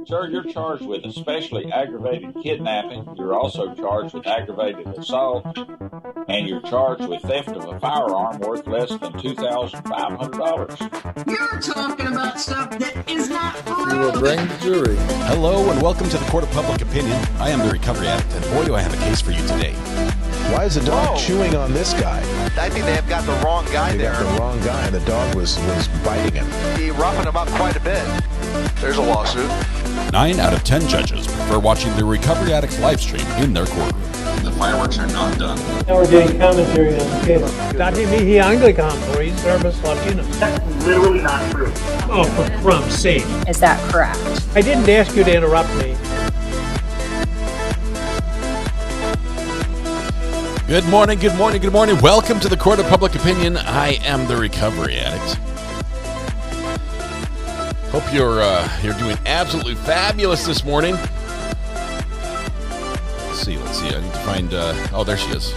Sir, you're charged with especially aggravated kidnapping. You're also charged with aggravated assault. And you're charged with theft of a firearm worth less than $2,500. You're talking about stuff that is not for You will bring the jury. Hello and welcome to the Court of Public Opinion. I am the Recovery Addict, and boy do I have a case for you today. Why is the dog chewing on this guy? I think they have got the wrong guy They there. got the wrong guy. The dog was biting him. He roughing him up quite a bit. There's a lawsuit. 9 out of 10 judges prefer watching the Recovery Addict live stream in their courtroom. The fireworks are not done. Now we're getting commentary on the case. Dati mihi Anglican por service Latino. That's literally not true. Oh, for crumb's sake. Is that correct? I didn't ask you to interrupt me. Good morning, good morning, good morning. Welcome to the Court of Public Opinion. I am the Recovery Addict. Hope you're doing absolutely fabulous this morning. Let's see. I need to find, oh, there she is.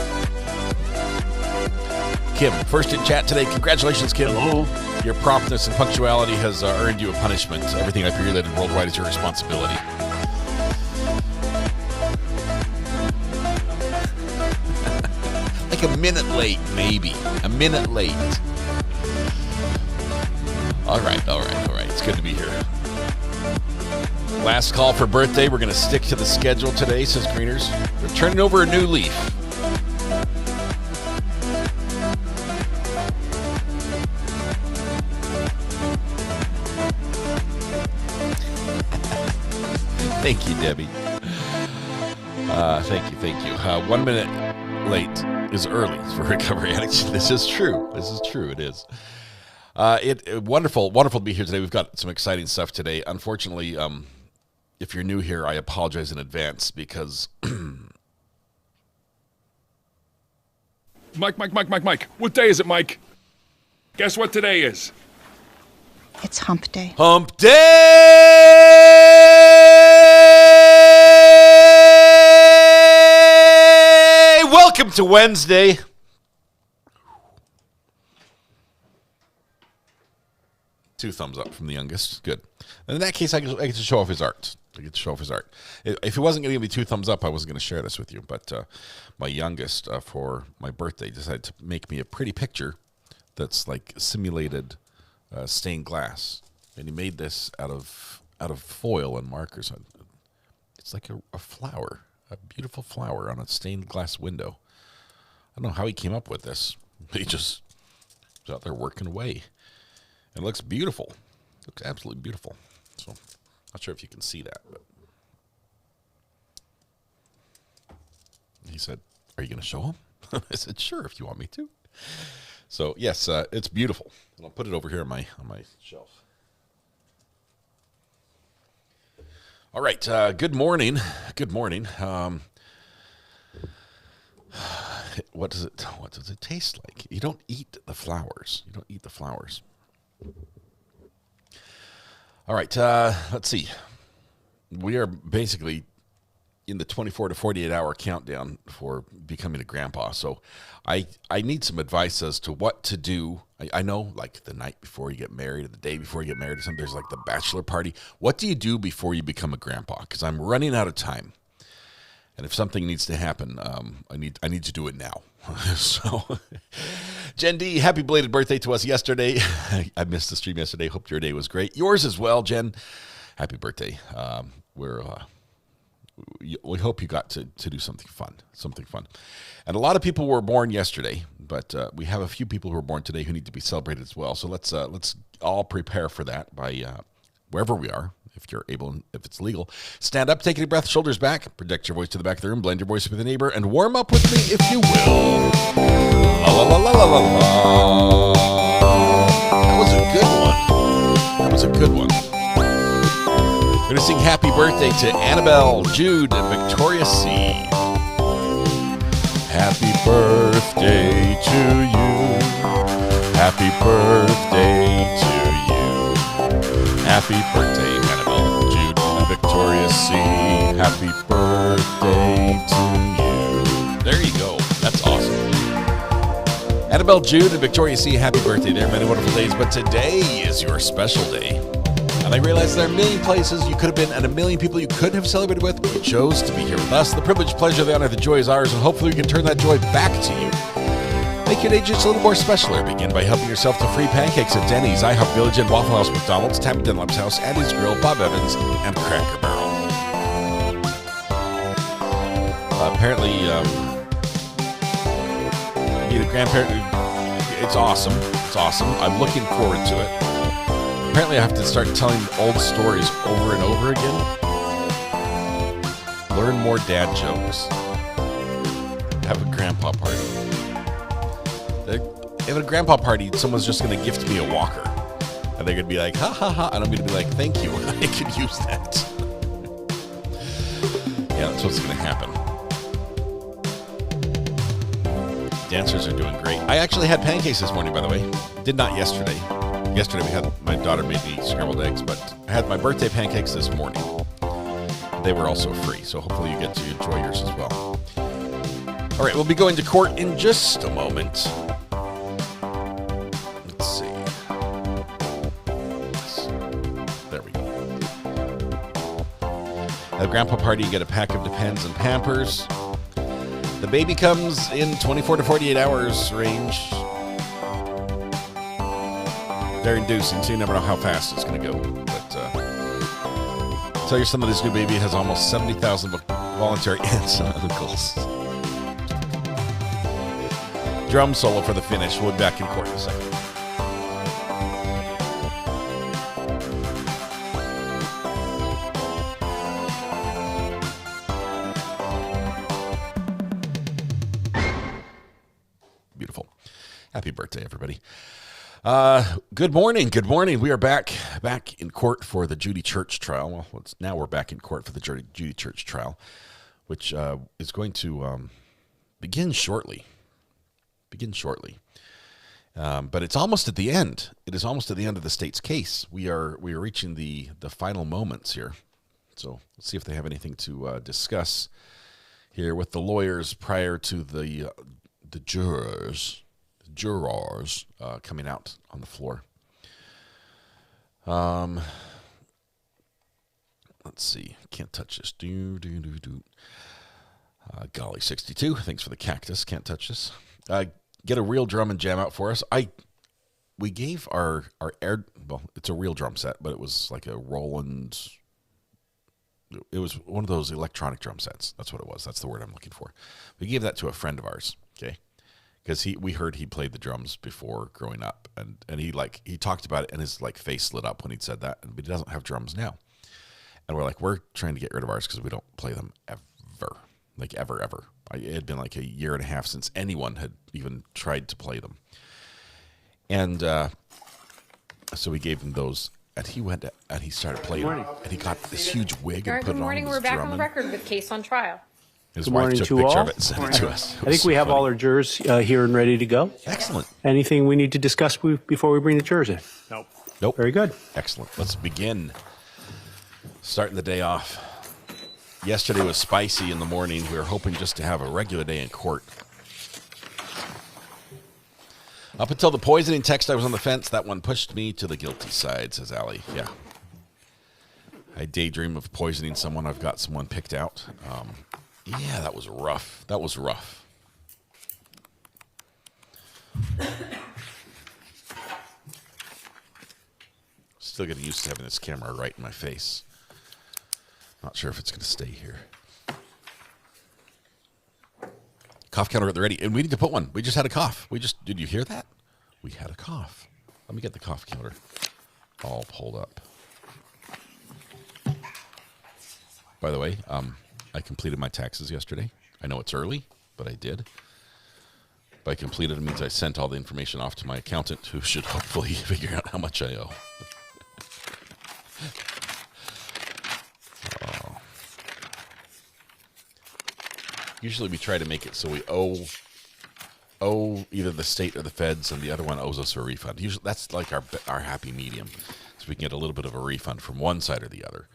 Kim, first in chat today. Congratulations, Kim. Hello. Your promptness and punctuality has earned you a punishment. Everything IP-related worldwide is your responsibility. Like a minute late, maybe. A minute late. All right. It's good to be here. Last call for birthday. We're going to stick to the schedule today, says Greeners. We're turning over a new leaf. Thank you, Debbie. Thank you. 1 minute late is early for Recovery Addicts. This is true. It is. Wonderful to be here today. We've got some exciting stuff today. Unfortunately, if you're new here, I apologize in advance because... Mike. What day is it, Mike? Guess what today is? It's hump day. Hump Day! Welcome to Wednesday. Two thumbs up from the youngest. Good. And in that case, I get to show off his art. If it wasn't going to give me 2 thumbs up, I wasn't going to share this with you. But my youngest, for my birthday, decided to make me a pretty picture that's like simulated stained glass. And he made this out of foil and markers. It's like a flower, a beautiful flower on a stained glass window. I don't know how he came up with this. He just was out there working away. And it looks beautiful. It looks absolutely beautiful. So, not sure if you can see that, but he said, "Are you going to show him?" I said, "Sure, if you want me to." So, yes, it's beautiful. And I'll put it over here on my shelf. All right. Good morning. What does it taste like? You don't eat the flowers. All right, let's see. We are basically in the 24 to 48 hour countdown for becoming a grandpa. So I need some advice as to what to do. I know, like the night before you get married or the day before you get married or something, there's like the bachelor party. What do you do before you become a grandpa? Because I'm running out of time. And if something needs to happen, I need to do it now. So, Jen D, happy belated birthday to us yesterday. I missed the stream yesterday. Hope your day was great. Yours as well, Jen. Happy birthday. We hope you got to do something fun. And a lot of people were born yesterday, but we have a few people who were born today who need to be celebrated as well. So let's all prepare for that by wherever we are. If you're able, if it's legal, stand up, take a deep breath, shoulders back, project your voice to the back of the room, blend your voice with a neighbor, and warm up with me if you will. La la la la la la. That was a good one. We're going to sing happy birthday to Annabelle, Jude, and Victoria C. Happy birthday to you. Happy birthday to you. Happy birthday, Annabelle, Jude, and Victoria C. Happy birthday to you. There you go. That's awesome. Annabelle, Jude, and Victoria C. Happy birthday. There are many wonderful days, but today is your special day. And I realize there are a million places you could have been and a million people you could have celebrated with, but you chose to be here with us. The privilege, pleasure, the honor, the joy is ours, and hopefully we can turn that joy back to you. Make your day just a little more special. Begin by helping yourself to free pancakes at Denny's, IHOP Village, and Waffle House, McDonald's, Tammy Dunlap's House, Andy's Grill, Bob Evans, and Cracker Barrel. Apparently, be the grandparent. It's awesome. It's awesome. I'm looking forward to it. Apparently, I have to start telling old stories over and over again. Learn more dad jokes. Have a grandpa party. At a grandpa party, someone's just going to gift me a walker. And they're going to be like, ha, ha, ha. And I'm going to be like, thank you. I could use that. Yeah, that's what's going to happen. Dancers are doing great. I actually had pancakes this morning, by the way. Did not yesterday. Yesterday my daughter made me scrambled eggs, but I had my birthday pancakes this morning. They were also free, so hopefully you get to enjoy yours as well. All right, we'll be going to court in just a moment. Let's see. There we go. At a grandpa party, you get a pack of Depends and Pampers. The baby comes in 24 to 48 hours range. They're inducing, so you never know how fast it's going to go. But tell you something, this new baby has almost 70,000 voluntary aunts and uncles. Drum solo for the finish. We'll be back in court in a second. Beautiful. Happy birthday, everybody. Good morning. Good morning. We are back in court for the Judy Church trial. Well, now we're back in court for the Judy Church trial, which is going to begin shortly. But it's almost at the end. It is almost at the end of the state's case. We are reaching the final moments here. So let's see if they have anything to discuss here with the lawyers prior to the jurors coming out on the floor. Let's see. Can't touch this. Golly 62. Thanks for the cactus. Can't touch this. Get a real drum and jam out for us. We gave our air. Well, it's a real drum set, but it was like a Roland. It was one of those electronic drum sets. That's what it was. That's the word I'm looking for. We gave that to a friend of ours. Okay. Because we heard he played the drums before growing up, and he talked about it, and his face lit up when he'd said that. But he doesn't have drums now, and we're trying to get rid of ours because we don't play them ever, ever. It had been like a year and a half since anyone had even tried to play them, and so we gave him those, and he went and he started playing, and he got this huge wig and put it on. Good morning. We're back on the record with case on trial. His wife took a picture of it and sent it to us. I think we have all our jurors here and ready to go. Excellent. Anything we need to discuss before we bring the jurors in? Nope. Very good. Excellent. Let's begin. Starting the day off. Yesterday was spicy in the morning. We were hoping just to have a regular day in court. Up until the poisoning text, I was on the fence. That one pushed me to the guilty side, says Allie. Yeah. I daydream of poisoning someone. I've got someone picked out. Yeah, that was rough. Still getting used to having this camera right in my face. Not sure if it's going to stay here. Cough counter at the ready. And we need to put one. We just had a cough. Did you hear that? We had a cough. Let me get the cough counter all pulled up. By the way, I completed my taxes yesterday. I know it's early, but I did. By completed, it means I sent all the information off to my accountant, who should hopefully figure out how much I owe. Usually we try to make it so we owe either the state or the feds, and the other one owes us a refund. Usually that's like our happy medium, so we can get a little bit of a refund from one side or the other.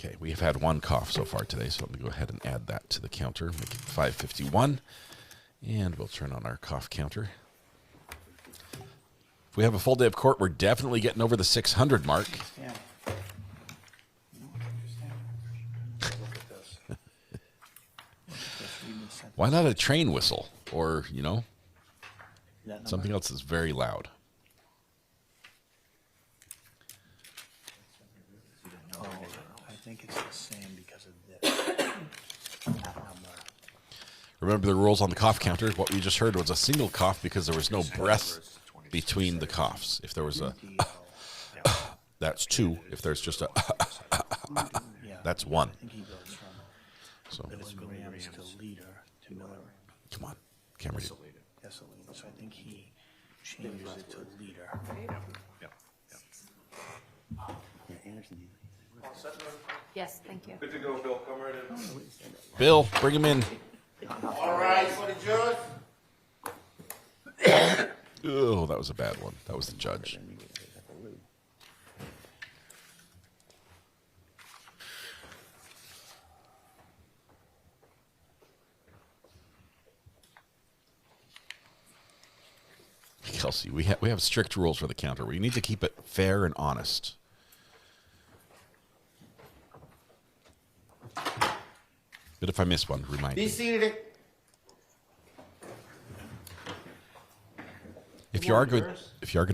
Okay, we have had one cough so far today, so let me go ahead and add that to the counter, make it 551, and we'll turn on our cough counter. If we have a full day of court, we're definitely getting over the 600 mark. Yeah. Why not a train whistle? Or, something else that's very loud. I think it's the same because of this. Remember the rules on the cough counter? What we just heard was a single cough because there was no breath between the coughs. If there was a that's two. If there's just a that's one. So Milligrams to liter to milligram. Come on, camera. Deciliter. So I think he changes it to liter. Yes, thank you. Good to go, Bill. Come right in. Bill, bring him in. All right, for the judge. Oh, that was a bad one. That was the judge. Kelsey, we have strict rules for the counter. We need to keep it fair and honest. But if I miss one, remind me. Be seated. If you are going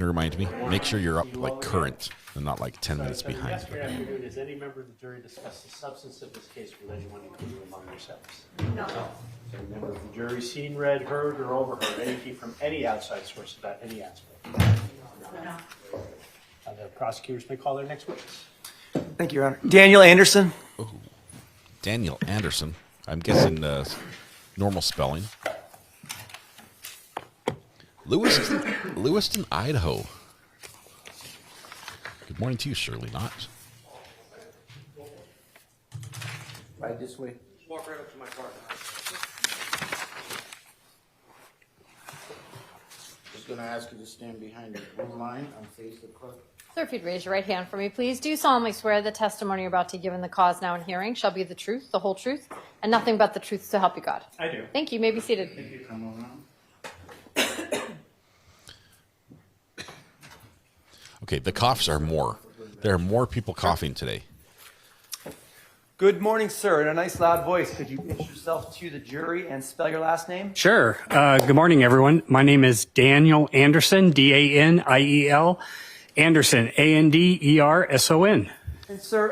to remind me, make sure you're up like current and not like 10 minutes behind. Yesterday afternoon, has any member of the jury discussed the substance of this case with anyone, including among yourselves? No. Has any member of the jury seen, read, heard, or overheard anything from any outside source about any aspect? No. The prosecutors may call their next witness. Thank you, Your Honor. Daniel Anderson. Oh, Daniel Anderson. I'm guessing normal spelling. Lewiston, Idaho. Good morning to you, Shirley Knott. Right this way. Walk right up to my car. Just gonna ask you to stand behind the blue line and face the clerk. Sir, if you'd raise your right hand for me, please. Do you solemnly swear the testimony you're about to give in the cause now in hearing shall be the truth, the whole truth, and nothing but the truth, so help you God? I do. Thank you. You may be seated. Thank you. Come around. Okay, the coughs are more. There are more people coughing today. Good morning, sir. In a nice loud voice, could you introduce yourself to the jury and spell your last name? Sure. Good morning, everyone. My name is Daniel Anderson, D-A-N-I-E-L. Anderson, A-N-D-E-R-S-O-N. And sir,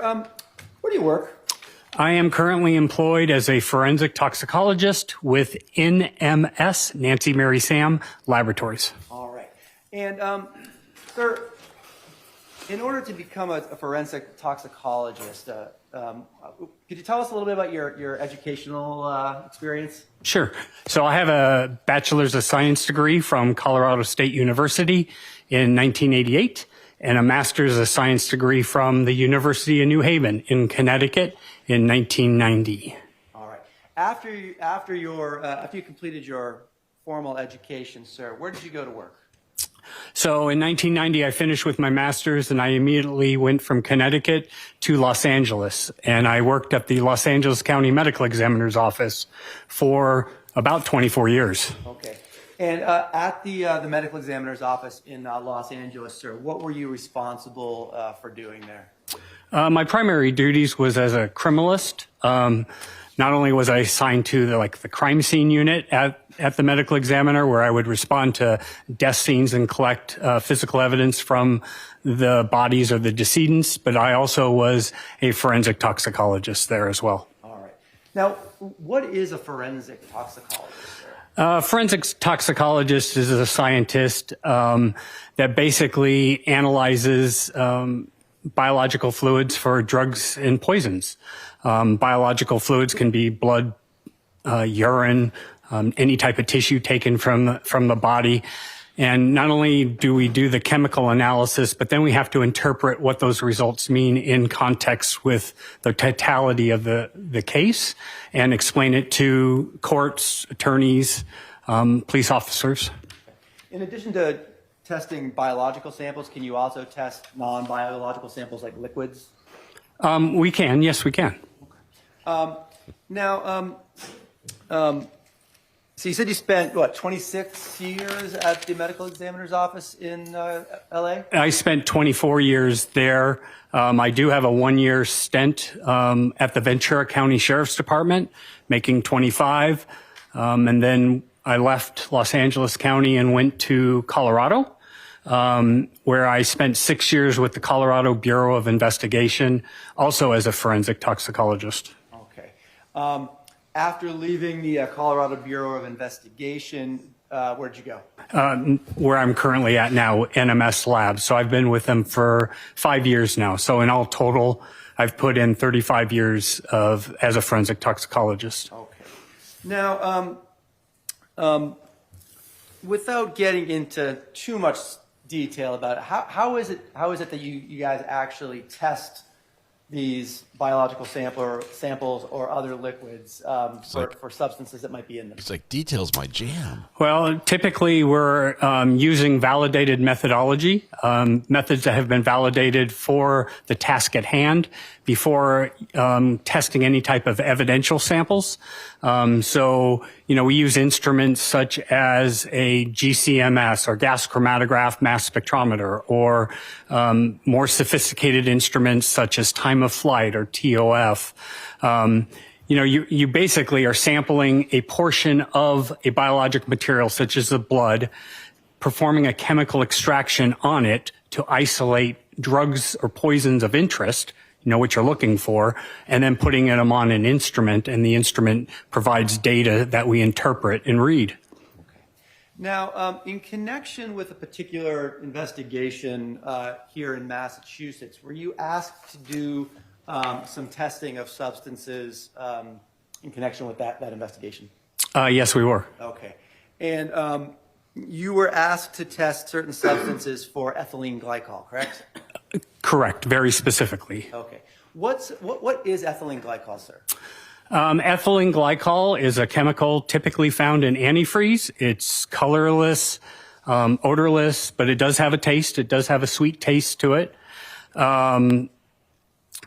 where do you work? I am currently employed as a forensic toxicologist with NMS, Nancy Mary Sam Laboratories. All right. And, sir, in order to become a forensic toxicologist, could you tell us a little bit about your educational experience? Sure. So I have a bachelor's of science degree from Colorado State University in 1988 and a master's of science degree from the University of New Haven in Connecticut in 1990. All right. After you completed your formal education, sir, where did you go to work? So in 1990, I finished with my master's and I immediately went from Connecticut to Los Angeles. And I worked at the Los Angeles County Medical Examiner's Office for about 24 years. Okay. And at the medical examiner's office in Los Angeles, sir, what were you responsible for doing there? My primary duties was as a criminalist. Not only was I assigned to the crime scene unit at the medical examiner, where I would respond to death scenes and collect physical evidence from the bodies of the decedents, but I also was a forensic toxicologist there as well. All right. Now, what is a forensic toxicologist, sir? Forensic toxicologist is a scientist that basically analyzes biological fluids for drugs and poisons. Biological fluids can be blood, urine, any type of tissue taken from the body. And not only do we do the chemical analysis, but then we have to interpret what those results mean in context with the totality of the case and explain it to courts, attorneys, police officers. In addition to testing biological samples, can you also test non-biological samples like liquids? We can. Yes, we can. Now, So you said you spent, what, 26 years at the medical examiner's office in L.A.? I spent 24 years there. I do have a 1-year stint at the Ventura County Sheriff's Department, making 25. And then I left Los Angeles County and went to Colorado, where I spent 6 years with the Colorado Bureau of Investigation, also as a forensic toxicologist. Okay. After leaving the Colorado Bureau of Investigation, where'd you go? Where I'm currently at now, NMS Labs. So I've been with them for 5 years now. So in all total, I've put in 35 years as a forensic toxicologist. Okay. Now, without getting into too much detail about it, how is it that you guys actually test these biological samples or other liquids for substances that might be in them? It's like detail's my jam. Well, typically we're using validated methodology, methods that have been validated for the task at hand before testing any type of evidential samples. So, we use instruments such as a GCMS or gas chromatograph mass spectrometer, or more sophisticated instruments such as time of flight or TOF. You basically are sampling a portion of a biologic material such as the blood, performing a chemical extraction on it to isolate drugs or poisons of interest, what you're looking for, and then putting them on an instrument, and the instrument provides data that we interpret and read. Okay. Now, in connection with a particular investigation here in Massachusetts, were you asked to do some testing of substances in connection with that investigation? Yes, we were. Okay. And you were asked to test certain substances for ethylene glycol, correct? Correct, very specifically. Okay. What is ethylene glycol, sir? Ethylene glycol is a chemical typically found in antifreeze. It's colorless, odorless, but it does have a taste. It does have a sweet taste to it.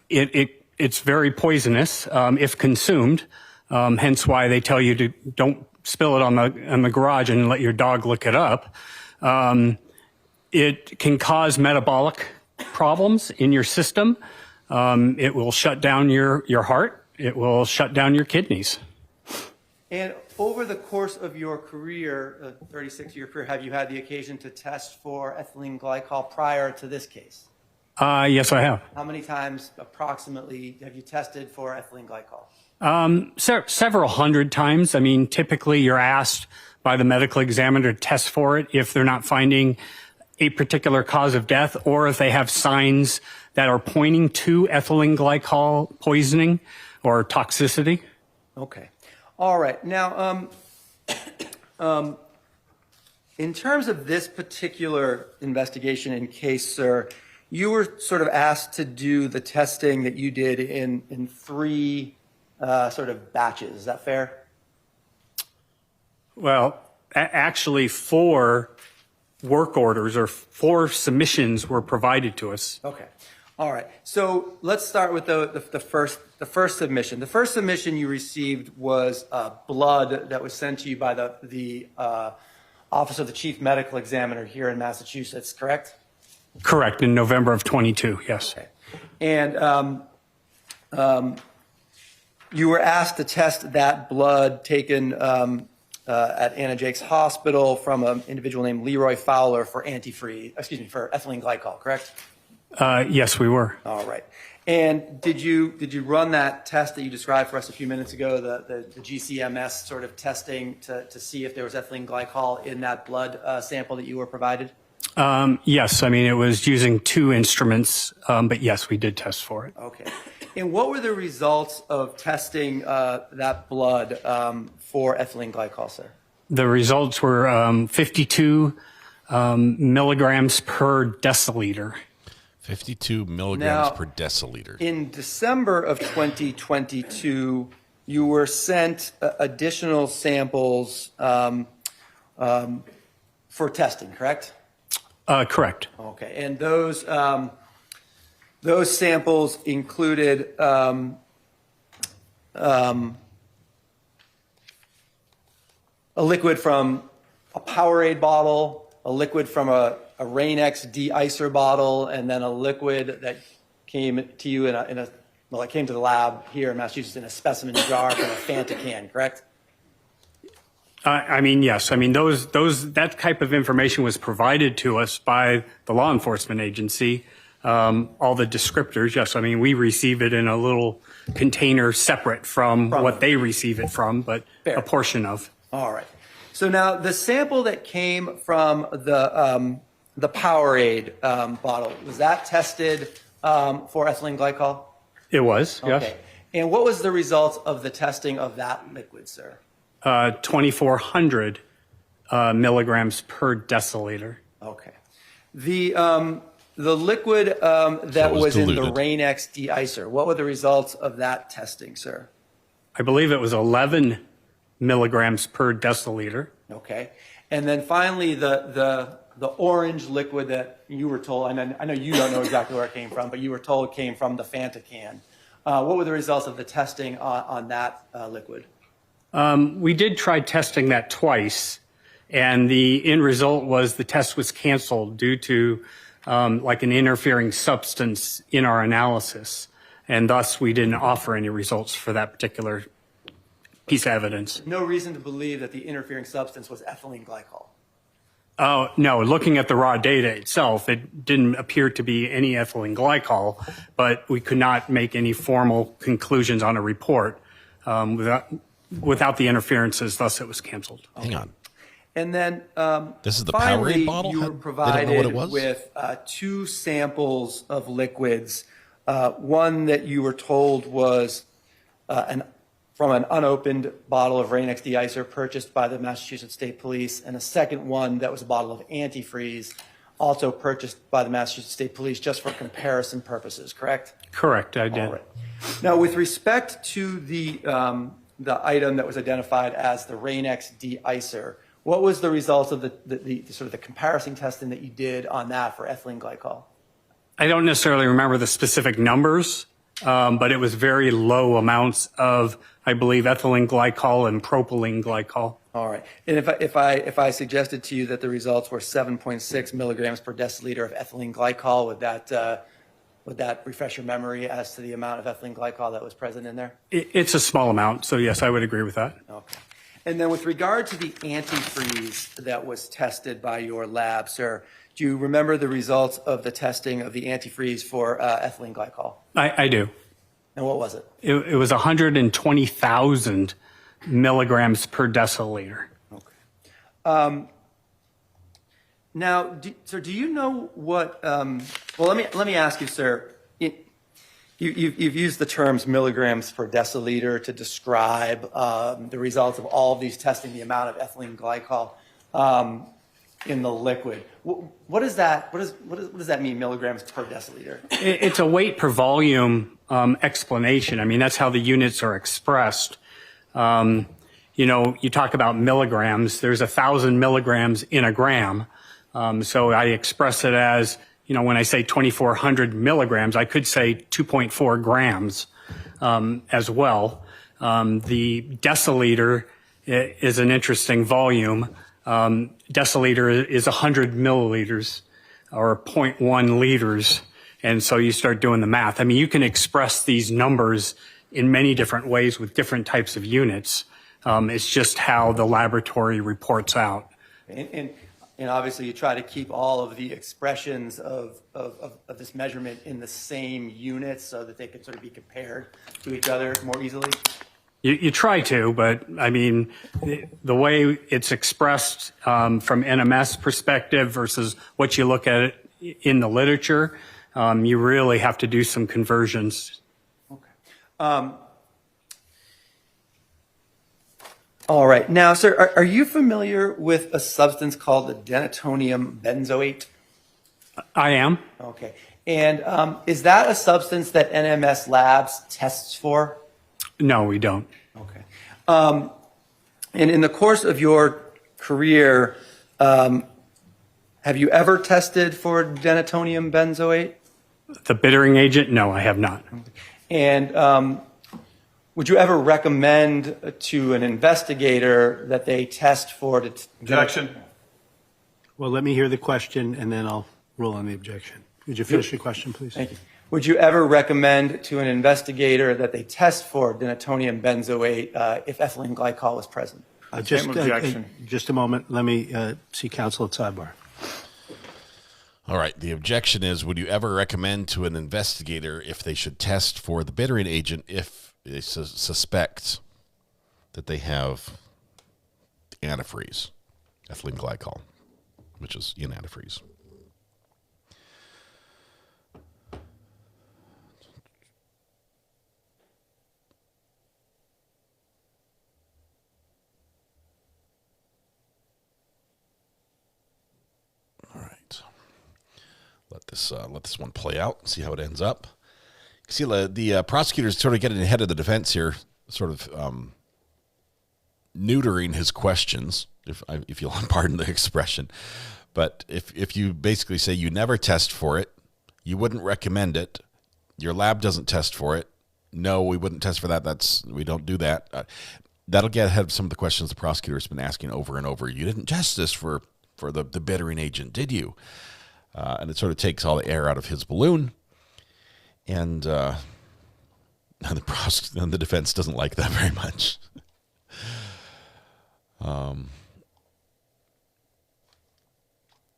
It's very poisonous if consumed, hence why they tell you to don't spill it on the garage and let your dog lick it up. It can cause metabolic problems in your system. It will shut down your heart. It will shut down your kidneys. And over the course of your career, 36-year career, have you had the occasion to test for ethylene glycol prior to this case? Yes, I have. How many times approximately have you tested for ethylene glycol? Several hundred times. I mean, typically you're asked by the medical examiner to test for it if they're not finding a particular cause of death, or if they have signs that are pointing to ethylene glycol poisoning or toxicity. Okay. All right. Now, in terms of this particular investigation and case, sir, you were sort of asked to do the testing that you did in three sort of batches. Is that fair? Well, actually 4 work orders or 4 submissions were provided to us. Okay. All right. So let's start with the first submission. The first submission you received was blood that was sent to you by the Office of the Chief Medical Examiner here in Massachusetts, correct? Correct. In November of 22. Yes. Okay. And you were asked to test that blood taken at Anna Jake's Hospital from an individual named Leroy Fowler for for ethylene glycol, correct? Yes, we were. All right. And did you run that test that you described for us a few minutes ago, the GCMS sort of testing to see if there was ethylene glycol in that blood sample that you were provided? Yes. I mean, it was using 2 instruments, but yes, we did test for it. Okay. And what were the results of testing that blood for ethylene glycol, sir? The results were 52 milligrams per deciliter. 52 milligrams per deciliter. In December of 2022, you were sent additional samples for testing, correct? Correct. Okay. And those samples included a liquid from a Powerade bottle, a liquid from a Rain-X de-icer bottle, and then a liquid that came to you it came to the lab here in Massachusetts in a specimen jar from a Fanta can, correct? I mean, yes. I mean, that type of information was provided to us by the law enforcement agency. All the descriptors, yes. I mean, we receive it in a little container separate from what they receive it from, but Fair. a portion of. All right. So now the sample that came from the Powerade bottle, was that tested for ethylene glycol? It was, yes. Okay. And what was the results of the testing of that liquid, sir? 2,400 milligrams per deciliter. Okay. The liquid that was in the diluted. Rain-X de-icer, what were the results of that testing, sir? I believe it was 11 milligrams per deciliter. Okay. And then finally, the orange liquid that you were told, and I know you don't know exactly where it came from, but you were told came from the Fanta can. What were the results of the testing on that liquid? We did try testing that twice, and the end result was the test was canceled due to like an interfering substance in our analysis, and thus we didn't offer any results for that particular piece of evidence. No reason to believe that the interfering substance was ethylene glycol. Oh, no, looking at the raw data itself, it didn't appear to be any ethylene glycol, but we could not make any formal conclusions on a report without the interferences, thus it was canceled. Hang on. And then This is the finally, Powerade bottle? you were They don't know provided what it was? with 2 samples of liquids. One that you were told was from an unopened bottle of Rain-X de-icer purchased by the Massachusetts State Police, and a second one that was a bottle of antifreeze, also purchased by the Massachusetts State Police just for comparison purposes, correct? Correct, I did. All right. Now, with respect to the item that was identified as the Rain-X de-icer, what was the results of the sort of the comparison testing that you did on that for ethylene glycol? I don't necessarily remember the specific numbers, but it was very low amounts of, I believe, ethylene glycol and propylene glycol. All right. And if I suggested to you that the results were 7.6 milligrams per deciliter of ethylene glycol, would that refresh your memory as to the amount of ethylene glycol that was present in there? It's a small amount, so yes, I would agree with that. Okay. And then with regard to the antifreeze that was tested by your lab, sir, do you remember the results of the testing of the antifreeze for ethylene glycol? I do. And what was it? It was 120,000 milligrams per deciliter. Okay. Now, do you know what? Well, let me ask you, sir. You've used the terms milligrams per deciliter to describe the results of all of these testing, the amount of ethylene glycol in the liquid. What does that mean, milligrams per deciliter? It's a weight per volume explanation. I mean, that's how the units are expressed. You know, you talk about milligrams. There's 1,000 milligrams in a gram. So I express it as, you know, when I say 2,400 milligrams, I could say 2.4 grams as well. The deciliter is an interesting volume. Deciliter is 100 milliliters or 0.1 liters. And so you start doing the math. I mean, you can express these numbers in many different ways with different types of units. It's just how the laboratory reports out. And obviously, you try to keep all of the expressions of this measurement in the same units so that they can sort of be compared to each other more easily? You try to, but I mean, the way it's expressed from NMS perspective versus what you look at it in the literature, you really have to do some conversions. Okay. All right. Now, sir, are you familiar with a substance called the denatonium benzoate? I am. Okay. And is that a substance that NMS Labs tests for? No, we don't. Okay. And in the course of your career, have you ever tested for denatonium benzoate? The bittering agent? No, I have not. And Would you ever recommend to an investigator that they test for Objection. Well, let me hear the question, and then I'll rule on the objection. Would you finish your question, please? Thank you. Would you ever recommend to an investigator that they test for denatonium benzoate if ethylene glycol was present? Just a moment. Let me see counsel at sidebar. All right. The objection is, would you ever recommend to an investigator if they should test for the bittering agent if they suspect that they have antifreeze, ethylene glycol, which is in antifreeze? Let this one play out, see how it ends up. See, the prosecutor's sort of getting ahead of the defense here, sort of neutering his questions, if you'll pardon the expression. But if you basically say you never test for it, you wouldn't recommend it, your lab doesn't test for it, no, we wouldn't test for that, we don't do that. That'll get ahead of some of the questions the prosecutor's been asking over and over. You didn't test this for the bittering agent, did you? And it sort of takes all the air out of his balloon, and the defense doesn't like that very much.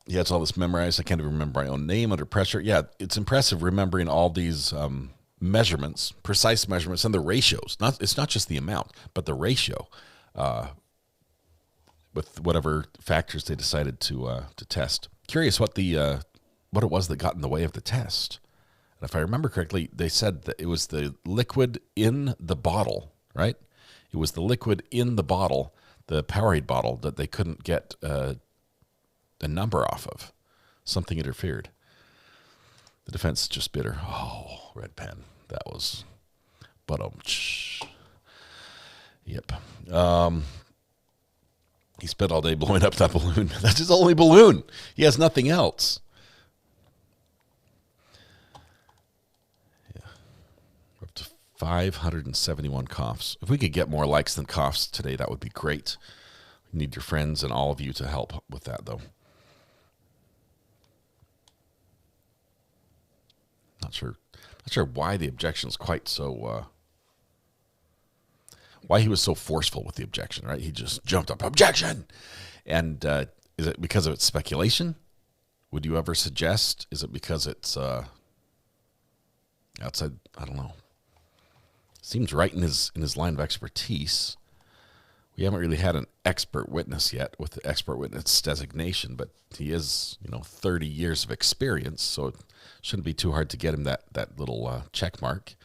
He has all this memorized. I can't even remember my own name under pressure. Yeah, it's impressive remembering all these measurements, precise measurements, and the ratios. It's not just the amount, but the ratio with whatever factors they decided to test. Curious what it was that got in the way of the test. And if I remember correctly, they said that it was the liquid in the bottle, right? It was the liquid in the bottle, the Powerade bottle, that they couldn't get a number off of. Something interfered. The defense just bitter. Oh, red pen. That was... But yep. He spent all day blowing up that balloon. That's his only balloon. He has nothing else. Yeah. We're up to 571 coughs. If we could get more likes than coughs today, that would be great. We need your friends and all of you to help with that, though. Not sure why the objection is quite so... why he was so forceful with the objection, right? He just jumped up, objection! And is it because of its speculation? Would you ever suggest? Is it because it's outside? I don't know. Seems right in his line of expertise. We haven't really had an expert witness yet with the expert witness designation, but he is, 30 years of experience, so it shouldn't be too hard to get him that little check mark.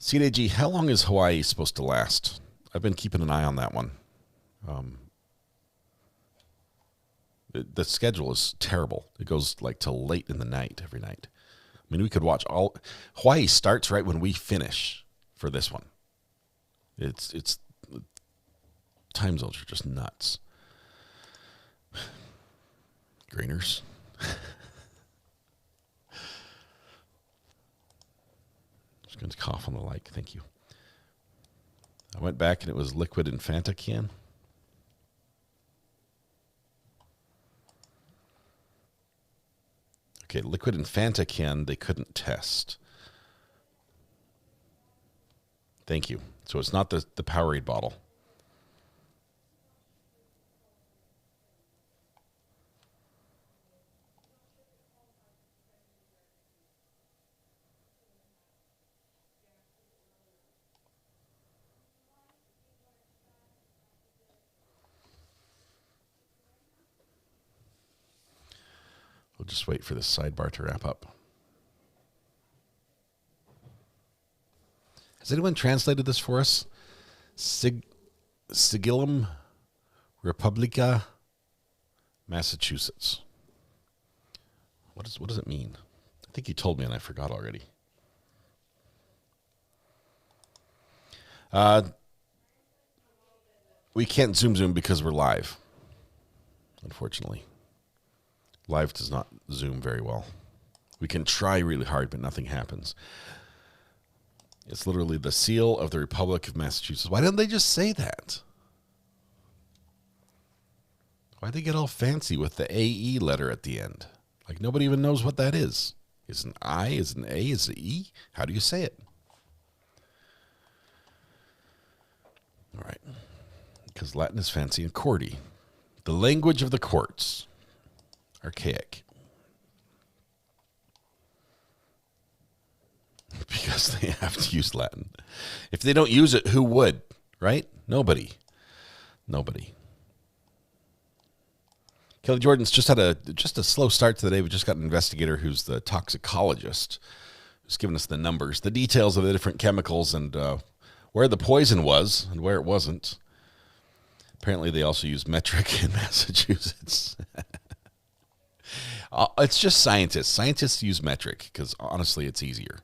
CDG, how long is Hawaii supposed to last? I've been keeping an eye on that one. The schedule is terrible. It goes till late in the night every night. I mean, we could watch all... Hawaii starts right when we finish for this one. It's time zones are just nuts. Greeners. Just going to cough on the like. Thank you. I went back and it was liquid in Fanta can. Okay, liquid and Fanta can, they couldn't test. Thank you. So it's not the Powerade bottle. We'll just wait for this sidebar to wrap up. Has anyone translated this for us? Sigillum Republica, Massachusetts. What does it mean? I think you told me and I forgot already. We can't zoom because we're live, unfortunately. Live does not zoom very well. We can try really hard, but nothing happens. It's literally the seal of the Republic of Massachusetts. Why didn't they just say that? Why'd they get all fancy with the AE letter at the end? Like nobody even knows what that is. Is it an I? Is it an A? Is it E? How do you say it? All right. Because Latin is fancy and courty. The language of the courts. Archaic. Because they have to use Latin. If they don't use it, who would? Right? Nobody. Kelly Jordan's just had a slow start to the day. We just got an investigator who's the toxicologist who's given us the numbers, the details of the different chemicals, and where the poison was and where it wasn't. Apparently, they also use metric in Massachusetts. It's just scientists. Scientists use metric because honestly, it's easier.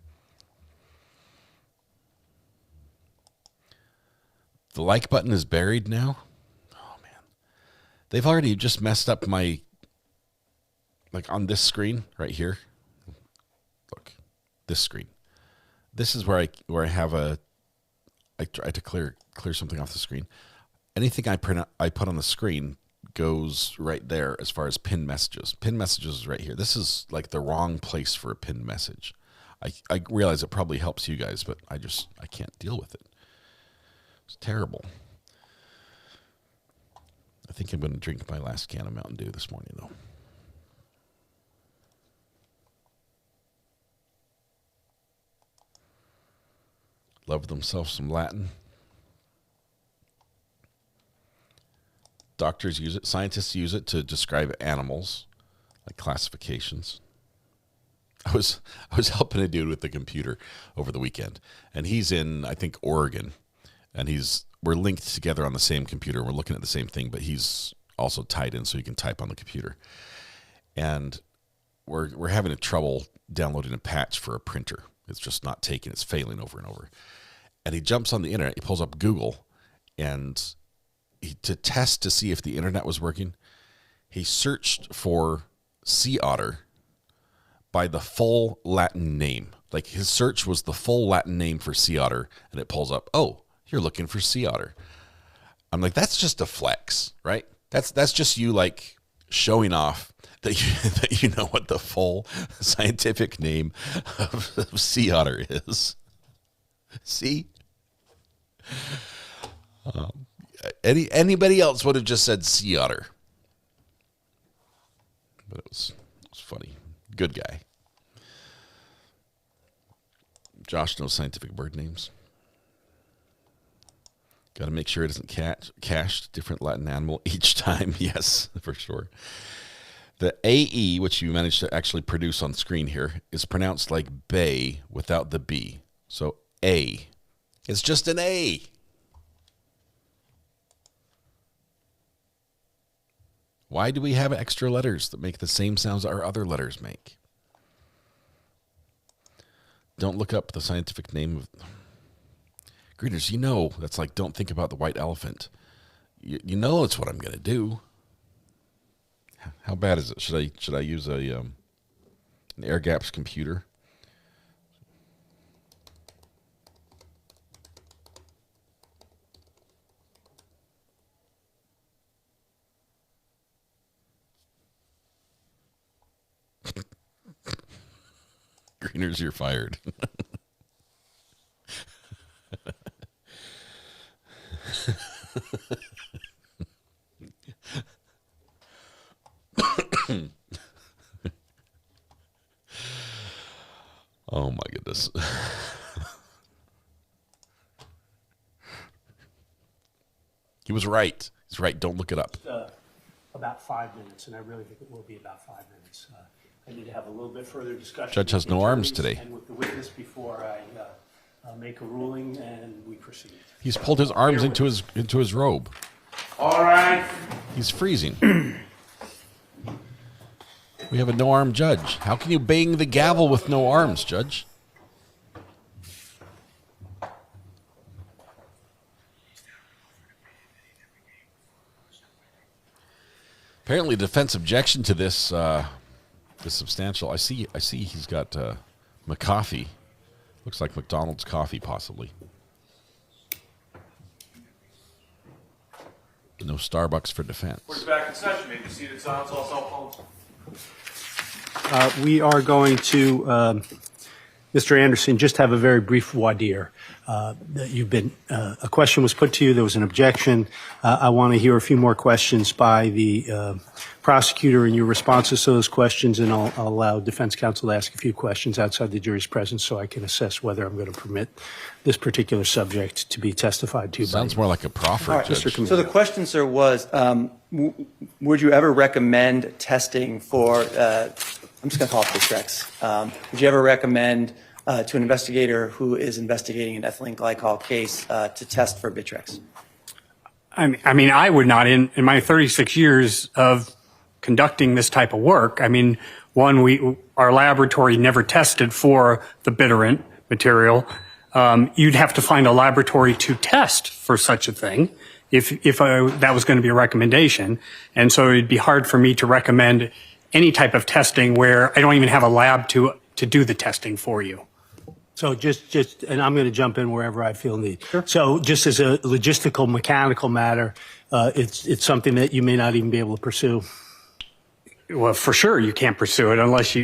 The like button is buried now. Oh, man. They've already just messed up my, like on this screen right here. Look, this screen. This is where I have I try to clear something off the screen. Anything I put on the screen goes right there as far as pinned messages. Pinned messages is right here. This is like the wrong place for a pinned message. I realize it probably helps you guys, but I can't deal with it. It's terrible. I think I'm going to drink my last can of Mountain Dew this morning, though. Love themselves some Latin. Doctors use it. Scientists use it to describe animals, like classifications. I was helping a dude with the computer over the weekend, and he's in, I think, Oregon. And we're linked together on the same computer. We're looking at the same thing, but he's also tied in so he can type on the computer. And we're having trouble downloading a patch for a printer. It's just not taking. It's failing over and over. And he jumps on the internet. He pulls up Google, and to test to see if the internet was working, he searched for sea otter by the full Latin name. Like his search was the full Latin name for sea otter, and it pulls up, oh, you're looking for sea otter. I'm like, that's just a flex, right? That's just you like showing off that you know what the full scientific name of sea otter is. See? Anybody else would have just said sea otter. But it was funny. Good guy. Josh knows scientific bird names. Got to make sure it isn't cached, different Latin animal each time. Yes, for sure. The AE, which you managed to actually produce on screen here, is pronounced like bay without the B. So A. It's just an A. Why do we have extra letters that make the same sounds our other letters make? Don't look up the scientific name of... Greeters, you know that's like don't think about the white elephant. You know it's what I'm going to do. How bad is it? Should I use an air gaps computer? Greeners, you're fired. Oh my goodness. He was right. He's right. Don't look it up. About 5 minutes, and I really think it will be about 5 minutes. I need to have a little bit further discussion. Judge has no arms today. And with the witness before I make a ruling and we proceed. He's pulled his arms into his robe. All right. He's freezing. We have a no-arm judge. How can you bang the gavel with no arms, Judge? Apparently, defense objection to this is substantial. I see he's got McCoffee. Looks like McDonald's coffee, possibly. No Starbucks for defense. We're back in session. Maybe seated, silence all cell phones. We are going to, Mr. Anderson, just have a very brief voir dire. That you've been, a question was put to you, there was an objection. I want to hear a few more questions by the prosecutor and your responses to those questions, and I'll allow defense counsel to ask a few questions outside the jury's presence so I can assess whether I'm going to permit this particular subject to be testified to. Sounds more like a proffer. Right, so the question, sir, was would you ever recommend testing for, I'm just going to call it Bitrex. Would you ever recommend to an investigator who is investigating an ethylene glycol case to test for Bitrex? I mean, I would not. In my 36 years of conducting this type of work, I mean, our laboratory never tested for the bitterant material. You'd have to find a laboratory to test for such a thing if that was going to be a recommendation. And so it'd be hard for me to recommend any type of testing where I don't even have a lab to do the testing for you. So just, and I'm going to jump in wherever I feel need. Sure. So just as a logistical, mechanical matter, it's something that you may not even be able to pursue. Well, for sure you can't pursue it unless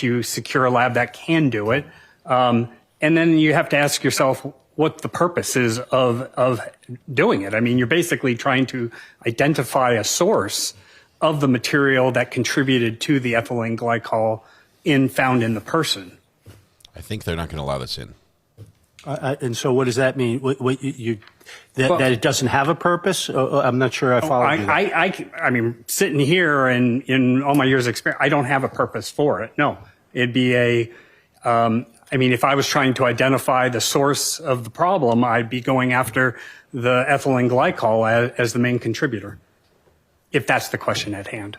you secure a lab that can do it. And then you have to ask yourself what the purpose is of doing it. I mean, you're basically trying to identify a source of the material that contributed to the ethylene glycol found in the person. I think they're not going to allow this in. And so what does that mean? That it doesn't have a purpose? I'm not sure I follow you. I mean, sitting here and in all my years of experience, I don't have a purpose for it. No, it'd be I mean, if I was trying to identify the source of the problem, I'd be going after the ethylene glycol as the main contributor, if that's the question at hand.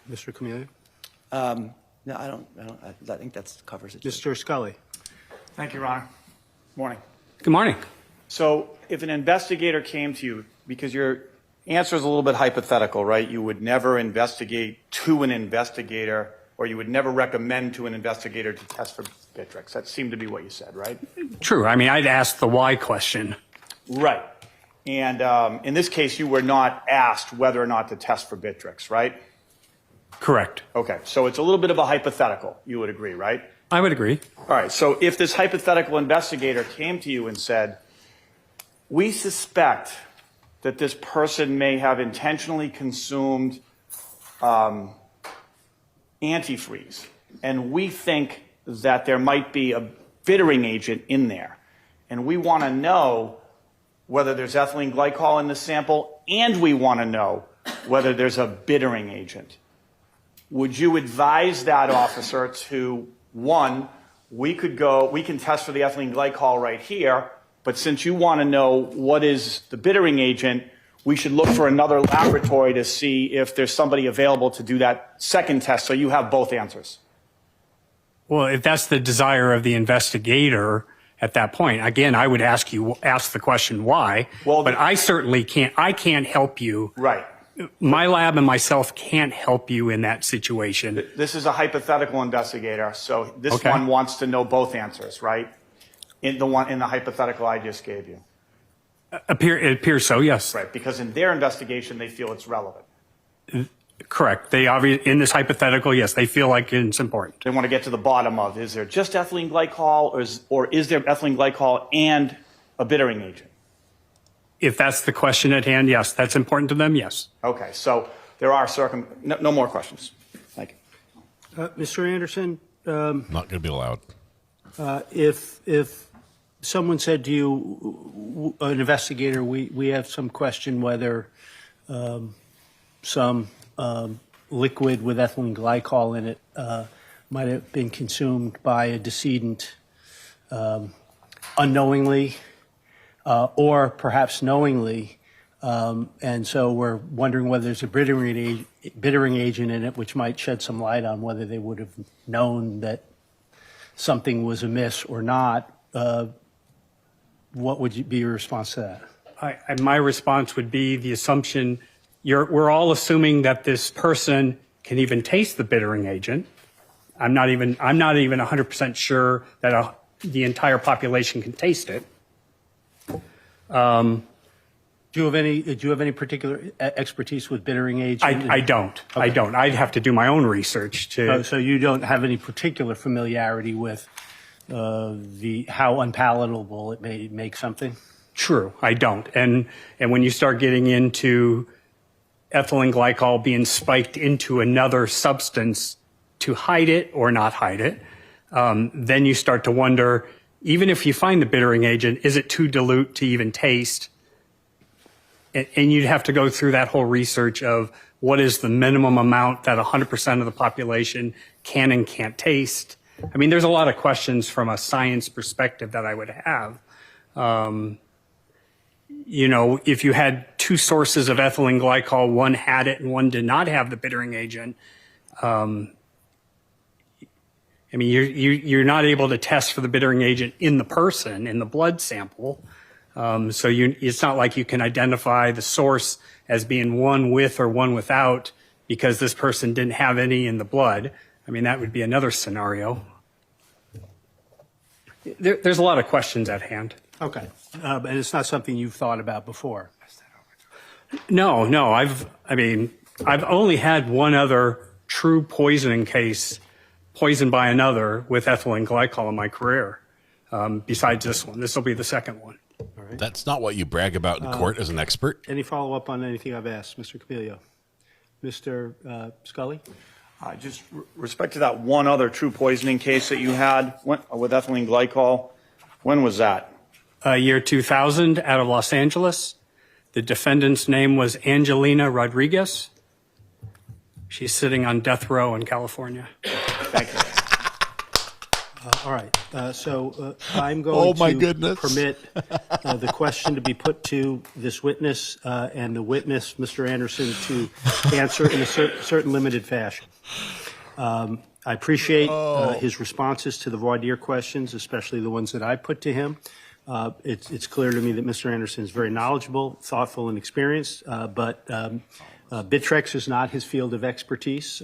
Mr. Camellia? No, I don't. I think that covers it. Mr. Scully. Thank you, Your Honor. Morning. Good morning. So if an investigator came to you, because your answer is a little bit hypothetical, right? You would never investigate to an investigator, or you would never recommend to an investigator to test for Bitrex. That seemed to be what you said, right? True. I mean, I'd ask the why question. Right. And in this case, you were not asked whether or not to test for Bitrex, right? Correct. Okay. So it's a little bit of a hypothetical. You would agree, right? I would agree. All right. So if this hypothetical investigator came to you and said, we suspect that this person may have intentionally consumed antifreeze, and we think that there might be a bittering agent in there, and we want to know whether there's ethylene glycol in the sample, and we want to know whether there's a bittering agent, would you advise that officer to, one, we can test for the ethylene glycol right here, but since you want to know what is the bittering agent, we should look for another laboratory to see if there's somebody available to do that second test so you have both answers? Well, if that's the desire of the investigator at that point, again, I would ask the question why, but I certainly can't help you. Right. My lab and myself can't help you in that situation. This is a hypothetical investigator, so this one wants to know both answers, right? In the hypothetical I just gave you. It appears so, yes. Right, because in their investigation, they feel it's relevant. Correct. In this hypothetical, yes, they feel like it's important. They want to get to the bottom of, is there just ethylene glycol, or is there ethylene glycol and a bittering agent? If that's the question at hand, yes. That's important to them, yes. Okay, so there are no more questions. Thank you. Mr. Anderson? Not going to be allowed. If someone said to you, an investigator, we have some question whether some liquid with ethylene glycol in it might have been consumed by a decedent unknowingly or perhaps knowingly, and so we're wondering whether there's a bittering agent in it which might shed some light on whether they would have known that something was amiss or not. What would be your response to that? My response would be the assumption we're all assuming that this person can even taste the bittering agent. I'm not even 100% sure that the entire population can taste it. Do you have any particular expertise with bittering agent? I don't. Okay. I don't. I'd have to do my own research to. So you don't have any particular familiarity with how unpalatable it may make something? True, I don't. And when you start getting into ethylene glycol being spiked into another substance to hide it or not hide it, then you start to wonder, even if you find the bittering agent, is it too dilute to even taste? And you'd have to go through that whole research of what is the minimum amount that 100% of the population can and can't taste. I mean, there's a lot of questions from a science perspective that I would have. You know, if you had two sources of ethylene glycol, one had it and one did not have the bittering agent, I mean, you're not able to test for the bittering agent in the person, in the blood sample. So it's not like you can identify the source as being one with or one without because this person didn't have any in the blood. I mean, that would be another scenario. There's a lot of questions at hand. Okay. And it's not something you've thought about before? No. I've only had one other true poisoning case, poisoned by another with ethylene glycol in my career, besides this one. This will be the second one. All right. That's not what you brag about in court as an expert. Any follow-up on anything I've asked, Mr. Capilio? Mr. Scully? Just respect to that one other true poisoning case that you had with ethylene glycol. When was that? Year 2000 out of Los Angeles. The defendant's name was Angelina Rodriguez. She's sitting on death row in California. Thank you. All right. So I'm going to permit the question to be put to this witness and the witness, Mr. Anderson, to answer in a certain limited fashion. I appreciate his responses to the voir dire questions, especially the ones that I put to him. It's clear to me that Mr. Anderson is very knowledgeable, thoughtful, and experienced, but Bitrex is not his field of expertise.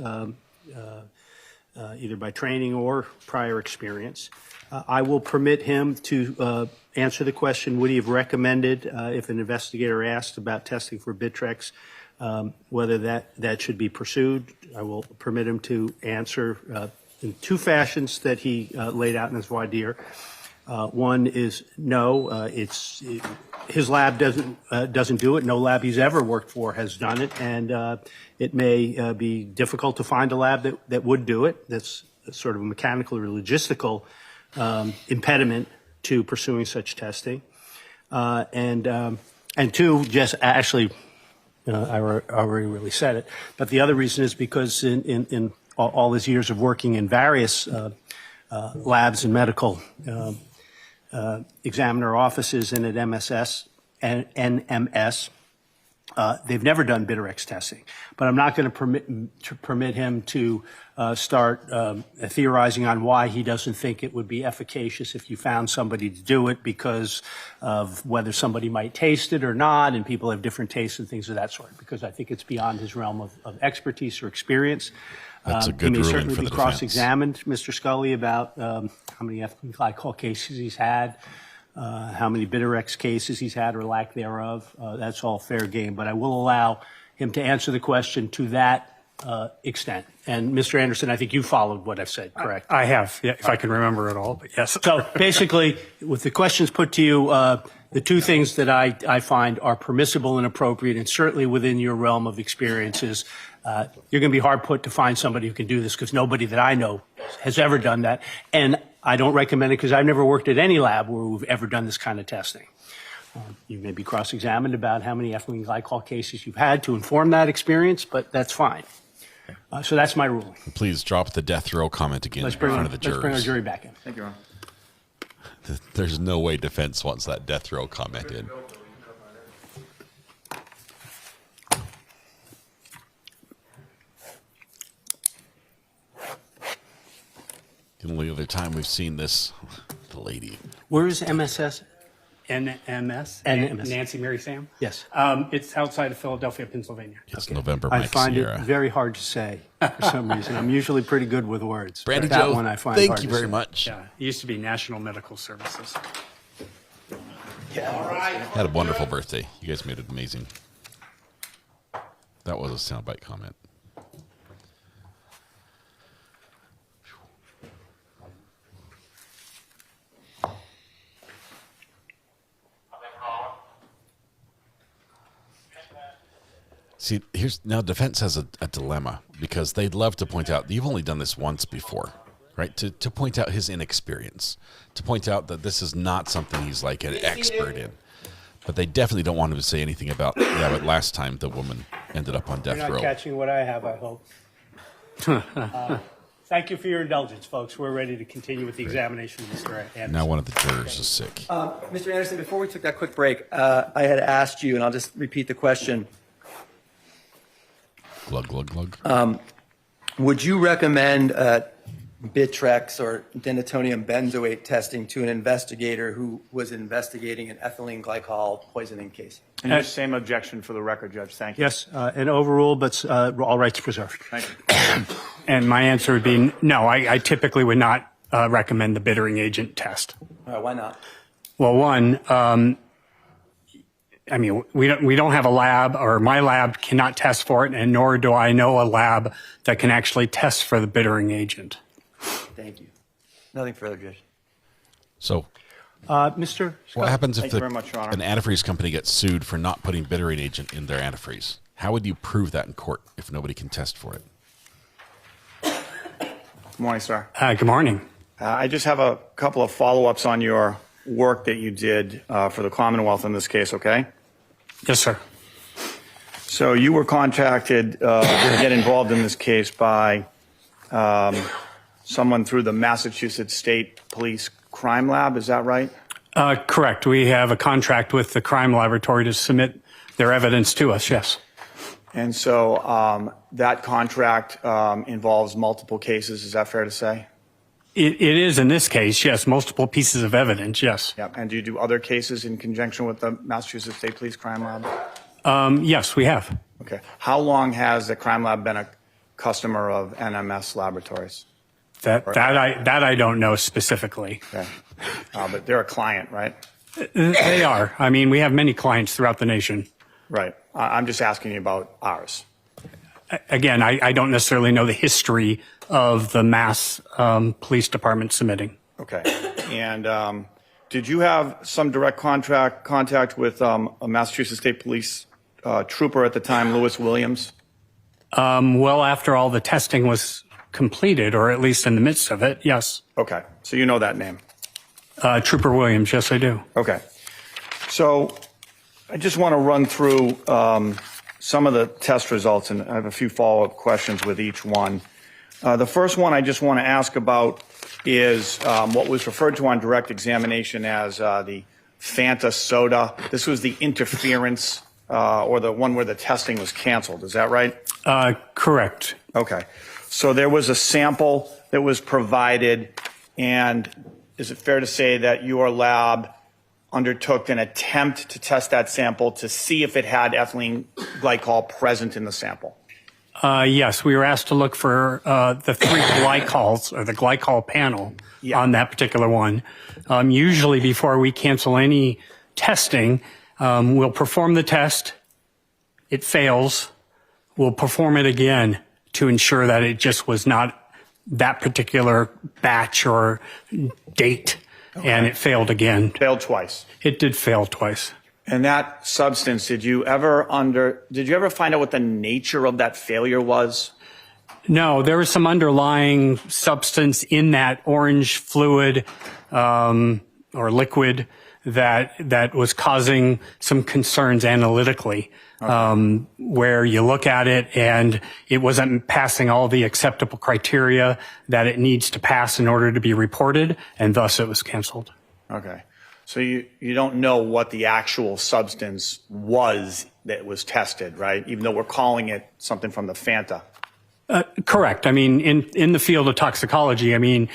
Either by training or prior experience. I will permit him to answer the question, would he have recommended, if an investigator asked about testing for Bitrex, whether that should be pursued. I will permit him to answer in two fashions that he laid out in his voir dire. One is no, his lab doesn't do it. No lab he's ever worked for has done it, and it may be difficult to find a lab that would do it. That's sort of a mechanical or logistical impediment to pursuing such testing. And two, just actually, I already really said it, but the other reason is because in all his years of working in various labs and medical examiner offices and at MSS and NMS, they've never done Bitrex testing. But I'm not going to permit him to start theorizing on why he doesn't think it would be efficacious if you found somebody to do it because of whether somebody might taste it or not, and people have different tastes and things of that sort, because I think it's beyond his realm of expertise or experience. That's a good he may ruling certainly for be the cross-examined, Mr. Scully, about how many ethylene glycol cases he's had, how many Bitrex cases he's had or lack thereof. That's all fair game, but I will allow him to answer the question to that extent. And Mr. Anderson, I think you followed what I've said, correct? I have, yeah, if I can remember it all, but yes. So basically, with the questions put to you, the two things that I find are permissible and appropriate, and certainly within your realm of experiences, you're going to be hard put to find somebody who can do this, because nobody that I know has ever done that. And I don't recommend it because I've never worked at any lab where we've ever done this kind of testing. You may be cross-examined about how many ethylene glycol cases you've had to inform that experience, but that's fine. So that's my ruling. Please drop the death row comment again in front of the jurors. Let's bring our jury back in. Thank you, Ron. There's no way defense wants that death row comment in. The only other time we've seen this, the lady. Where is MSS NMS? NMS. Nancy Mary Sam? Yes. It's outside of Philadelphia, Pennsylvania. Yes, November I Mike find Sierra. it very hard to say for some reason. I'm usually pretty good with words. Brandy but that Joe, one I find thank hard you to very say. much. Yeah, it used to be National Medical Services. Had a wonderful birthday. You guys made it amazing. That was a soundbite comment. See, here's now defense has a dilemma because they'd love to point out you've only done this once before, right? To point out his inexperience, to point out that this is not something he's like an expert in. But they definitely don't want him to say anything about, yeah, but last time the woman ended up on death You're not row. catching what I have, I hope. Thank you for your indulgence, folks. We're ready to continue with the examination of Mr. Anderson. Now one of the jurors is sick. Mr. Anderson, before we took that quick break, I had asked you, and I'll just repeat the question. Glug, glug, glug. Would you recommend Bitrex or denatonium benzoate testing to an investigator who was investigating an ethylene glycol poisoning case? And your same objection for the record, Judge. Thank you. Yes, and overruled, but all rights preserved. Thank you. And my answer would be no, I typically would not recommend the bittering agent test. All right, why not? Well, one, I mean, we don't have a lab, or my lab cannot test for it, and nor do I know a lab that can actually test for the bittering agent. Thank you. Nothing further, Judge. So, Mr. what happens if Thank you very much, Your Honor. an antifreeze company gets sued for not putting bittering agent in their antifreeze? How would you prove that in court if nobody can test for it? Good morning, sir. Good morning. I just have a couple of follow-ups on your work that you did for the Commonwealth in this case, okay? Yes, sir. So you were contacted to get involved in this case by someone through the Massachusetts State Police Crime Lab, is that right? Correct. We have a contract with the crime laboratory to submit their evidence to us, yes. And so that contract involves multiple cases, is that fair to say? It is in this case, yes, multiple pieces of evidence, yes. Yeah. And do you do other cases in conjunction with the Massachusetts State Police Crime Lab? Yes, we have. Okay. How long has the crime lab been a customer of NMS Laboratories? That I don't know specifically. Okay. But they're a client, right? They are. I mean, we have many clients throughout the nation. Right. I'm just asking you about ours. Again, I don't necessarily know the history of the Mass Police Department submitting. Okay. And did you have some direct contact with a Massachusetts State Police trooper at the time, Lewis Williams? Well, after all the testing was completed, or at least in the midst of it, yes. Okay. So you know that name? Trooper Williams, yes, I do. Okay. So I just want to run through some of the test results, and I have a few follow-up questions with each one. The first one I just want to ask about is what was referred to on direct examination as the Fanta soda. This was the interference or the one where the testing was canceled. Is that right? Correct. Okay. So there was a sample that was provided, and is it fair to say that your lab undertook an attempt to test that sample to see if it had ethylene glycol present in the sample? Yes, we were asked to look for the three glycols, or the glycol panel on that particular one. Usually before we cancel any testing, we'll perform the test. It fails. We'll perform it again to ensure that it just was not that particular batch or date. Okay. And it failed again. Failed twice. It did fail twice. And that substance, did you ever find out what the nature of that failure was? No, there was some underlying substance in that orange fluid or liquid that was causing some concerns analytically. Okay. Where you look at it and it wasn't passing all the acceptable criteria that it needs to pass in order to be reported, and thus it was canceled. Okay. So you don't know what the actual substance was that was tested, right? Even though we're calling it something from the Fanta. Correct. I mean, in the field of toxicology, I mean,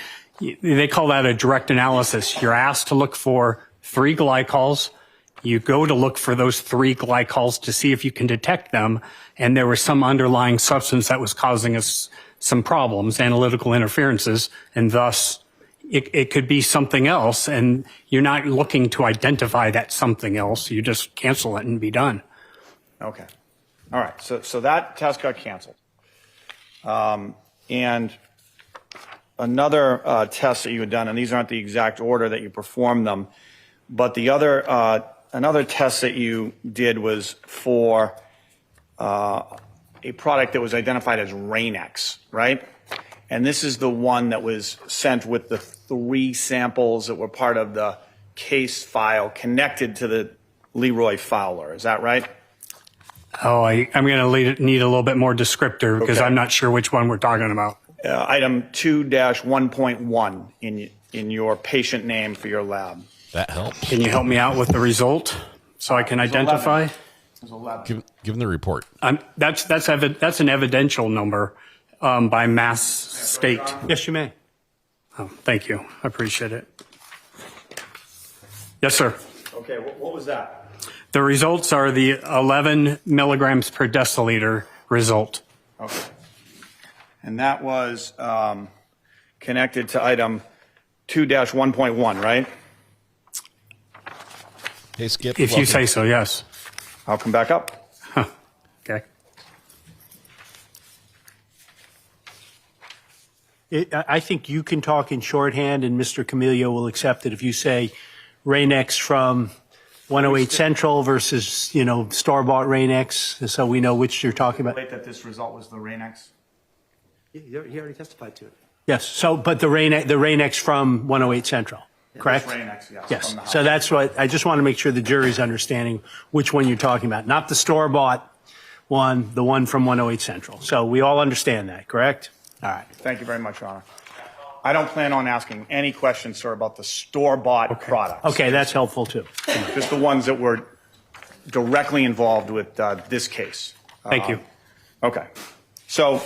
they call that a direct analysis. You're asked to look for 3 glycols. You go to look for those 3 glycols to see if you can detect them, and there was some underlying substance that was causing us some problems, analytical interferences, and thus it could be something else, and you're not looking to identify that something else. You just cancel it and be done. Okay. All right. So that test got canceled. And another test that you had done, and these aren't the exact order that you performed them, but the other another test that you did was for a product that was identified as Rain-X, right? And this is the one that was sent with the 3 samples that were part of the case file connected to the Leroy Fowler. Is that right? Oh, I'm going to need a little bit more descriptor because Okay. I'm not sure which one we're talking about. Item 2-1.1 in your patient name for your lab. That helps. Can you help me out with the result so I can identify? Give them the report. That's an evidential number by Mass State. Yes, you may. Oh, thank you. I appreciate it. Yes, sir. Okay, what was that? The results are the 11 milligrams per deciliter result. Okay. And that was connected to item 2-1.1, right? Hey, Skip. If you say so, yes. I'll come back up. Okay. I think you can talk in shorthand, and Mr. Camilio will accept it if you say Rain-X from 108 Central versus, store-bought Rain-X, so we know which you're talking about. That this result was the Rain-X? He already testified to it. Yes. So, but the Rain-X from 108 Central, correct? Rain-X, yes. Yes. From the house. So that's what I just want to make sure the jury's understanding which one you're talking about, not the store-bought one, the one from 108 Central. So we all understand that, correct? All right. Thank you very much, Your Honor. I don't plan on asking any questions, sir, about the store-bought products. Okay, that's helpful too. Just the ones that were directly involved with this case. Thank you. Okay. So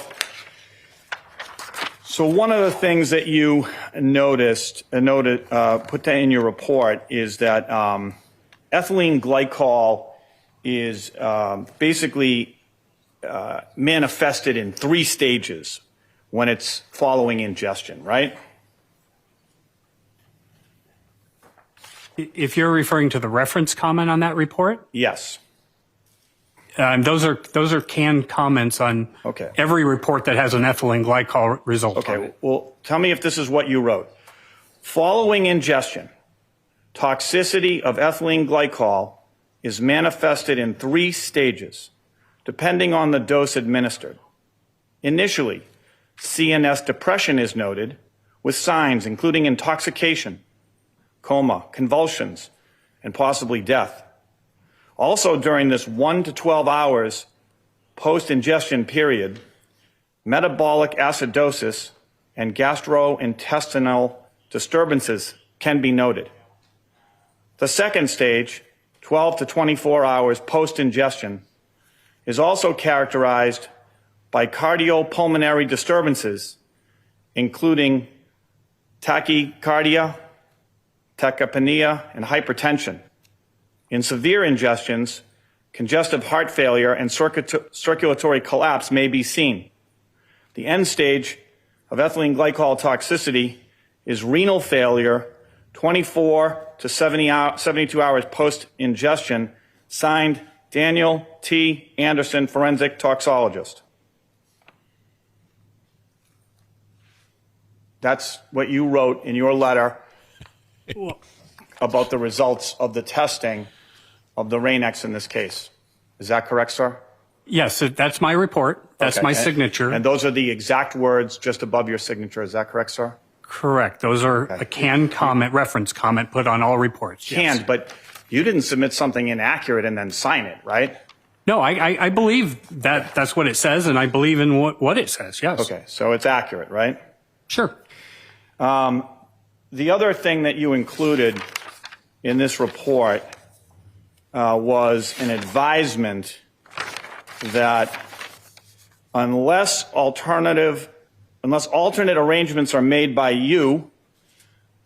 one of the things that you put that in your report is that ethylene glycol is basically manifested in 3 stages when it's following ingestion, right? If you're referring to the reference comment on that report, Yes. those are canned comments on every report that has an ethylene glycol result. Okay, well, tell me if this is what you wrote. Following ingestion, toxicity of ethylene glycol is manifested in 3 stages, depending on the dose administered. Initially, CNS depression is noted, with signs including intoxication, coma, convulsions, and possibly death. Also, during this 1 to 12 hours post-ingestion period, metabolic acidosis and gastrointestinal disturbances can be noted. The second stage, 12 to 24 hours post-ingestion, is also characterized by cardiopulmonary disturbances, including tachycardia, tachypnea, and hypertension. In severe ingestions, congestive heart failure and circulatory collapse may be seen. The end stage of ethylene glycol toxicity is renal failure 24 to 72 hours post-ingestion, signed Daniel T. Anderson, forensic toxologist. That's what you wrote in your letter about the results of the testing of the Rain-X in this case. Is that correct, sir? Yes, that's my report. That's my signature. And those are the exact words just above your signature. Is that correct, sir? Correct. Those are a canned comment, reference comment put on all reports. Canned, yes. but you didn't submit something inaccurate and then sign it, right? No, I believe that that's what it says, and I believe in what it says, yes. Okay, so it's accurate, right? Sure. The other thing that you included in this report was an advisement that unless alternate arrangements are made by you,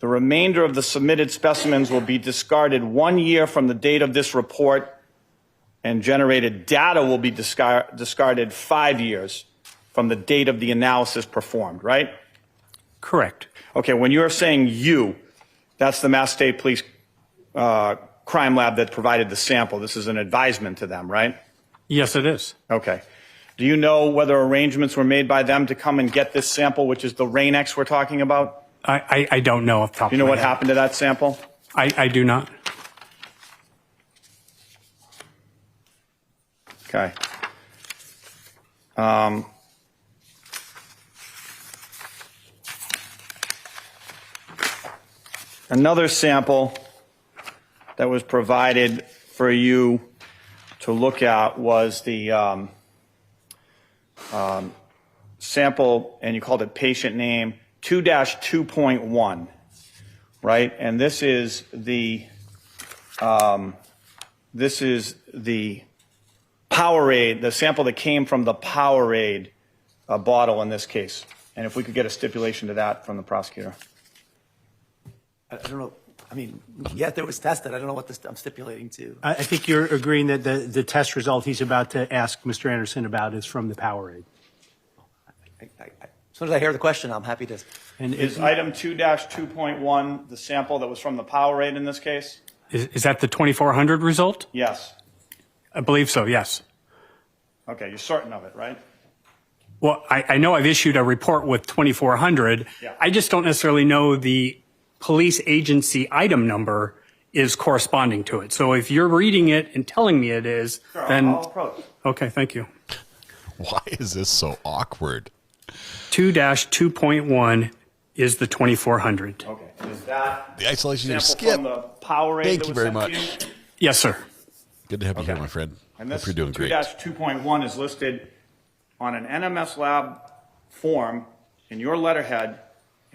The remainder of the submitted specimens will be discarded 1 year from the date of this report, and generated data will be discarded 5 years from the date of the analysis performed, right? Correct. Okay, when you're saying you, that's the Mass State Police crime lab that provided the sample. This is an advisement to them, right? Yes, it is. Okay. Do you know whether arrangements were made by them to come and get this sample, which is the Rain-X we're talking about? I don't know off the top Do you know of my what head. happened to that sample? I do not. Okay. Another sample that was provided for you to look at was the sample, and you called it patient name 2-2.1, right? And this is the Powerade, the sample that came from the Powerade bottle in this case. And if we could get a stipulation to that from the prosecutor. I don't know. I mean, yet it was tested. I don't know what I'm stipulating to. I think you're agreeing that the test result he's about to ask Mr. Anderson about is from the Powerade. As soon as I hear the question, I'm happy to. And Is item 2-2.1 the sample that was from the Powerade in this case? Is that the 2400 result? Yes. I believe so, yes. Okay, you're certain of it, right? Well, I know I've issued a report with 2400. Yeah. I just don't necessarily know the police agency item number is corresponding to it. So if you're reading it and telling me it is, Sure, then... I'll approach. Okay, thank you. Why is this so awkward? 2-2.1 is the 2400. Okay. Is that The isolation sample skip. from the Powerade Thank that you was very sent much. to you? Yes, sir. Good to have you here, my friend. And Hope this you're doing great. 2-2.1 is listed on an NMS lab form in your letterhead,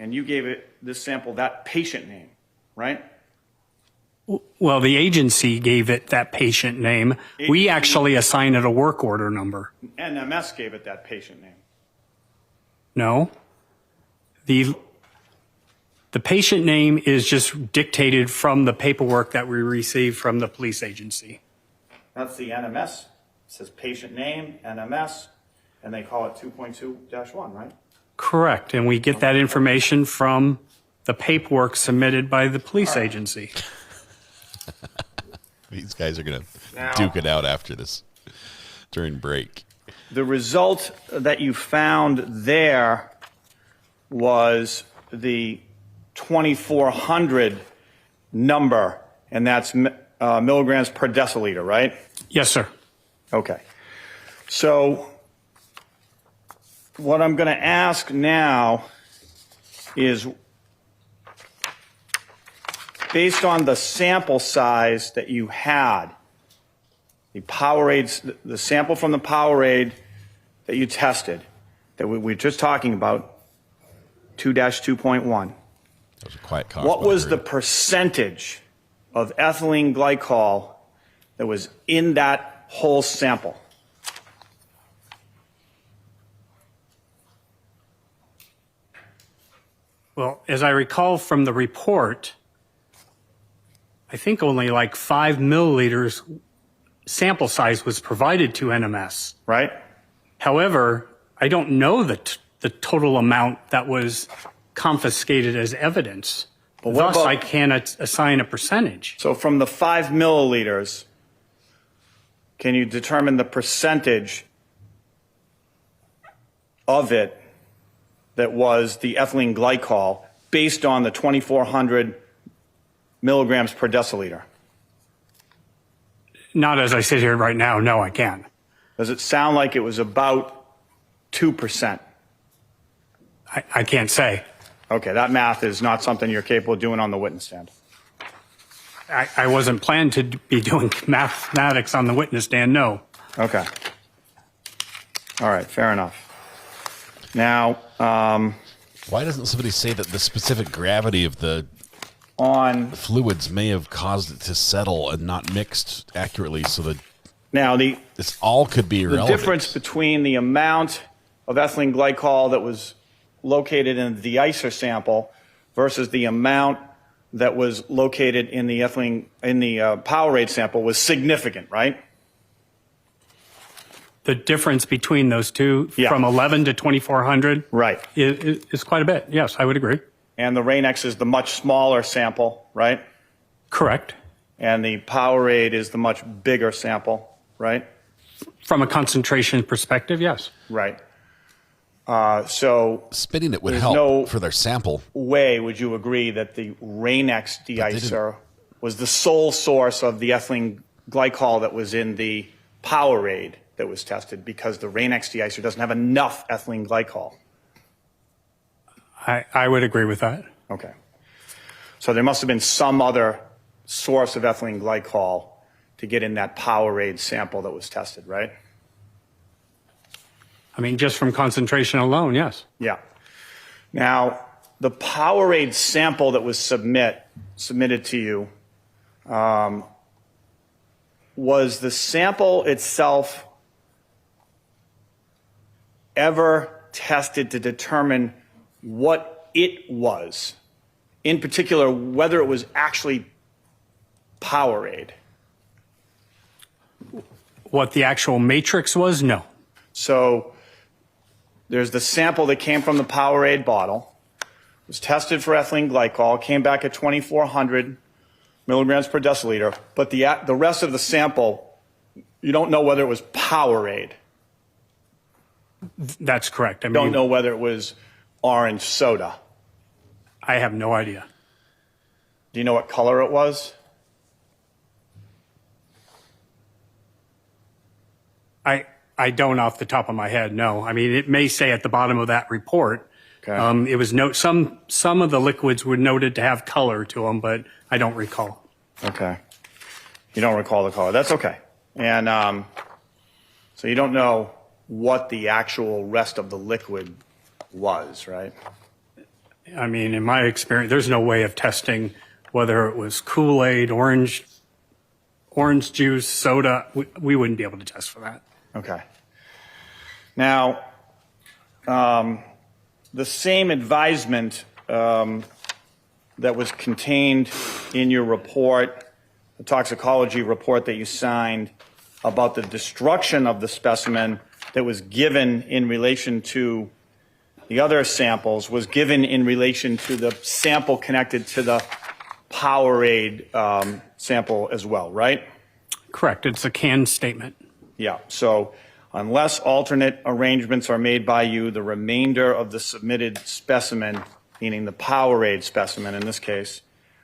and you gave it this sample that patient name, right? Well, the agency gave it that patient name. We actually assign it a work order number. NMS gave it that patient name. No. The patient name is just dictated from the paperwork that we received from the police agency. That's the NMS. It says patient name, NMS, and they call it 2.2-1, right? Correct. And we get that information from the paperwork submitted by the police agency. These guys are going Now- to duke it out after this during break. The result that you found there was the 2400 number, and that's milligrams per deciliter, right? Yes, sir. Okay. So what I'm going to ask now is, based on the sample size that you had, the Powerade, the sample from the Powerade that you tested, that we were just talking about, 2-2.1. That was a quiet cough. What by was way. the percentage of ethylene glycol that was in that whole sample? Well, as I recall from the report, I think only like 5 milliliters sample size was provided to NMS. Right? However, I don't know the total amount that was confiscated as evidence. But what Thus, about- I can't assign a percentage. So from the 5 milliliters, can you determine the percentage of it that was the ethylene glycol based on the 2400 milligrams per deciliter? Not as I sit here right now. No, I can't. Does it sound like it was about 2%? I can't say. Okay, that math is not something you're capable of doing on the witness stand. I wasn't planned to be doing mathematics on the witness stand, no. Okay. All right, fair enough. Now, why doesn't somebody say that the specific gravity of the fluids may have caused it to settle and not mixed accurately, so that now this all could be the irrelevant? difference between the amount of ethylene glycol that was located in the de-icer sample versus the amount that was located in the Powerade sample was significant, right? The difference between those two, from 11 to 2,400, right, is quite a bit. Yes, I would agree. And the Rain-X is the much smaller sample, right? Correct. And the Powerade is the much bigger sample, right? From a concentration perspective, yes. Right. So spitting it would help for their sample. Way would you agree that the Rain-X de-icer was the sole source of the ethylene glycol that was in the Powerade that was tested, because the Rain-X de-icer doesn't have enough ethylene glycol? I would agree with that. Okay. So there must have been some other source of ethylene glycol to get in that Powerade sample that was tested, right? I mean, just from concentration alone, yes. Yeah. Now, the Powerade sample that was submitted to you, was the sample itself ever tested to determine what it was? In particular, whether it was actually Powerade? What the actual matrix was? No. So there's the sample that came from the Powerade bottle, was tested for ethylene glycol, came back at 2,400 milligrams per deciliter, but the rest of the sample, you don't know whether it was Powerade. That's correct. I mean, don't know whether it was orange soda. I have no idea. Do you know what color it was? I don't off the top of my head, no. I mean, it may say at the bottom of that report, it was some of the liquids were noted to have color to them, but I don't recall. Okay. You don't recall the color. That's okay. And so you don't know what the actual rest of the liquid was, right? I mean, in my experience, there's no way of testing whether it was Kool-Aid, orange juice, soda. We wouldn't be able to test for that. Okay. Now, the same advisement that was contained in your report, the toxicology report that you signed about the destruction of the specimen that was given in relation to the other samples, was given in relation to the sample connected to the Powerade sample as well, right? Correct. It's a canned statement. Yeah. So unless alternate arrangements are made by you, the remainder of the submitted specimen, meaning the Powerade specimen in this case,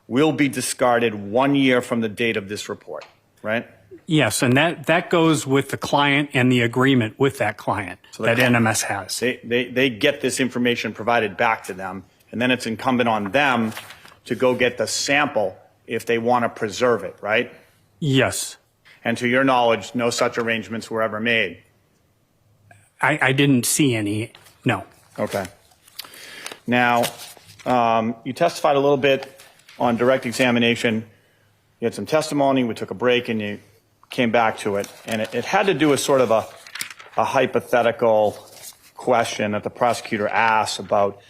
will be discarded 1 year from the date of this report, right? Yes, and that goes with the client and the agreement with that client that NMS has. They get this information provided back to them, and then it's incumbent on them to go get the sample if they want to preserve it, right? Yes. And to your knowledge, no such arrangements were ever made? I didn't see any, no. Okay. Now, you testified a little bit on direct examination. You had some testimony, we took a break, and you came back to it. And it had to do with sort of a hypothetical question that the prosecutor asked about,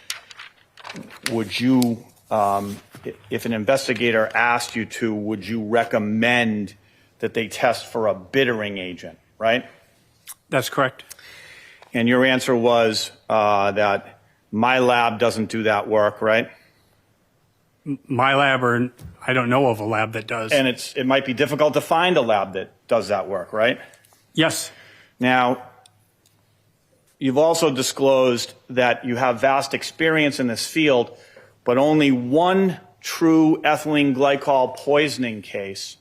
would you, if an investigator asked you to, would you recommend that they test for a bittering agent, right? That's correct. And your answer was that my lab doesn't do that work, right? My lab, or I don't know of a lab that does. And it might be difficult to find a lab that does that work, right? Yes. Now, you've also disclosed that you have vast experience in this field, but only one true ethylene glycol poisoning case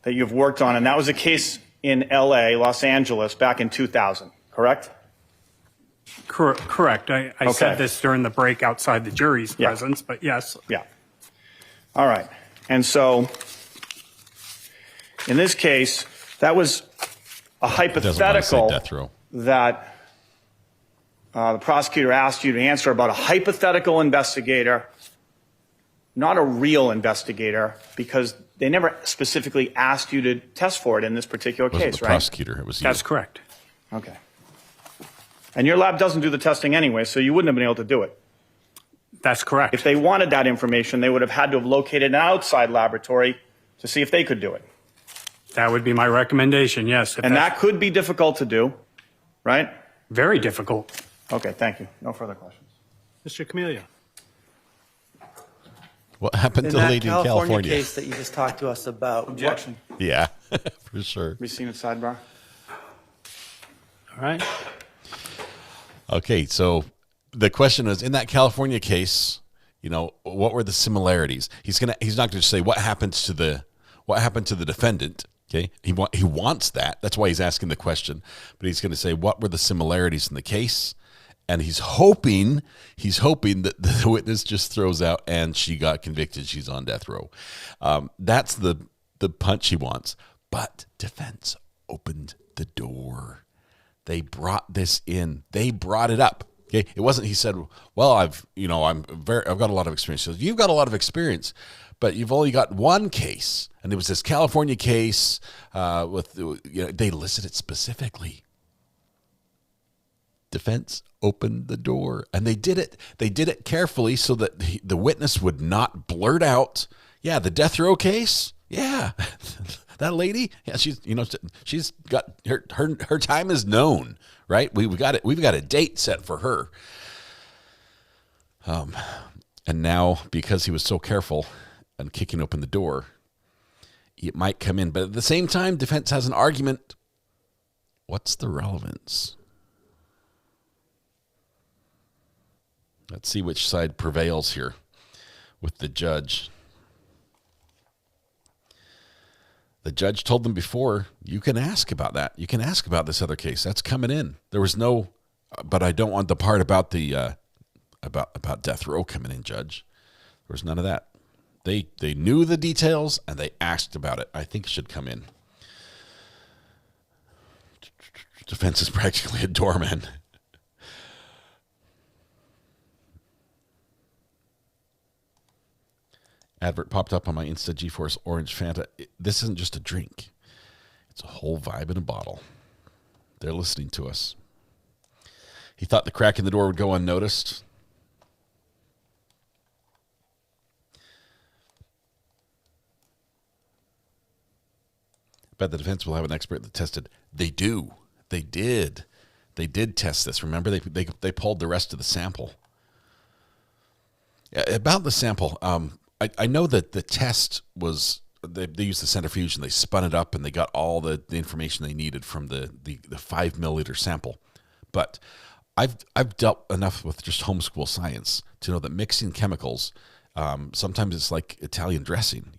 that you've worked on, and that was a case in LA, Los Angeles, back in 2000, correct? Correct. I said this during the break outside the jury's presence, but yes. Yeah. All right. And so, in this case, that was a hypothetical that the prosecutor asked you to answer about a hypothetical investigator, not a real investigator, because they never specifically asked you to test for it in this particular case, the right? Prosecutor, it was you. That's correct. Okay. And your lab doesn't do the testing anyway, so you wouldn't have been able to do it. That's correct. If they wanted that information, they would have had to have located an outside laboratory to see if they could do it. That would be my recommendation, yes. And that could be difficult to do, right? Very difficult. Okay, thank you. No further questions. Mr. Camellia. What happened to the lady in California? Case that you just talked to us about. Objection. Yeah, for sure. Receive at sidebar. All right. Okay, so the question is, in that California case, what were the similarities? He's not going to say what happened to the defendant. Okay, he wants that. That's why he's asking the question. But he's going to say what were the similarities in the case, and he's hoping that the witness just throws out and she got convicted. She's on death row. That's the punch he wants. But defense opened the door. They brought this in. They brought it up. Okay, it wasn't. He said, "Well, I've got a lot of experience." He says, "You've got a lot of experience, but you've only got one case." And there was this California case they listed it specifically. Defense opened the door, and they did it. They did it carefully so that the witness would not blurt out, "Yeah, the death row case. Yeah, that lady. Yeah, she's got her time is known, right? We got it. We've got a date set for her." And now, because he was so careful and kicking open the door, it might come in. But at the same time, defense has an argument. What's the relevance? Let's see which side prevails here with the judge. The judge told them before, you can ask about that. You can ask about this other case. That's coming in. There was no, but I don't want the part about the about death row coming in, Judge. There was none of that. They knew the details and they asked about it. I think it should come in. Defense is practically a doorman. Advert popped up on my Insta GeForce Orange Fanta. This isn't just a drink. It's a whole vibe in a bottle. They're listening to us. He thought the crack in the door would go unnoticed. I bet the defense will have an expert that tested. They do. They did. They did test this. Remember, they pulled the rest of the sample. About the sample, I know that the test was, they used the centrifuge and they spun it up and they got all the information they needed from the 5 milliliter sample. But I've dealt enough with just homeschool science to know that mixing chemicals, sometimes it's like Italian dressing.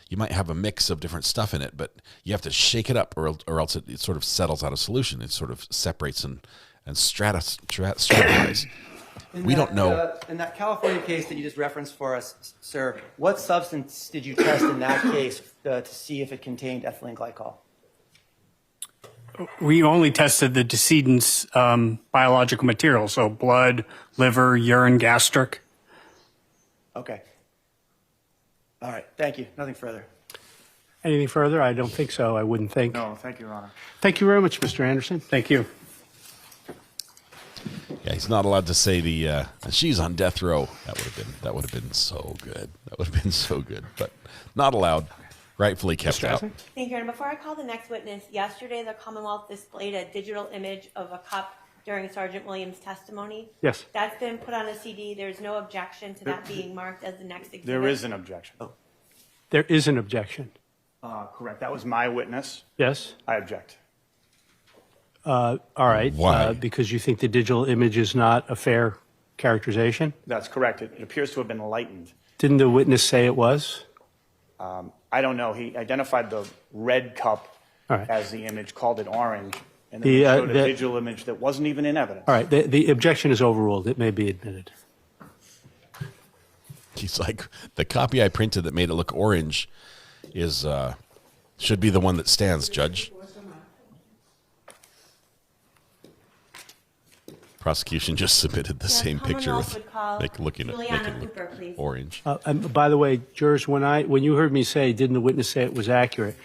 You might have a mix of different stuff in it, but you have to shake it up or else it sort of settles out of solution. It sort of separates and stratifies. We don't know. In that California case that you just referenced for us, sir, what substance did you test in that case to see if it contained ethylene glycol? We only tested the decedent's biological material, so blood, liver, urine, gastric. Okay. All right. Thank you. Nothing further. Anything further? I don't think so. I wouldn't think. No, thank you, Your Honor. Thank you very much, Mr. Anderson. Thank you. Yeah, he's not allowed to say she's on death row. That would have been so good. That would have been so good, but not allowed. Rightfully kept out. Thank you, Your Honor. Before I call the next witness, yesterday the Commonwealth displayed a digital image of a cup during Sergeant Williams' testimony. Yes. That's been put on a CD. There's no objection to that being marked as the next exhibit. There is an objection. Oh. There is an objection. Correct. That was my witness. Yes. I object. All right. Why? Because you think the digital image is not a fair characterization? That's correct. It appears to have been lightened. Didn't the witness say it was? I don't know. He identified the red cup as the image, called it orange, and then he showed a digital image that wasn't even in evidence. All right. The objection is overruled. It may be admitted. He's like, the copy I printed that made it look orange is should be the one that stands, Judge. Prosecution just submitted the same picture with looking at it orange. And by the way, jurors, when you heard me say, didn't the witness say it was accurate?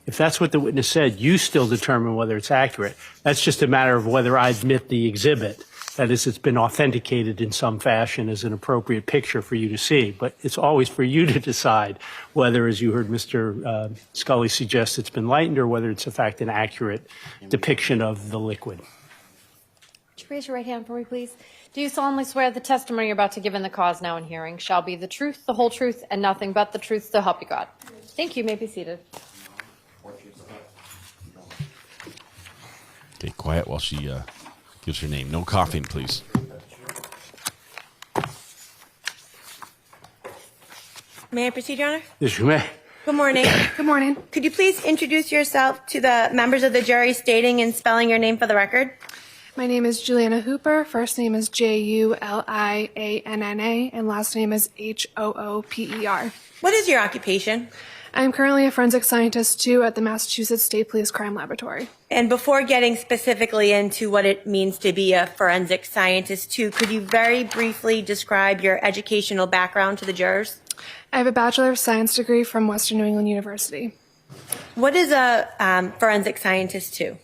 If that's what the witness said, you still determine whether it's accurate. That's just a matter of whether I admit the exhibit. That is, it's been authenticated in some fashion as an appropriate picture for you to see. But it's always for you to decide whether, as you heard Mr. Scully suggest, it's been lightened or whether it's, in fact, an accurate depiction of the liquid. Would you raise your right hand for me, please? Do you solemnly swear the testimony you're about to give in the cause now in hearing shall be the truth, the whole truth, and nothing but the truth, so help you God? Thank you. You may be seated. Okay, quiet while she gives her name. No coughing, please. May I proceed, Your Honor? Yes, you may. Good morning. Good morning. Could you please introduce yourself to the members of the jury, stating and spelling your name for the record? My name is Juliana Hooper. First name is Julianna, and last name is Hooper. What is your occupation? I'm currently a forensic scientist, too, at the Massachusetts State Police Crime Laboratory. And before getting specifically into what it means to be a forensic scientist, too, could you very briefly describe your educational background to the jurors? I have a Bachelor of Science degree from Western New England University. What is a forensic scientist, too?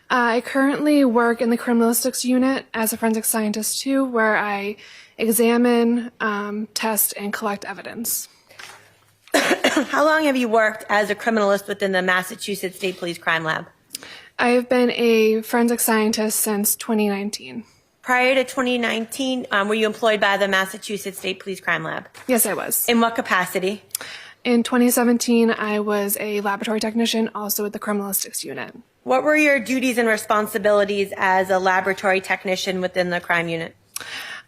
I currently work in the criminalistics unit as a forensic scientist, too, where I examine, test, and collect evidence. How long have you worked as a criminalist within the Massachusetts State Police Crime Lab? I have been a forensic scientist since 2019. Prior to 2019, were you employed by the Massachusetts State Police Crime Lab? Yes, I was. In what capacity? In 2017, I was a laboratory technician, also with the criminalistics unit. What were your duties and responsibilities as a laboratory technician within the crime unit?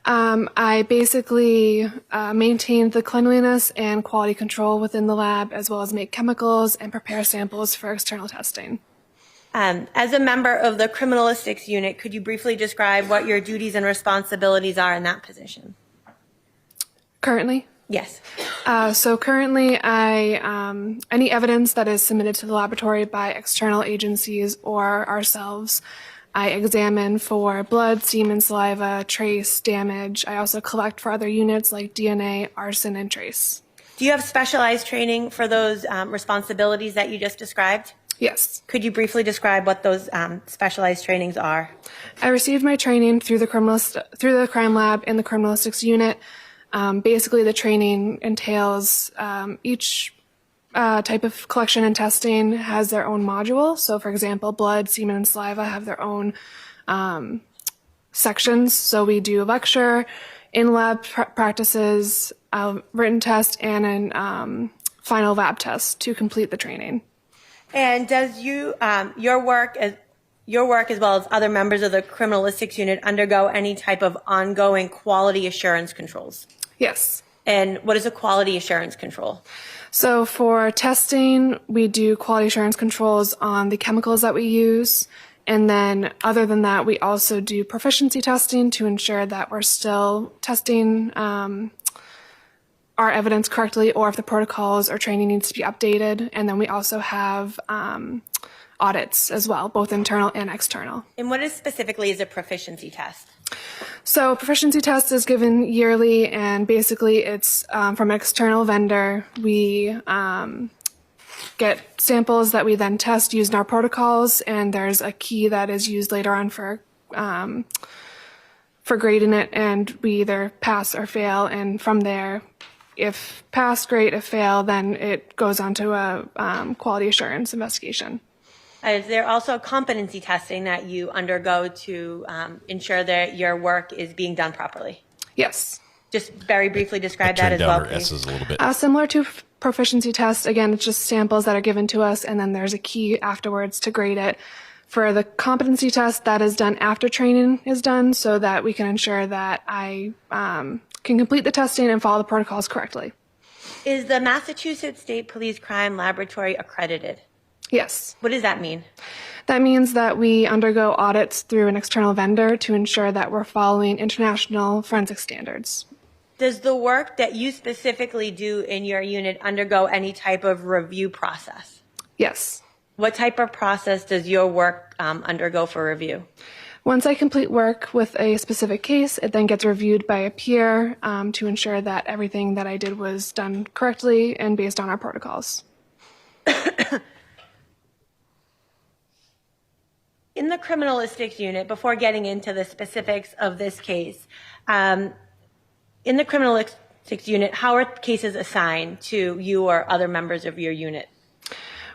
I basically maintained the cleanliness and quality control within the lab, as well as make chemicals and prepare samples for external testing. As a member of the criminalistics unit, could you briefly describe what your duties and responsibilities are in that position? Currently? Yes. So currently, any evidence that is submitted to the laboratory by external agencies or ourselves, I examine for blood, semen, saliva, trace, damage. I also collect for other units like DNA, arson, and trace. Do you have specialized training for those responsibilities that you just described? Yes. Could you briefly describe what those specialized trainings are? I received my training through the crime lab in the criminalistics unit. Basically, the training entails each type of collection and testing has their own module. So, for example, blood, semen, and saliva have their own sections. So we do a lecture, in-lab practices, written test, and an final lab test to complete the training. And does your work as well as other members of the criminalistics unit undergo any type of ongoing quality assurance controls? Yes. And what is a quality assurance control? So for testing, we do quality assurance controls on the chemicals that we use. And then other than that, we also do proficiency testing to ensure that we're still testing our evidence correctly, or if the protocols or training needs to be updated. And then we also have audits as well, both internal and external. And what specifically is a proficiency test? So proficiency test is given yearly, and basically it's from an external vendor. We get samples that we then test using our protocols, and there's a key that is used later on for grading it, and we either pass or fail, and from there, if pass, great. If fail, then it goes on to a quality assurance investigation. Is there also competency testing that you undergo to ensure that your work is being done properly? Yes. Just very briefly describe that as well, please. S's a little bit. Similar to proficiency test, again, it's just samples that are given to us, and then there's a key afterwards to grade it. For the competency test, that is done after training is done, so that we can ensure that I can complete the testing and follow the protocols correctly. Is the Massachusetts State Police Crime Laboratory accredited? Yes. What does that mean? That means that we undergo audits through an external vendor to ensure that we're following international forensic standards. Does the work that you specifically do in your unit undergo any type of review process? Yes. What type of process does your work undergo for review? Once I complete work with a specific case, it then gets reviewed by a peer to ensure that everything that I did was done correctly and based on our protocols. In the the criminalistics unit, before getting into the specifics of this case, in the criminalistics unit, how are cases assigned to you or other members of your unit?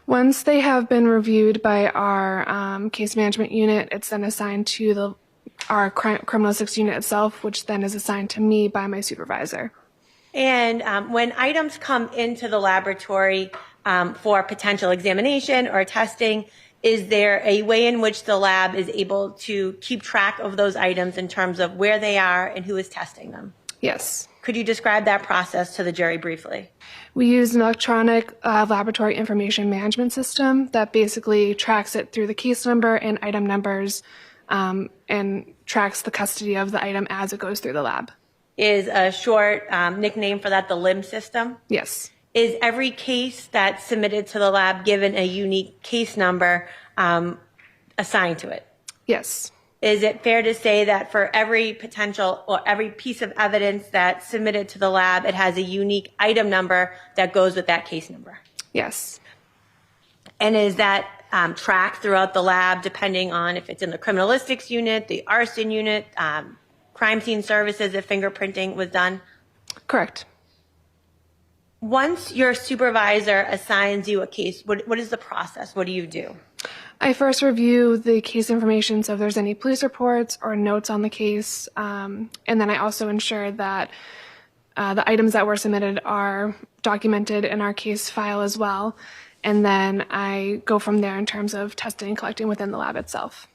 Once they have been reviewed by our case management unit, it's then assigned to our criminalistics unit itself, which then is assigned to me by my supervisor. And when items come into the laboratory for potential examination or testing, is there a way in which the lab is able to keep track of those items in terms of where they are and who is testing them? Yes. Could you describe that process to the jury briefly? We use an electronic laboratory information management system that basically tracks it through the case number and item numbers and tracks the custody of the item as it goes through the lab. Is a short nickname for that the LIM system? Yes. Is every case that's submitted to the lab given a unique case number assigned to it? Yes. Is it fair to say that for every potential or every piece of evidence that's submitted to the lab, it has a unique item number that goes with that case number? Yes. And is that tracked throughout the lab depending on if it's in the criminalistics unit, the arson unit, crime scene services, if fingerprinting was done? Correct. Once your supervisor assigns you a case, what is the process? What do you do? I first review the case information, so if there's any police reports or notes on the case, and then I also ensure that the items that were submitted are documented in our case file as well, and then I go from there in terms of testing and collecting within the lab itself.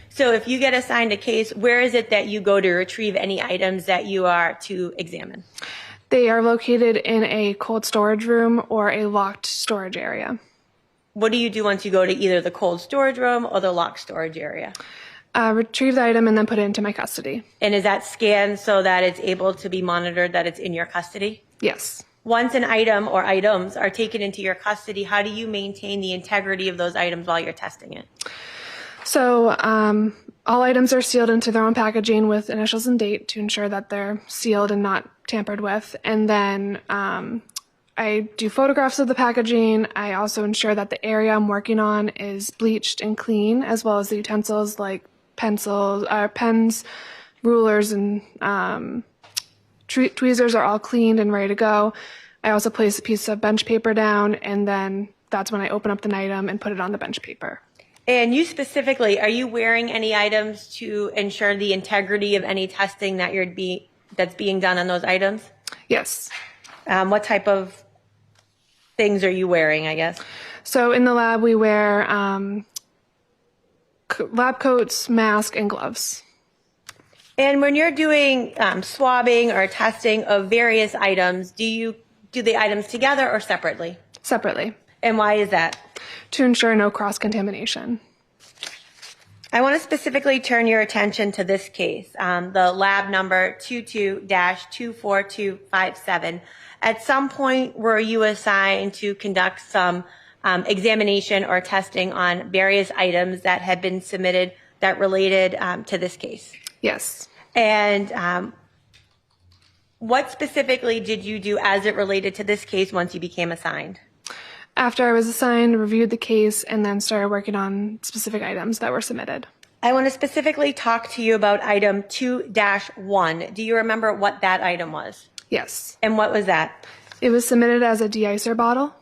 So if you get assigned a case, where is it that you go to retrieve any items that you are to examine? They are located in a cold storage room or a locked storage area. What do you do once you go to either the cold storage room or the locked storage area? Retrieve the item and then put it into my custody. And is that scanned so that it's able to be monitored, that it's in your custody? Yes. Once an item or items are taken into your custody, how do you maintain the integrity of those items while you're testing it? So all items are sealed into their own packaging with initials and date to ensure that they're sealed and not tampered with. And then I do photographs of the packaging. I also ensure that the area I'm working on is bleached and clean, as well as the utensils like pencils, pens, rulers, and tweezers are all cleaned and ready to go. I also place a piece of bench paper down, and then that's when I open up the item and put it on the bench paper. And you specifically, are you wearing any items to ensure the integrity of any testing that that's being done on those items? Yes. What type of things are you wearing, I guess? So in the lab, we wear lab coats, mask, and gloves. And when you're doing swabbing or testing of various items, do you do the items together or separately? Separately. And why is that? To ensure no cross-contamination. I want to specifically turn your attention to this case, the lab number 22-24257. At some point, were you assigned to conduct some examination or testing on various items that had been submitted that related to this case? Yes. And what specifically did you do as it related to this case once you became assigned? After I was assigned, reviewed the case, and then started working on specific items that were submitted. I want to specifically talk to you about item 2-1. Do you remember what that item was? Yes. And what was that? It was submitted as a de-icer bottle.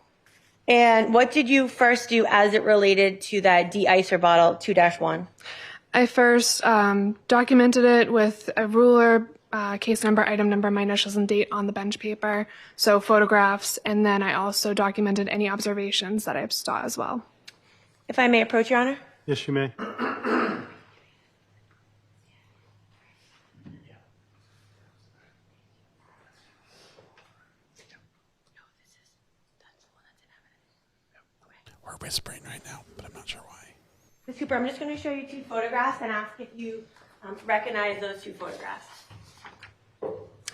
And what did you first do as it related to that de-icer bottle 2-1? I first documented it with a ruler, case number, item number, my initials and date on the bench paper, so photographs, and then I also documented any observations that I saw as well. If I may approach, Your Honor? Yes, you may. We're whispering right now, but I'm not sure why. Mr. Cooper, I'm just going to show you two photographs and ask if you recognize those two photographs.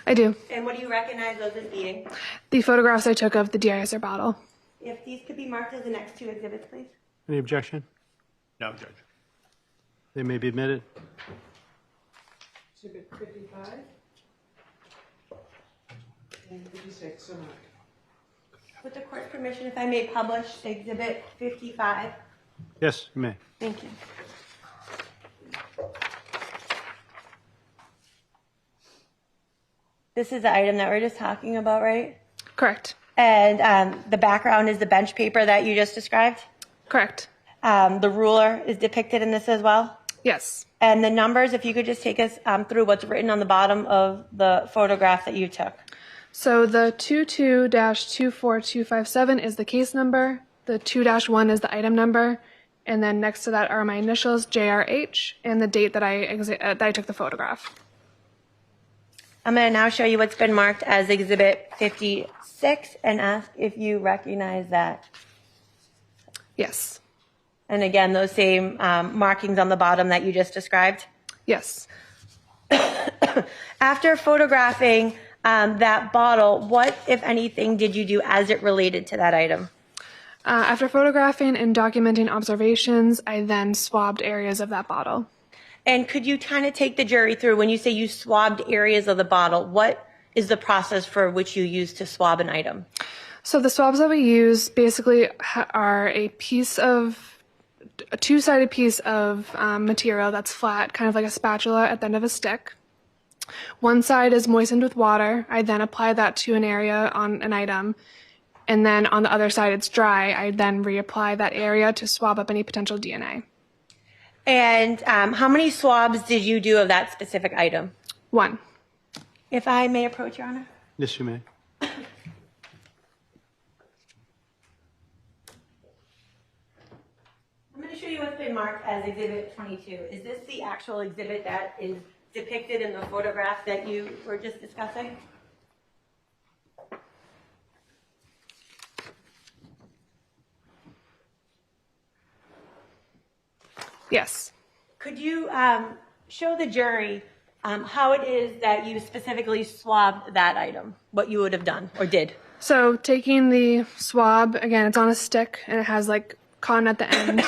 I do. And what do you recognize those as being? The photographs I took of the de-icer bottle. If these could be marked as the next two exhibits, please. Any objection? No, Judge. They may be admitted. Exhibit 55 and 56. So with the court's permission, if I may publish exhibit 55. Yes, you may. Thank you. This is the item that we're just talking about, right? Correct. And the background is the bench paper that you just described? Correct. The ruler is depicted in this as well? Yes. And the numbers, if you could just take us through what's written on the bottom of the photograph that you took. So the 22-24257 is the case number. The 2-1 is the item number. And then next to that are my initials, JRH, and the date that I took the photograph. I'm going to now show you what's been marked as Exhibit 56 and ask if you recognize that. Yes. And again, those same markings on the bottom that you just described? Yes. After photographing that bottle, what, if anything, did you do as it related to that item? After photographing and documenting observations, I then swabbed areas of that bottle. And could you kind of take the jury through, when you say you swabbed areas of the bottle, what is the process for which you use to swab an item? So the swabs that we use basically are a two-sided piece of material that's flat, kind of like a spatula at the end of a stick. One side is moistened with water. I then apply that to an area on an item. And then on the other side, it's dry. I then reapply that area to swab up any potential DNA. And how many swabs did you do of that specific item? 1. If I may approach, Your Honor? Yes, you may. I'm going to show you what's been marked as Exhibit 22. Is this the actual exhibit that is depicted in the photograph that you were just discussing? Yes. Could you show the jury how it is that you specifically swabbed that item, what you would have done or did? So taking the swab, again, it's on a stick and it has like cotton at the end,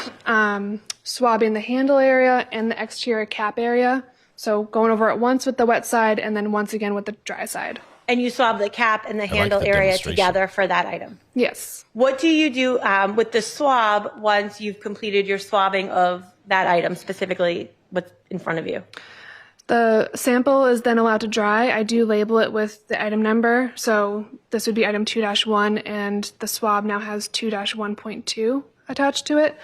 swabbing the handle area and the exterior cap area. So going over it once with the wet side and then once again with the dry side. And you swab the cap and the handle area together for that item? Yes. What do you do with the swab once you've completed your swabbing of that item, specifically what's in front of you? The sample is then allowed to dry. I do label it with the item number. So this would be item 2-1, and the swab now has 2-1.2 attached to it.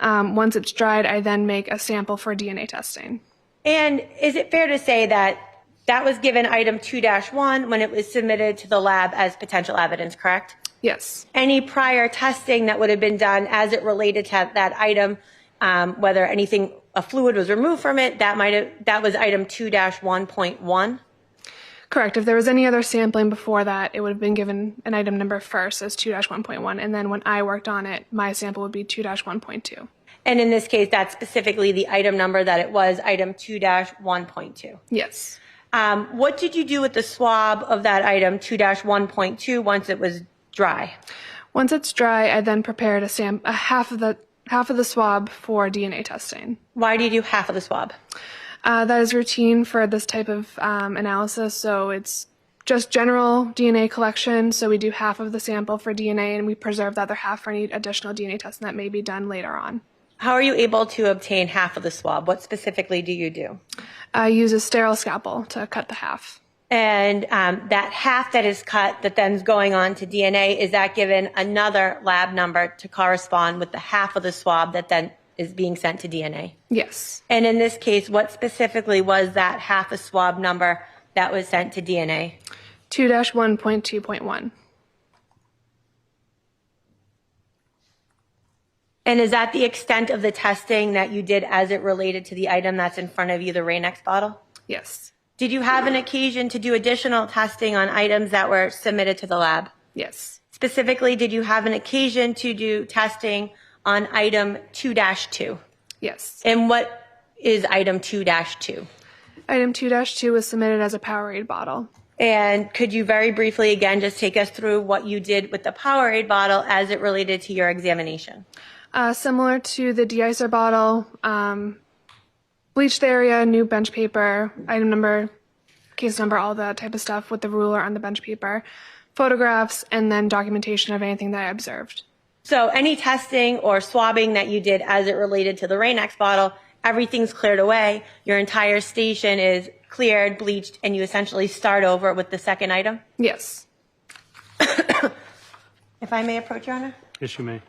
Once it's dried, I then make a sample for DNA testing. And is it fair to say that that was given item 2-1 when it was submitted to the lab as potential evidence, correct? Yes. Any prior testing that would have been done as it related to that item, whether a fluid was removed from it, that was item 2-1.1? Correct. If there was any other sampling before that, it would have been given an item number first as 2-1.1, and then when I worked on it, my sample would be 2-1.2. And in this case, that's specifically the item number that it was, item 2-1.2. Yes. What did you do with the swab of that item 2-1.2 once it was dry? Once it's dry, I then prepared a half of the swab for DNA testing. Why do you do half of the swab? That is routine for this type of analysis. So it's just general DNA collection. So we do half of the sample for DNA and we preserve the other half for any additional DNA testing that may be done later on. How are you able to obtain half of the swab? What specifically do you do? I use a sterile scalpel to cut the half. And that half that is cut that then is going on to DNA, is that given another lab number to correspond with the half of the swab that then is being sent to DNA? Yes. And in this case, what specifically was that half a swab number that was sent to DNA? 2-1.2.1. And is that the extent of the testing that you did as it related to the item that's in front of you, the Rain-X bottle? Yes. Did you have an occasion to do additional testing on items that were submitted to the lab? Yes. Specifically, did you have an occasion to do testing on item 2-2? Yes. And what is item 2-2? Item 2-2 was submitted as a Powerade bottle. And could you very briefly again just take us through what you did with the Powerade bottle as it related to your examination? Similar to the de-icer bottle, bleached the area, new bench paper, item number, case number, all that type of stuff with the ruler on the bench paper, photographs, and then documentation of anything that I observed. So any testing or swabbing that you did as it related to the Rain-X bottle everything's cleared away, your entire station is cleared, bleached, and you essentially start over with the second item? Yes. If I may approach, Your Honor? Yes, you may.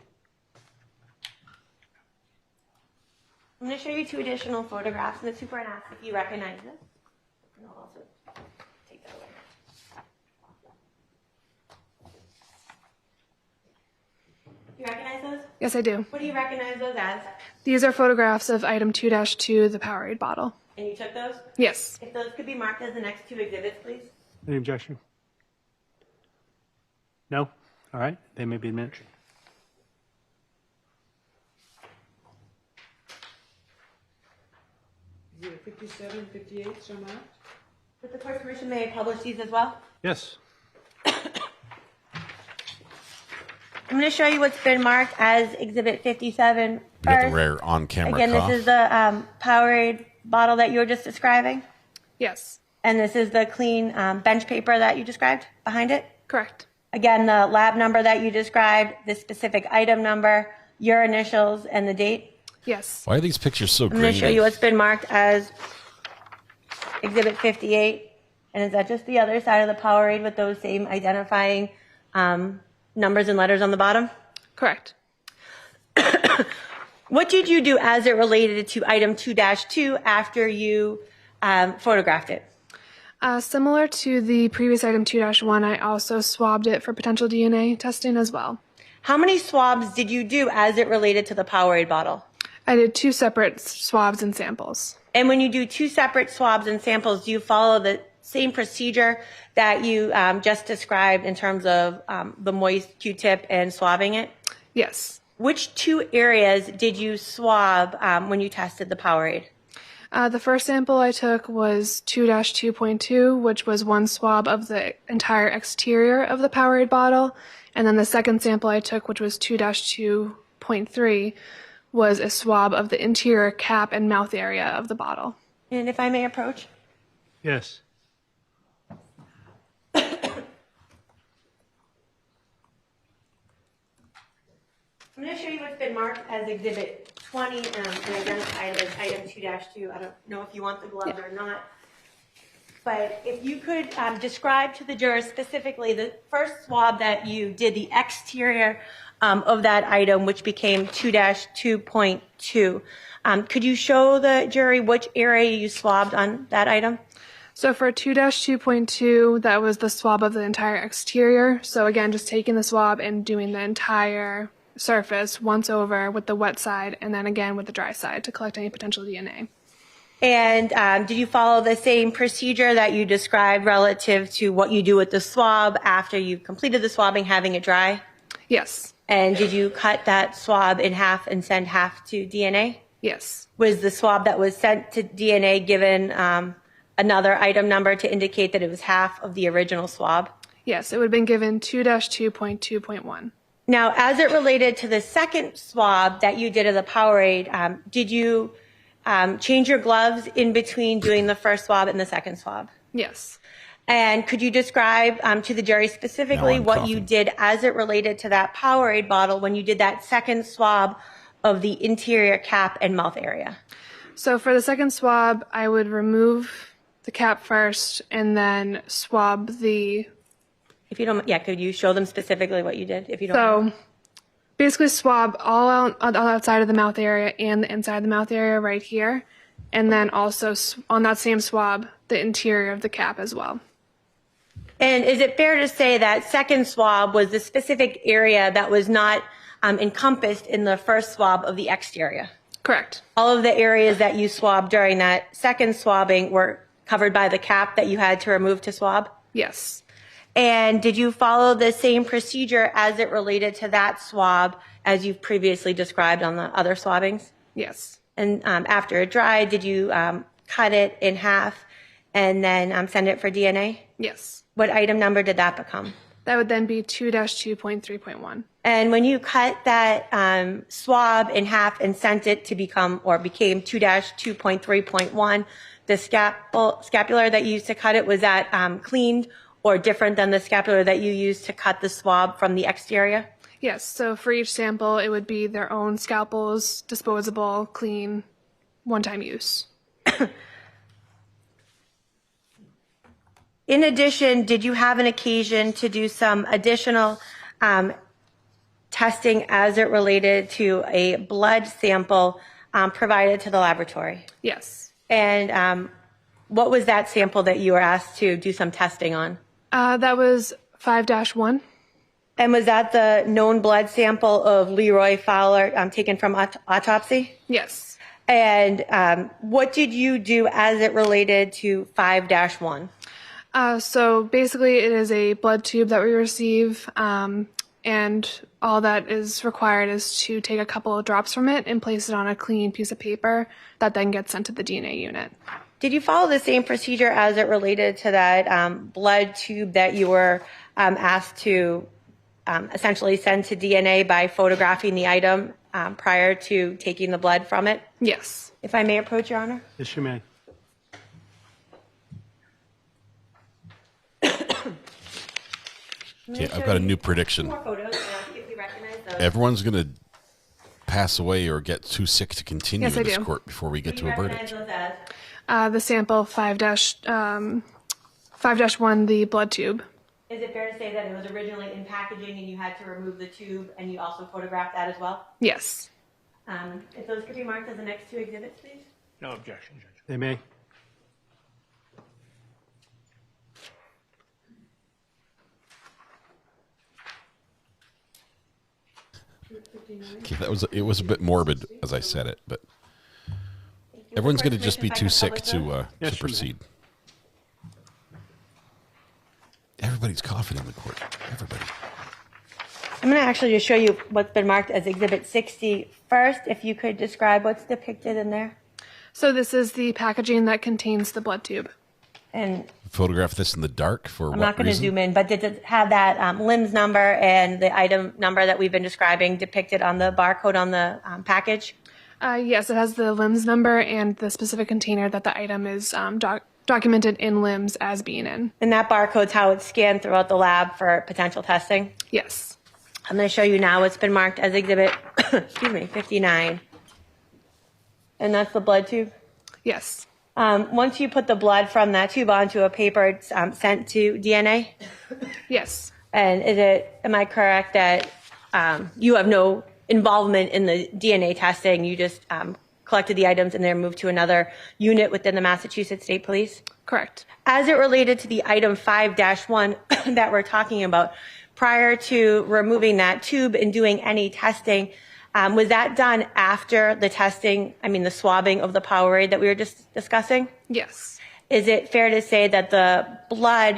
I'm going to show you 2 additional photographs, and the super and ask if you recognize this. And I'll also take that away. Do you recognize those? Yes, I do. What do you recognize those as? These are photographs of item 2-2, the Powerade bottle. And you took those? Yes. If those could be marked as the next 2 exhibits, please. Any objection? No? All right. They may be admitted. Is it 57, 58, so marked? With the court's permission, may I publish these as well? Yes. I'm going to show you what's been marked as Exhibit 57 You got the first. rare on-camera Again, cough. this is the Powerade bottle that you were just describing. Yes. And this is the clean bench paper that you described behind it? Correct. Again, the lab number that you described, the specific item number, your initials, and the date. Yes. Why are these pictures so I'm going to show grainy? you what's been marked as Exhibit 58. And is that just the other side of the Powerade with those same identifying numbers and letters on the bottom? Correct. What did you do as it related to item 2-2 after you photographed it? Similar to the previous item 2-1, I also swabbed it for potential DNA testing as well. How many swabs did you do as it related to the Powerade bottle? I did 2 separate swabs and samples. And when you do 2 separate swabs and samples, do you follow the same procedure that you just described in terms of the moist Q-tip and swabbing it? Yes. Which 2 areas did you swab when you tested the Powerade? The first sample I took was 2-2.2, which was 1 swab of the entire exterior of the Powerade bottle. And then the second sample I took, which was 2-2.3, was a swab of the interior cap and mouth area of the bottle. And if I may approach? Yes. I'm going to show you what's been marked as Exhibit 20 and identified as item 2-2. I don't know if you want the gloves or not. But if you could describe to the jurors specifically the first swab that you did, the exterior of that item, which became 2-2.2. Could you show the jury which area you swabbed on that item? So for 2-2.2, that was the swab of the entire exterior. So again, just taking the swab and doing the entire surface once over with the wet side and then again with the dry side to collect any potential DNA. And did you follow the same procedure that you described relative to what you do with the swab after you've completed the swabbing, having it dry? Yes. And did you cut that swab in half and send half to DNA? Yes. Was the swab that was sent to DNA given another item number to indicate that it was half of the original swab? Yes, it would have been given 2-2.2.1. Now, as it related to the second swab that you did of the Powerade, did you change your gloves in between doing the first swab and the second swab? Yes. And could you describe to the jury specifically what you did as it related to that Powerade bottle when you did that second swab of the interior cap and mouth area? So for the second swab, I would remove the cap first and then swab the... If you don't, yeah, could you show them specifically what you did if you don't? So basically swab all outside of the mouth area and the inside of the mouth area right here. And then also on that same swab, the interior of the cap as well. And is it fair to say that second swab was the specific area that was not encompassed in the first swab of the exterior? Correct. All of the areas that you swabbed during that second swabbing were covered by the cap that you had to remove to swab? Yes. And did you follow the same procedure as it related to that swab as you've previously described on the other swabbings? Yes. And after it dried, did you cut it in half and then send it for DNA? Yes. What item number did that become? That would then be 2-2.3.1. And when you cut that swab in half and sent it to become or became 2-2.3.1, the scapular that you used to cut it, was that cleaned or different than the scapular that you used to cut the swab from the exterior? Yes. So for each sample, it would be their own scalpels, disposable, clean, one-time use. In addition, did you have an occasion to do some additional testing as it related to a blood sample provided to the laboratory? Yes. And what was that sample that you were asked to do some testing on? That was 5-1. And was that the known blood sample of Leroy Fowler taken from autopsy? Yes. And what did you do as it related to 5-1? So basically it is a blood tube that we receive, and all that is required is to take a couple of drops from it and place it on a clean piece of paper that then gets sent to the DNA unit. Did you follow the same procedure as it related to that blood tube that you were asked to essentially send to DNA by photographing the item prior to taking the blood from it? Yes. If I may approach, Your Honor? Yes, you may. Okay, I've got a new prediction. Everyone's going to pass away or get too sick to continue Yes, in I this do. court before we get to a verdict. The sample 5-1, the blood tube. Is it fair to say that it was originally in packaging and you had to remove the tube and you also photographed that as well? Yes. If those could be marked as the next two exhibits, please. No objection, Judge. They may. Okay, it was a bit morbid as I said it, but everyone's going to just be too sick to proceed. Everybody's coughing in the court. Everybody. I'm going to actually just show you what's been marked as Exhibit 60 first. If you could describe what's depicted in there. So this is the packaging that contains the blood tube. And photograph this in the dark for I'm what not going to reason? zoom in, but did it have that LIMS number and the item number that we've been describing depicted on the barcode on the package? Yes, it has the LIMS number and the specific container that the item is documented in LIMS as being in. And that barcode's how it's scanned throughout the lab for potential testing? Yes. I'm going to show you now what's been marked as Exhibit 59. And that's the blood tube? Yes. Once you put the blood from that tube onto a paper, it's sent to DNA? Yes. And am I correct that you have no involvement in the DNA testing? You just collected the items and they're moved to another unit within the Massachusetts State Police? Correct. As it related to the item 5-1 that we're talking about, prior to removing that tube and doing any testing, was that done after the testing, the swabbing of the Powerade that we were just discussing? Yes. Is it fair to say that the blood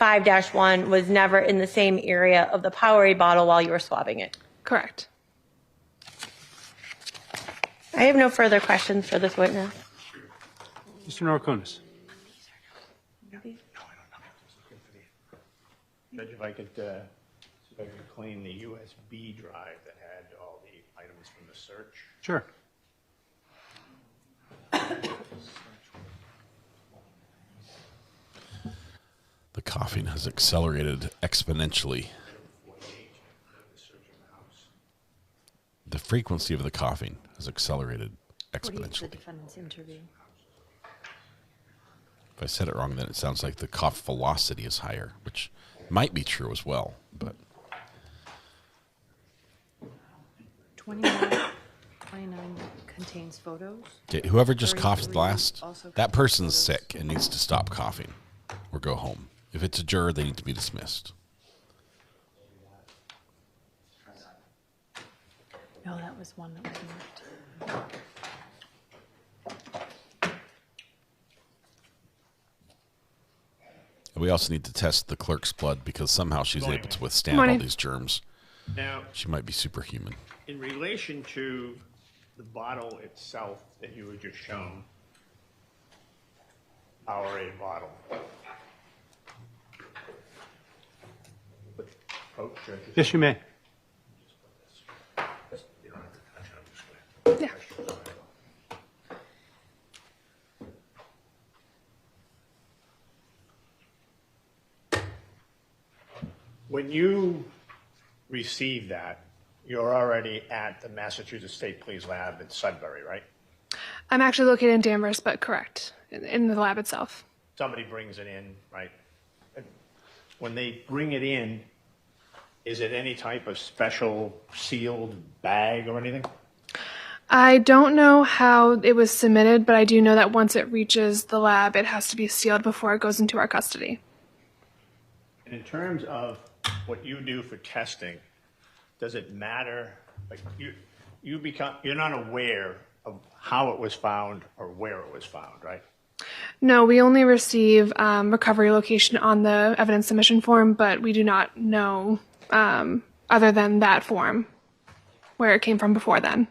5-1 was never in the same area of the Powerade bottle while you were swabbing it? Correct. I have no further questions for this witness. Mr. Norconis. Judge, if I could clean the USB drive that had all the items from the search. Sure. The coughing has accelerated exponentially. The frequency of the coughing has accelerated exponentially. If I said it wrong, then it sounds like the cough velocity is higher, which might be true as well, but 29 contains photos. okay, whoever just coughed last, that person's sick and needs to stop coughing or go home. If it's a juror, they need to be dismissed. No, that was one that was marked. We also need to test the clerk's blood because somehow she's able to withstand all these germs. Now, she might be superhuman. in relation to the bottle itself that you were just shown, Powerade bottle. Yes, you may. Yeah. When you receive that, you're already at the Massachusetts State Police Lab in Sudbury, right? I'm actually located in Danvers, but correct, in the lab itself. Somebody brings it in, right? When they bring it in, is it any type of special sealed bag or anything? I don't know how it was submitted, but I do know that once it reaches the lab, it has to be sealed before it goes into our custody. And in terms of what you do for testing, does it matter? Like you're not aware of how it was found or where it was found, right? No, we only receive recovery location on the evidence submission form, but we do not know, other than that form, where it came from before then.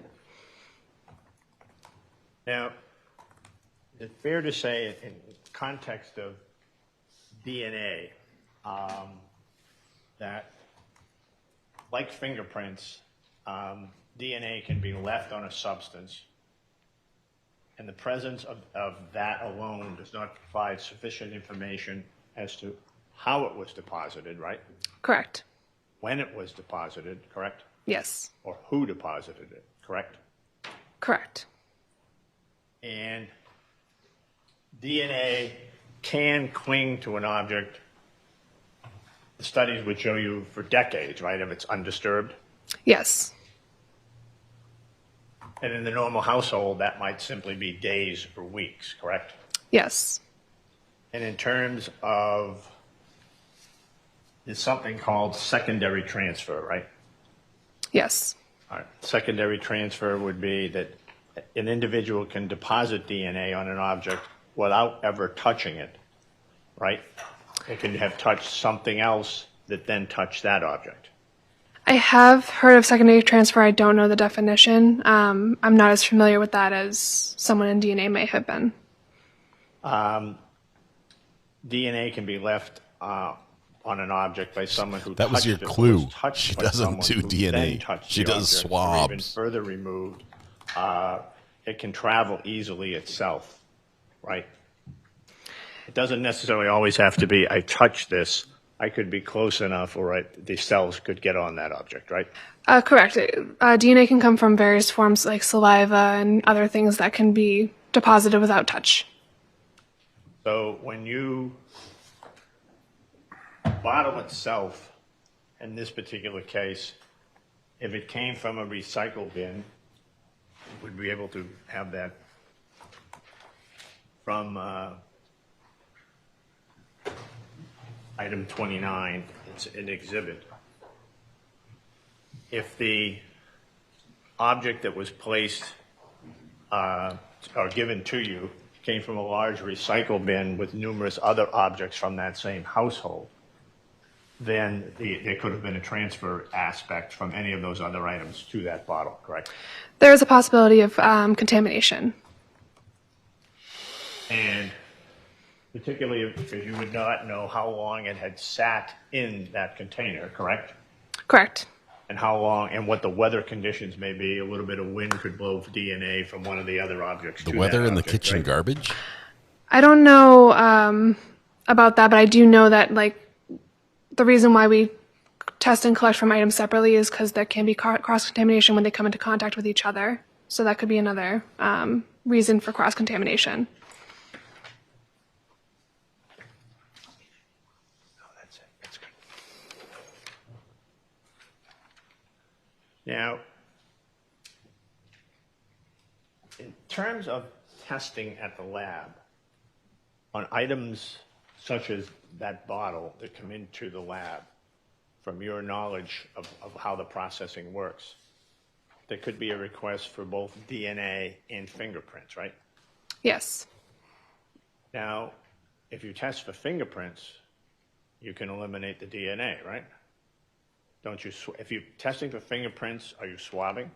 Now, is it fair to say, in context of DNA, that, like fingerprints, DNA can be left on a substance, and the presence of that alone does not provide sufficient information as to how it was deposited, right? Correct. When it was deposited, correct? Yes. Or who deposited it, correct? Correct. And DNA can cling to an object. The studies would show you for decades, right, if it's undisturbed. Yes. And in the normal household, that might simply be days or weeks, correct? Yes. And in terms of, there's something called secondary transfer, right? Yes. All right. Secondary transfer would be that an individual can deposit DNA on an object without ever touching it, right? It can have touched something else that then touched that object. I have heard of secondary transfer. I don't know the definition. I'm not as familiar with that as someone in DNA may have been. DNA can be left on an object by someone who That was touched your it, clue. was touched She by doesn't someone do who then DNA. touched She the does object, or even swabs. further removed. It can travel easily itself, right? It doesn't necessarily always have to be, I touched this. I could be close enough, or the cells could get on that object, right? Correct. DNA can come from various forms like saliva and other things that can be deposited without touch. So when you bottle itself, in this particular case, if it came from a recycle bin, would be able to have that from item 29, it's an exhibit. If the object that was placed or given to you came from a large recycle bin with numerous other objects from that same household, then there could have been a transfer aspect from any of those other items to that bottle, correct? There is a possibility of contamination. And particularly because you would not know how long it had sat in that container, correct? Correct. And how long and what the weather conditions may be. A little bit of wind could blow DNA from one of the other objects. The to weather that in the object, kitchen right? garbage? I don't know about that, but I do know that the reason why we test and collect from items separately is because there can be cross-contamination when they come into contact with each other. So that could be another reason for cross-contamination. Now, in terms of testing at the lab, on items such as that bottle that come into the lab, from your knowledge of how the processing works, there could be a request for both DNA and fingerprints, right? Yes. Now, if you test for fingerprints, you can eliminate the DNA, right? Don't you? If you're testing for fingerprints, are you swabbing?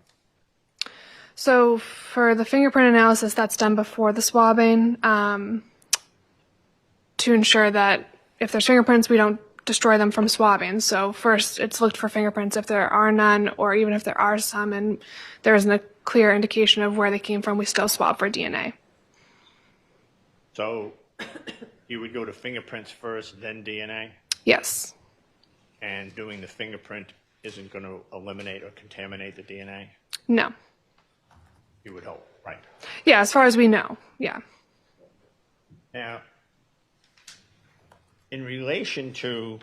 So for the fingerprint analysis, that's done before the swabbing to ensure that if there's fingerprints, we don't destroy them from swabbing. So first, it's looked for fingerprints if there are none, or even if there are some and there isn't a clear indication of where they came from, we still swab for DNA. So you would go to fingerprints first, then DNA? Yes. And doing the fingerprint isn't going to eliminate or contaminate the DNA? No. You would hope. Right. Yeah, as far as we know. Yeah. Now, in relation to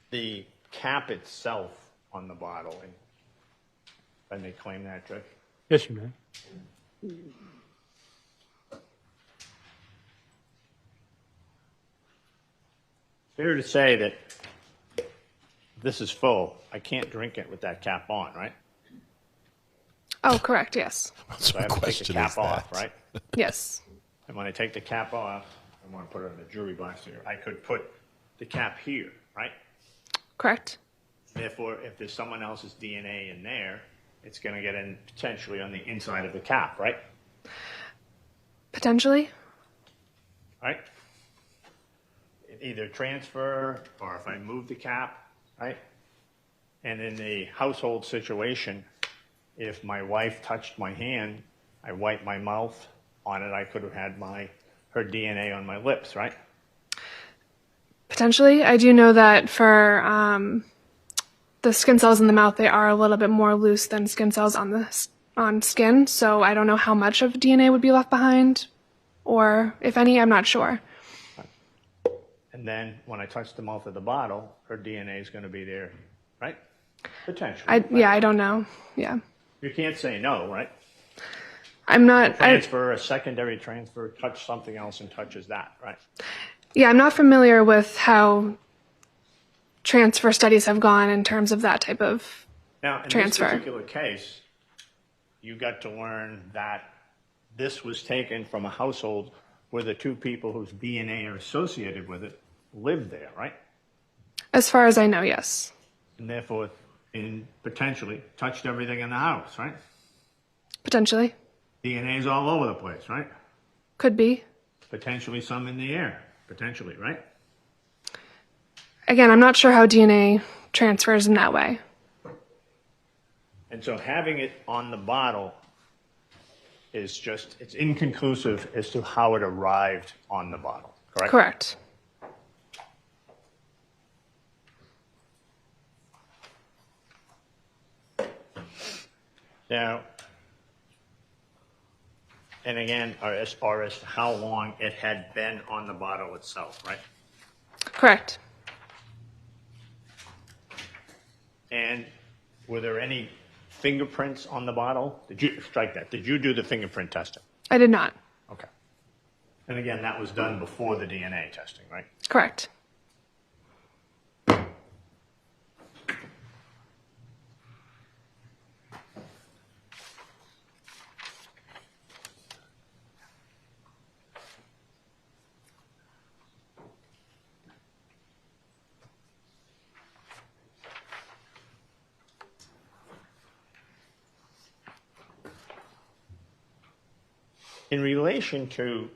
the cap itself on the bottle, and if I may claim that, Judge? Yes, you may. Fair to say that this is full. I can't drink it with that cap on, right? Oh, correct. Yes. So I have to take the cap off, right? Yes. And when I take the cap off, I want to put it in the jury box here. I could put the cap here, right? Correct. Therefore, if there's someone else's DNA in there, it's going to get in potentially on the inside of the cap, right? Potentially. Right? Either transfer or if I move the cap, right? And in the household situation, if my wife touched my hand, I wiped my mouth on it, I could have had her DNA on my lips, right? Potentially. I do know that for the skin cells in the mouth, they are a little bit more loose than skin cells on skin. So I don't know how much of DNA would be left behind, or if any. I'm not sure. And then when I touch the mouth of the bottle, her DNA is going to be there, right? Potentially. Right? Yeah, I don't know. Yeah. You can't say no, right? I'm not. A secondary transfer, touch something else and touches that, right? Yeah, I'm not familiar with how transfer studies have gone in terms of that type of now, in transfer. this particular case, you got to learn that this was taken from a household where the two people whose DNA are associated with it lived there, right? As far as I know, yes. And therefore, potentially touched everything in the house, right? Potentially. DNA is all over the place, right? Could be. Potentially some in the air, potentially, right? Again, I'm not sure how DNA transfers in that way. And so having it on the bottle is just, it's inconclusive as to how it arrived on the bottle, correct? Correct. Now, and again, as far as how long it had been on the bottle itself, right? Correct. And were there any fingerprints on the bottle? Did you strike that? Did you do the fingerprint testing? I did not. Okay. And again, that was done before the DNA testing, right? Correct. In relation to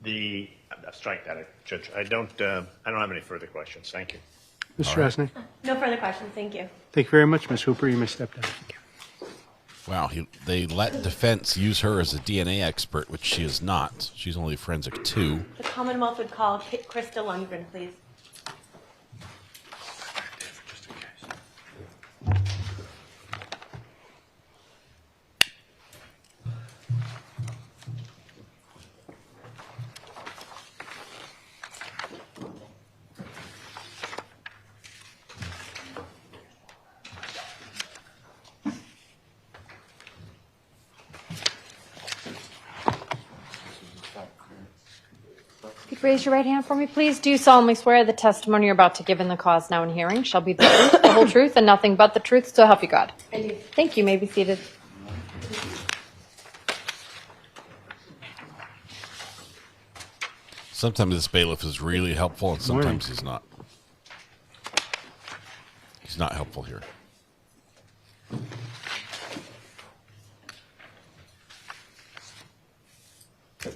the, strike that, Judge. I don't have any further questions. Thank you. Mr. Resnick? No further questions. Thank you. Thank you very much, Ms. Hooper. You may step down. Wow, they let defense use her as a DNA expert, which she is not. She's only forensic 2. The Commonwealth would call Krista Lundgren, please. Raise your right hand for me, please. Do you solemnly swear the testimony you're about to give in the cause now in hearing shall be the truth, the whole truth, and nothing but the truth, so help you God? I do. Thank you. You may be seated. Sometimes this bailiff is really helpful, and sometimes he's not. He's not helpful here.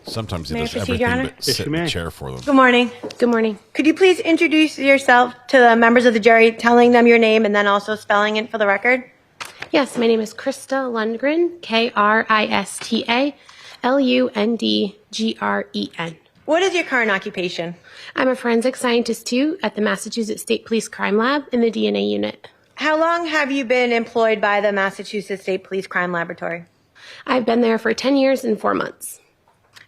Sometimes he May I does proceed, Your everything Honor? but sit in the chair for them. Good morning. Good morning. Could you please introduce yourself to the members of the jury, telling them your name and then also spelling it for the record? Yes, my name is Krista Lundgren, Krista Lundgren. What is your current occupation? I'm a forensic scientist too at the Massachusetts State Police Crime Lab in the DNA unit. How long have you been employed by the Massachusetts State Police Crime Laboratory? I've been there for 10 years and 4 months.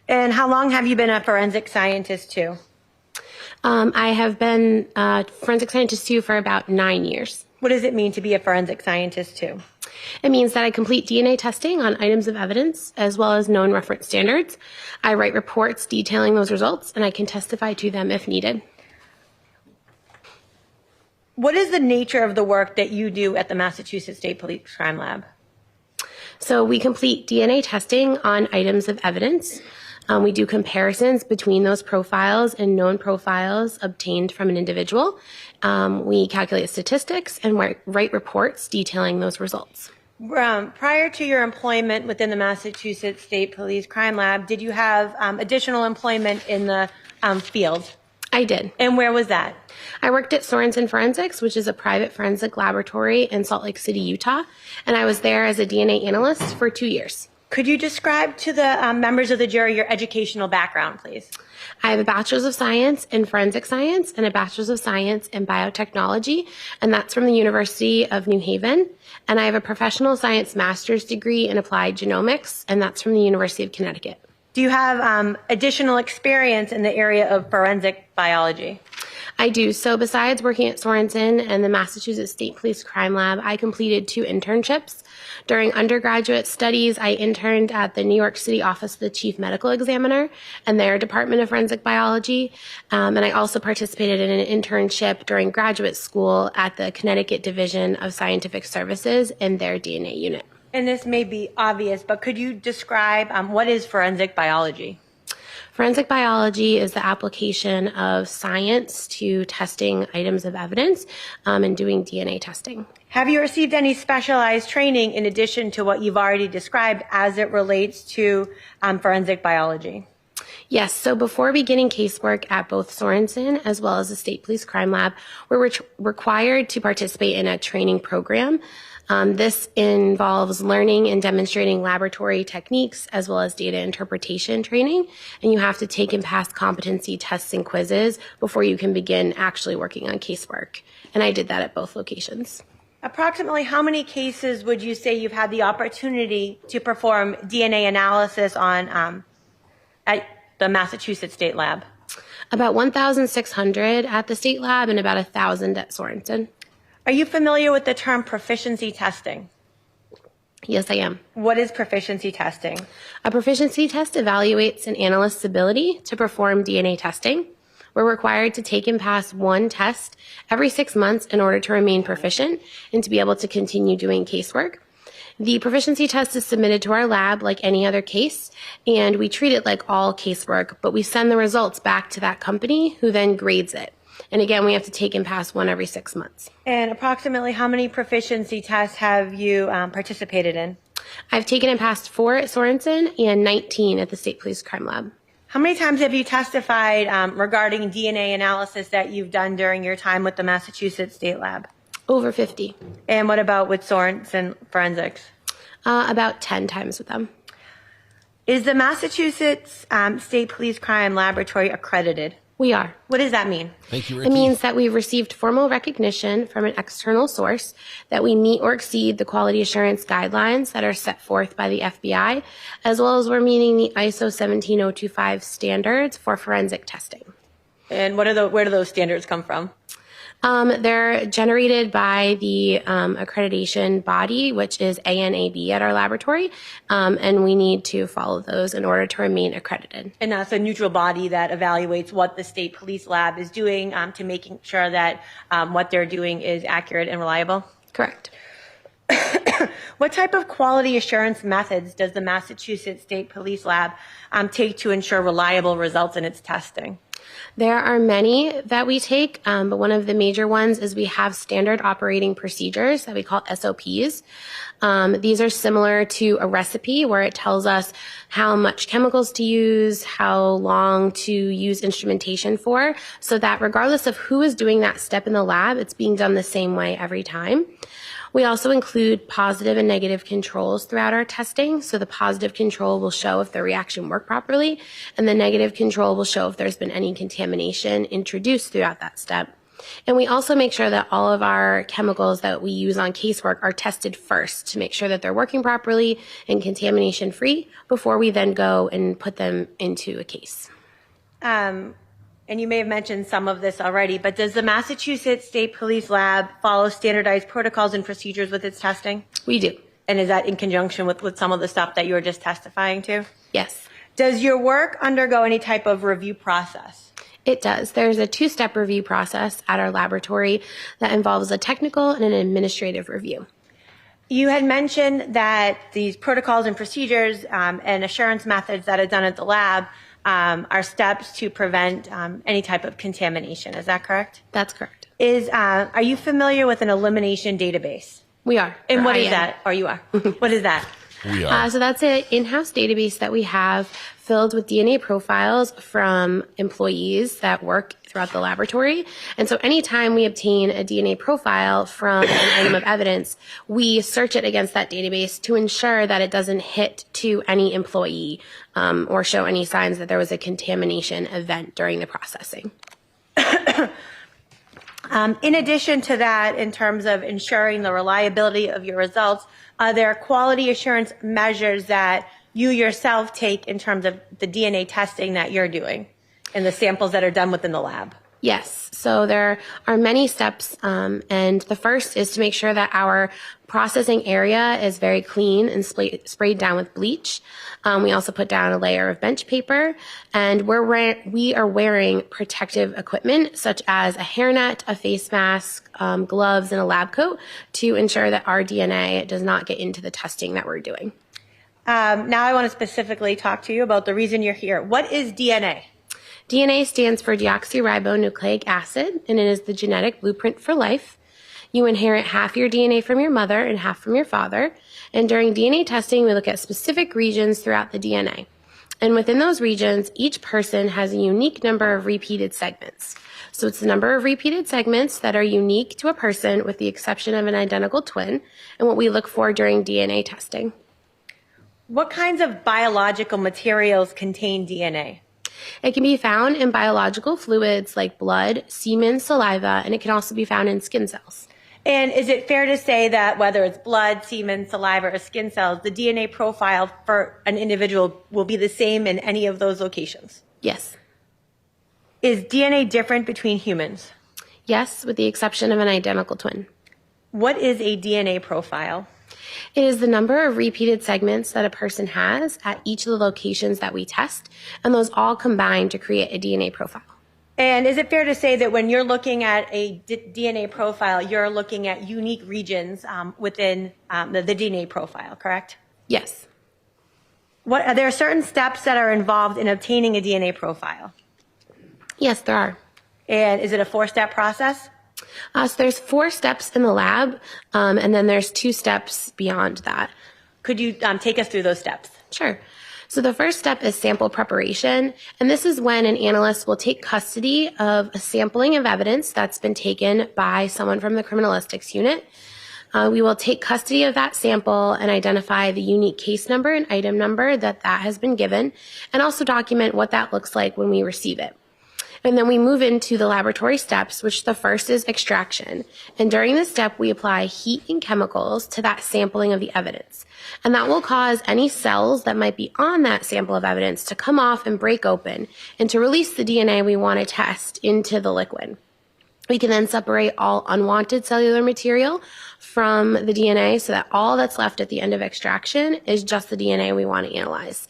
And how long have you been a forensic scientist too? I have been a forensic scientist too for about 9 years. What does it mean to be a forensic scientist too? It means that I complete DNA testing on items of evidence as well as known reference standards. I write reports detailing those results, and I can testify to them if needed. What is the nature of the work that you do at the Massachusetts State Police Crime Lab? So we complete DNA testing on items of evidence. We do comparisons between those profiles and known profiles obtained from an individual. We calculate statistics and write reports detailing those results. Prior to your employment within the Massachusetts State Police Crime Lab, did you have additional employment in the field? I did. And where was that? I worked at Sorensen Forensics, which is a private forensic laboratory in Salt Lake City, Utah, and I was there as a DNA analyst for 2 years. Could you describe to the members of the jury your educational background, please? I have a bachelor's of science in forensic science and a bachelor's of science in biotechnology, and that's from the University of New Haven. And I have a professional science master's degree in applied genomics, and that's from the University of Connecticut. Do you have additional experience in the area of forensic biology? I do. So besides working at Sorensen and the Massachusetts State Police Crime Lab, I completed 2 internships. During undergraduate studies, I interned at the New York City Office of the Chief Medical Examiner and their Department of Forensic Biology. And I also participated in an internship during graduate school at the Connecticut Division of Scientific Services and their DNA unit. And this may be obvious, but could you describe what is forensic biology? Forensic biology is the application of science to testing items of evidence and doing DNA testing. Have you received any specialized training in addition to what you've already described as it relates to forensic biology? Yes, so before beginning casework at both Sorensen as well as the State Police Crime Lab, we're required to participate in a training program. This involves learning and demonstrating laboratory techniques as well as data interpretation training, and you have to take and pass competency tests and quizzes before you can begin actually working on casework. And I did that at both locations. Approximately how many cases would you say you've had the opportunity to perform DNA analysis on at the Massachusetts State Lab? About 1,600 at the State Lab and about 1,000 at Sorensen. Are you familiar with the term proficiency testing? Yes, I am. What is proficiency testing? A proficiency test evaluates an analyst's ability to perform DNA testing. We're required to take and pass one test every 6 months in order to remain proficient and to be able to continue doing casework. The proficiency test is submitted to our lab like any other case, and we treat it like all casework, but we send the results back to that company who then grades it. And again, we have to take and pass one every 6 months. And approximately how many proficiency tests have you participated in? I've taken and passed 4 at Sorensen and 19 at the State Police Crime Lab. How many times have you testified regarding DNA analysis that you've done during your time with the Massachusetts State Lab? Over 50. And what about with Sorensen Forensics? About 10 times with them. Is the Massachusetts State Police Crime Laboratory accredited? We are. What does that mean? Thank you, Ricky. It means that we've received formal recognition from an external source that we meet or exceed the quality assurance guidelines that are set forth by the FBI, as well as we're meeting the ISO 17025 standards for forensic testing. And where do those standards come from? They're generated by the accreditation body, which is ANAB at our laboratory, and we need to follow those in order to remain accredited. And that's a neutral body that evaluates what the state police lab is doing to making sure that what they're doing is accurate and reliable? Correct. What type of quality assurance methods does the Massachusetts State Police Lab take to ensure reliable results in its testing? There are many that we take, but one of the major ones is we have standard operating procedures that we call SOPs. These are similar to a recipe where it tells us how much chemicals to use, how long to use instrumentation for, so that regardless of who is doing that step in the lab, it's being done the same way every time. We also include positive and negative controls throughout our testing. So the positive control will show if the reaction worked properly, and the negative control will show if there's been any contamination introduced throughout that step. And we also make sure that all of our chemicals that we use on casework are tested first to make sure that they're working properly and contamination free before we then go and put them into a case. And you may have mentioned some of this already, but does the Massachusetts State Police Lab follow standardized protocols and procedures with its testing? We do. And is that in conjunction with some of the stuff that you were just testifying to? Yes. Does your work undergo any type of review process? It does. There's a 2-step review process at our laboratory that involves a technical and an administrative review. You had mentioned that these protocols and procedures and assurance methods that are done at the lab are steps to prevent any type of contamination. Is that correct? That's correct. Are you familiar with an elimination database? We are. And what is am. that? Or you are. What is that? We are. So that's an in-house database that we have filled with DNA profiles from employees that work throughout the laboratory. And so anytime we obtain a DNA profile from an item of evidence, we search it against that database to ensure that it doesn't hit to any employee or show any signs that there was a contamination event during the processing. In addition to that, in terms of ensuring the reliability of your results, are there quality assurance measures that you yourself take in terms of the DNA testing that you're doing and the samples that are done within the lab? Yes. So there are many steps, and the first is to make sure that our processing area is very clean and sprayed down with bleach. We also put down a layer of bench paper, and we are wearing protective equipment such as a hairnet, a face mask, gloves, and a lab coat to ensure that our DNA does not get into the testing that we're doing. Now I want to specifically talk to you about the reason you're here. What is DNA? DNA stands for deoxyribonucleic acid, and it is the genetic blueprint for life. You inherit half your DNA from your mother and half from your father. And during DNA testing, we look at specific regions throughout the DNA. And within those regions, each person has a unique number of repeated segments. So it's the number of repeated segments that are unique to a person with the exception of an identical twin, and what we look for during DNA testing. What kinds of biological materials contain DNA? It can be found in biological fluids like blood, semen, saliva, and it can also be found in skin cells. And is it fair to say that whether it's blood, semen, saliva, or skin cells, the DNA profile for an individual will be the same in any of those locations? Yes. Is DNA different between humans? Yes, with the exception of an identical twin. What is a DNA profile? It is the number of repeated segments that a person has at each of the locations that we test, and those all combine to create a DNA profile. And is it fair to say that when you're looking at a DNA profile, you're looking at unique regions within the DNA profile, correct? Yes. Are there certain steps that are involved in obtaining a DNA profile? Yes, there are. And is it a 4-step process? So there's 4 steps in the lab, and then there's 2 steps beyond that. Could you take us through those steps? Sure. So the first step is sample preparation, and this is when an analyst will take custody of a sampling of evidence that's been taken by someone from the criminalistics unit. We will take custody of that sample and identify the unique case number and item number that has been given, and also document what that looks like when we receive it. And then we move into the laboratory steps, which the first is extraction. And during this step, we apply heat and chemicals to that sampling of the evidence. And that will cause any cells that might be on that sample of evidence to come off and break open and to release the DNA we want to test into the liquid. We can then separate all unwanted cellular material from the DNA so that all that's left at the end of extraction is just the DNA we want to analyze.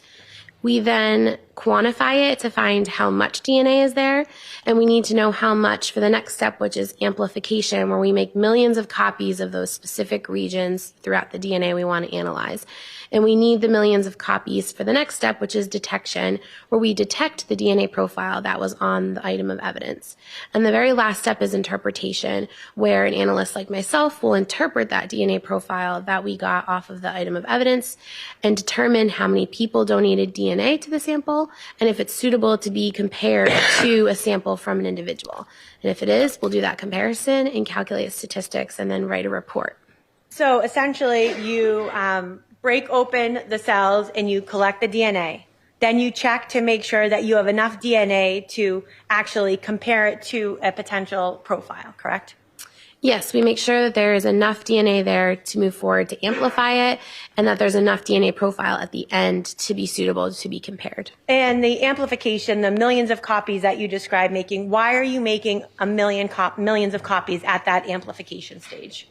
We then quantify it to find how much DNA is there, and we need to know how much for the next step, which is amplification, where we make millions of copies of those specific regions throughout the DNA we want to analyze. And we need the millions of copies for the next step, which is detection, where we detect the DNA profile that was on the item of evidence. And the very last step is interpretation, where an analyst like myself will interpret that DNA profile that we got off of the item of evidence and determine how many people donated DNA to the sample and if it's suitable to be compared to a sample from an individual. And if it is, we'll do that comparison and calculate statistics and then write a report. So essentially, you break open the cells and you collect the DNA. Then you check to make sure that you have enough DNA to actually compare it to a potential profile, correct? Yes, we make sure that there is enough DNA there to move forward to amplify it, and that there's enough DNA profile at the end to be suitable to be compared. And the amplification, the millions of copies that you described making, why are you making millions of copies at that amplification stage?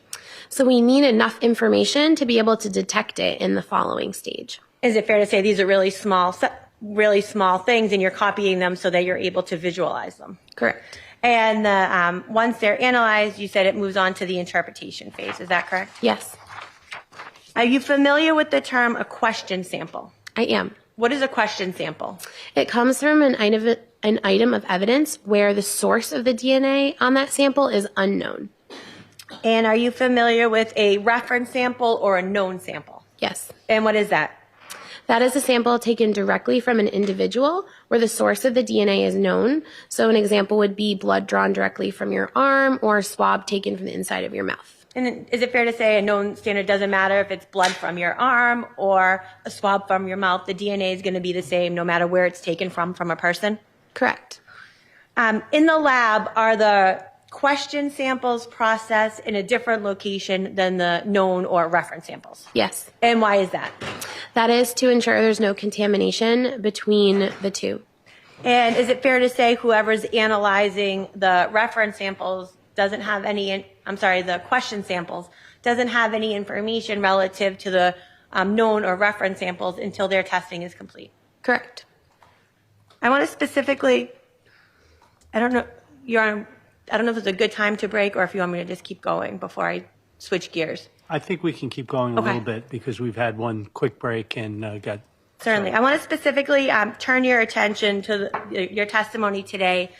So we need enough information to be able to detect it in the following stage. Is it fair to say these are really small things and you're copying them so that you're able to visualize them? Correct. And once they're analyzed, you said it moves on to the interpretation phase. Is that correct? Yes. Are you familiar with the term a question sample? I am. What is a question sample? It comes from an item of evidence where the source of the DNA on that sample is unknown. And are you familiar with a reference sample or a known sample? Yes. And what is that? That is a sample taken directly from an individual where the source of the DNA is known. So an example would be blood drawn directly from your arm or a swab taken from the inside of your mouth. And is it fair to say a known standard doesn't matter if it's blood from your arm or a swab from your mouth? The DNA is going to be the same no matter where it's taken from a person? Correct. In the lab, are the question samples processed in a different location than the known or reference samples? Yes. And why is that? That is to ensure there's no contamination between the two. And is it fair to say whoever's analyzing the reference samples doesn't have any, the question samples, doesn't have any information relative to the known or reference samples until their testing is complete? Correct. I want to specifically, I don't know if it's a good time to break or if you want me to just keep going before I switch gears. I think we can keep going a little bit because we've had one quick break and got... Certainly. I want to specifically turn your attention to your testimony today.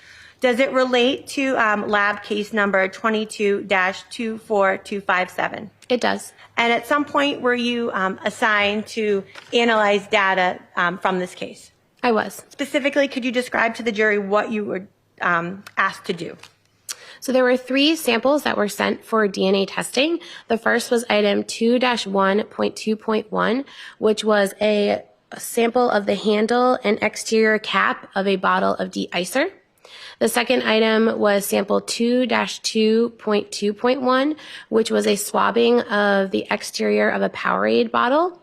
Does it relate to lab case number 22-24257? It does. And at some point were you assigned to analyze data from this case? I was. Specifically, could you describe to the jury what you were asked to do? So there were 3 samples that were sent for DNA testing. The first was item 2-1.2.1, which was a sample of the handle and exterior cap of a bottle of de-icer. The second item was sample 2-2.2.1, which was a swabbing of the exterior of a Powerade bottle.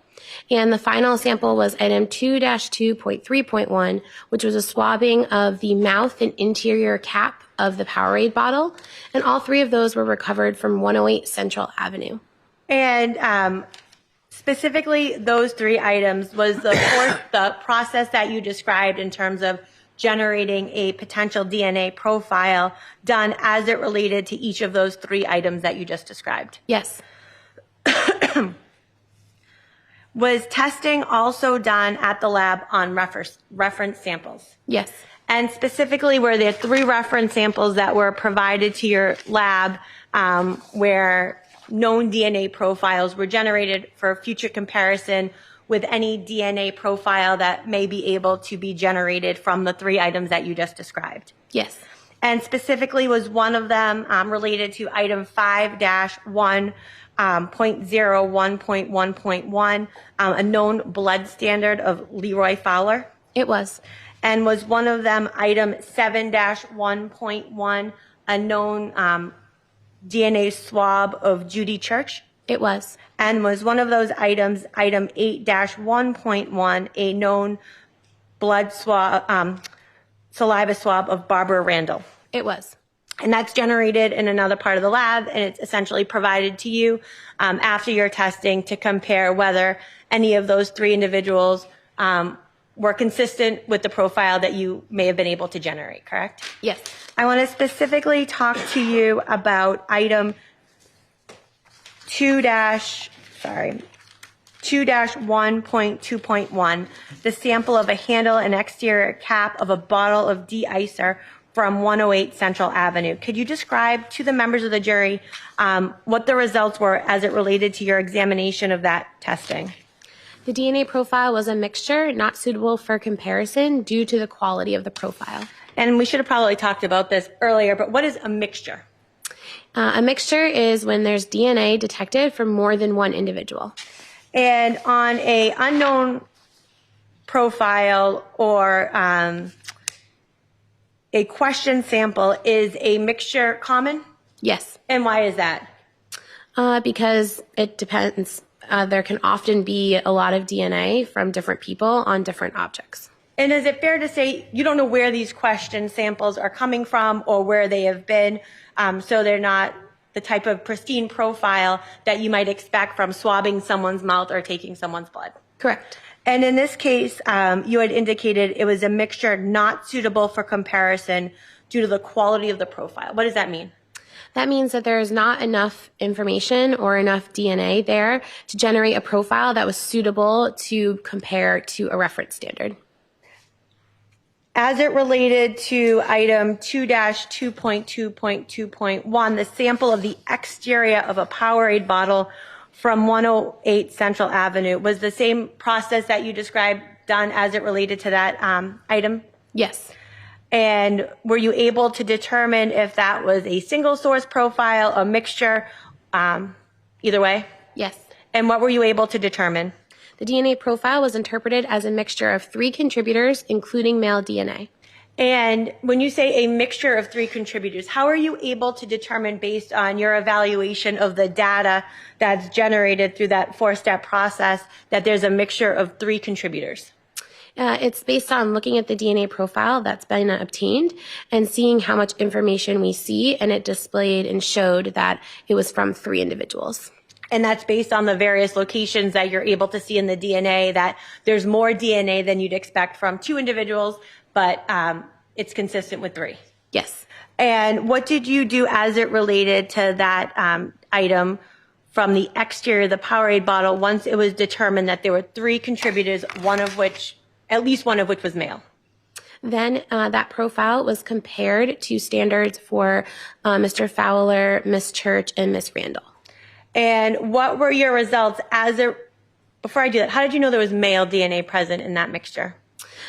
And the final sample was item 2-2.3.1, which was a swabbing of the mouth and interior cap of the Powerade bottle. And all 3 of those were recovered from 108 Central Avenue. And specifically, those 3 items was the process that you described in terms of generating a potential DNA profile done as it related to each of those 3 items that you just described? Yes. Was testing also done at the lab on reference samples? Yes. And specifically, were there 3 reference samples that were provided to your lab where known DNA profiles were generated for future comparison with any DNA profile that may be able to be generated from the 3 items that you just described? Yes. And specifically, was one of them related to item 5-1.01.1.1, a known blood standard of Leroy Fowler? It was. And was one of them item 7-1.1, a known DNA swab of Judy Church? It was. And was one of those items item 8-1.1, a known blood swab, saliva swab of Barbara Randall? It was. And that's generated in another part of the lab, and it's essentially provided to you after your testing to compare whether any of those 3 individuals were consistent with the profile that you may have been able to generate, correct? Yes. I want to specifically talk to you about item 2-1.2.1, the sample of a handle and exterior cap of a bottle of de-icer from 108 Central Avenue. Could you describe to the members of the jury what the results were as it related to your examination of that testing? The DNA profile was a mixture not suitable for comparison due to the quality of the profile. And we should have probably talked about this earlier, but what is a mixture? A mixture is when there's DNA detected from more than one individual. And on a unknown profile or a question sample, is a mixture common? Yes. And why is that? Because it depends. There can often be a lot of DNA from different people on different objects. And is it fair to say you don't know where these question samples are coming from or where they have been, so they're not the type of pristine profile that you might expect from swabbing someone's mouth or taking someone's blood? Correct. And in this case, you had indicated it was a mixture not suitable for comparison due to the quality of the profile. What does that mean? That means that there is not enough information or enough DNA there to generate a profile that was suitable to compare to a reference standard. As it related to item 2-2.2.2.1, the sample of the exterior of a Powerade bottle from 108 Central Avenue, was the same process that you described done as it related to that item? Yes. And were you able to determine if that was a single source profile, a mixture, either way? Yes. And what were you able to determine? The DNA profile was interpreted as a mixture of 3 contributors, including male DNA. And when you say a mixture of 3 contributors, how are you able to determine, based on your evaluation of the data that's generated through that 4-step process, that there's a mixture of 3 contributors? It's based on looking at the DNA profile that's been obtained and seeing how much information we see, and it displayed and showed that it was from 3 individuals. And that's based on the various locations that you're able to see in the DNA, that there's more DNA than you'd expect from 2 individuals, but it's consistent with 3. Yes. And what did you do as it related to that item from the exterior of the Powerade bottle once it was determined that there were 3 contributors, at least one of which was male? Then that profile was compared to standards for Mr. Fowler, Miss Church, and Miss Randall. And what were your results before I do that, how did you know there was male DNA present in that mixture?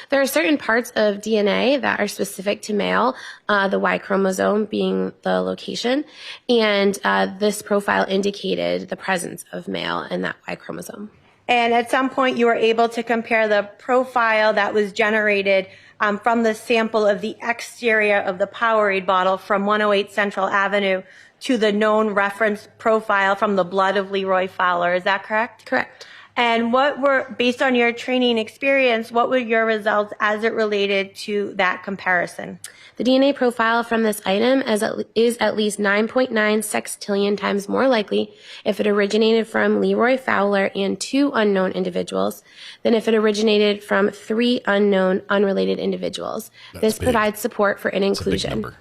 There are certain parts of DNA that are specific to male, the Y chromosome being the location, and this profile indicated the presence of male in that Y chromosome. And at some point you were able to compare the profile that was generated from the sample of the exterior of the Powerade bottle from 108 Central Avenue to the known reference profile from the blood of Leroy Fowler. Is that correct? Correct. And based on your training experience, what were your results as it related to that comparison? The DNA profile from this item is at least 9.9 sextillion times more likely if it originated from Leroy Fowler and 2 unknown individuals than if it originated from 3 unknown, unrelated individuals. This provides support for an inclusion.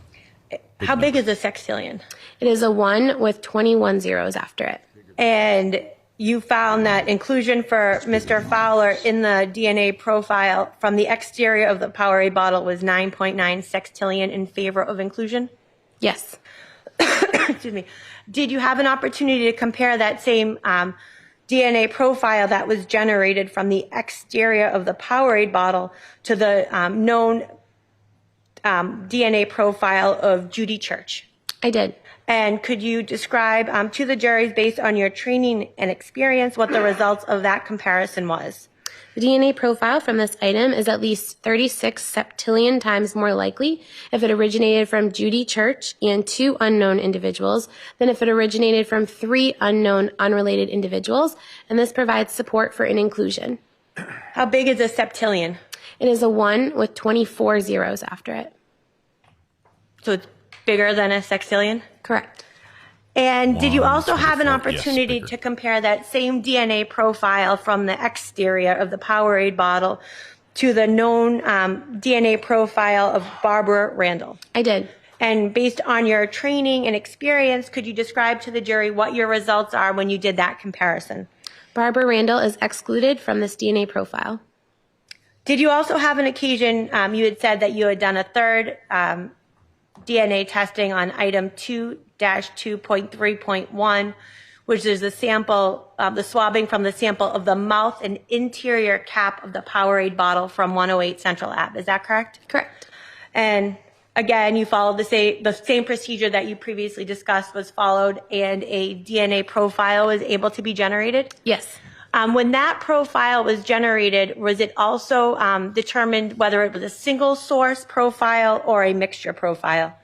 How big is a sextillion? It is a 1 with 21 zeros after it. And you found that inclusion for Mr. Fowler in the DNA profile from the exterior of the Powerade bottle was 9.9 sextillion in favor of inclusion? Yes. Excuse me. Did you have an opportunity to compare that same DNA profile that was generated from the exterior of the Powerade bottle to the known DNA profile of Judy Church? I did. And could you describe to the juries, based on your training and experience, what the results of that comparison was? The DNA profile from this item is at least 36 septillion times more likely if it originated from Judy Church and 2 unknown individuals than if it originated from 3 unknown, unrelated individuals, and this provides support for an inclusion. How big is a septillion? It is a 1 with 24 zeros after it. So it's bigger than a sextillion? Correct. And did you also have an opportunity to compare that same DNA profile from the exterior of the Powerade bottle to the known DNA profile of Barbara Randall? I did. And based on your training and experience, could you describe to the jury what your results are when you did that comparison? Barbara Randall is excluded from this DNA profile. Did you also have an occasion, you had said that you had done a third DNA testing on item 2-2.3.1, which is the sample, the swabbing from the sample of the mouth and interior cap of the Powerade bottle from 108 Central Ave. Is that correct? Correct. And again, you followed the same procedure that you previously discussed was followed, and a DNA profile was able to be generated? Yes. When that profile was generated, was it also determined whether it was a single source profile or a mixture profile?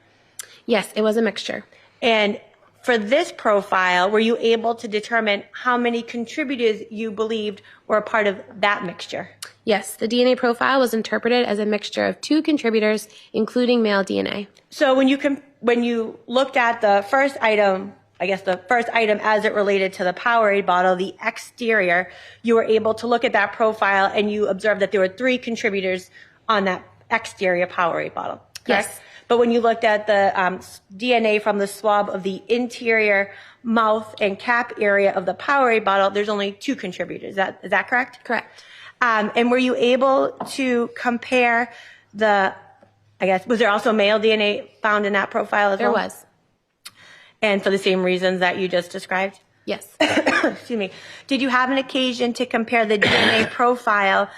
Yes, it was a mixture. And for this profile, were you able to determine how many contributors you believed were a part of that mixture? Yes, the DNA profile was interpreted as a mixture of 2 contributors, including male DNA. So when you looked at the first item, I guess the first item as it related to the Powerade bottle, the exterior, you were able to look at that profile and you observed that there were 3 contributors on that exterior Powerade bottle, correct? Yes. But when you looked at the DNA from the swab of the interior mouth and cap area of the Powerade bottle, there's only 2 contributors. Is that correct? Correct. And were you able to compare was there also male DNA found in that profile as well? There was. And for the same reasons that you just described? Yes. Excuse me. Did you have an occasion to compare the DNA profile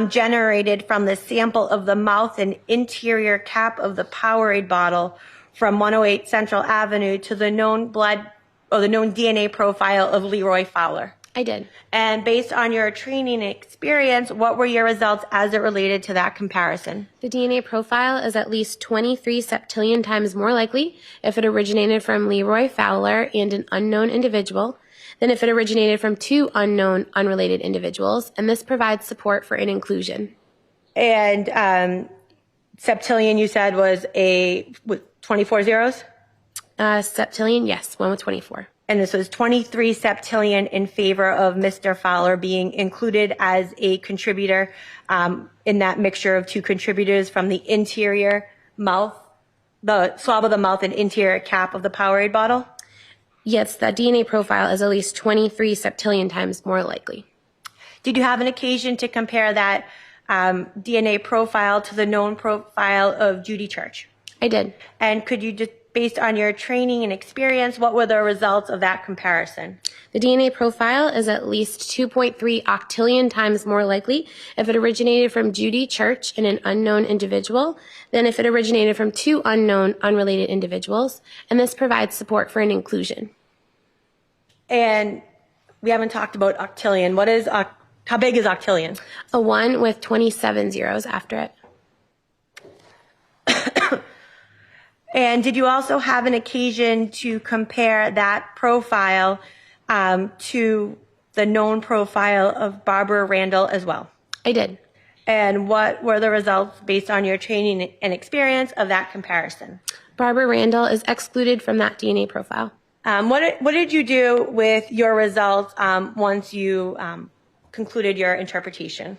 generated from the sample of the mouth and interior cap of the Powerade bottle from 108 Central Avenue to the known DNA profile of Leroy Fowler? I did. And based on your training and experience, what were your results as it related to that comparison? The DNA profile is at least 23 septillion times more likely if it originated from Leroy Fowler and an unknown individual than if it originated from 2 unknown, unrelated individuals, and this provides support for an inclusion. And septillion, you said, was with 24 zeros? Septillion, yes, one with 24. And this was 23 septillion in favor of Mr. Fowler being included as a contributor in that mixture of 2 contributors from the interior mouth, the swab of the mouth and interior cap of the Powerade bottle? Yes, that DNA profile is at least 23 septillion times more likely. Did you have an occasion to compare that DNA profile to the known profile of Judy Church? I did. And could you just, based on your training and experience, what were the results of that comparison? The DNA profile is at least 2.3 octillion times more likely if it originated from Judy Church and an unknown individual than if it originated from 2 unknown, unrelated individuals, and this provides support for an inclusion. And we haven't talked about octillion. How big is octillion? A 1 with 27 zeros after it. And did you also have an occasion to compare that profile to the known profile of Barbara Randall as well? I did. And what were the results based on your training and experience of that comparison? Barbara Randall is excluded from that DNA profile. What did you do with your results once you concluded your interpretation?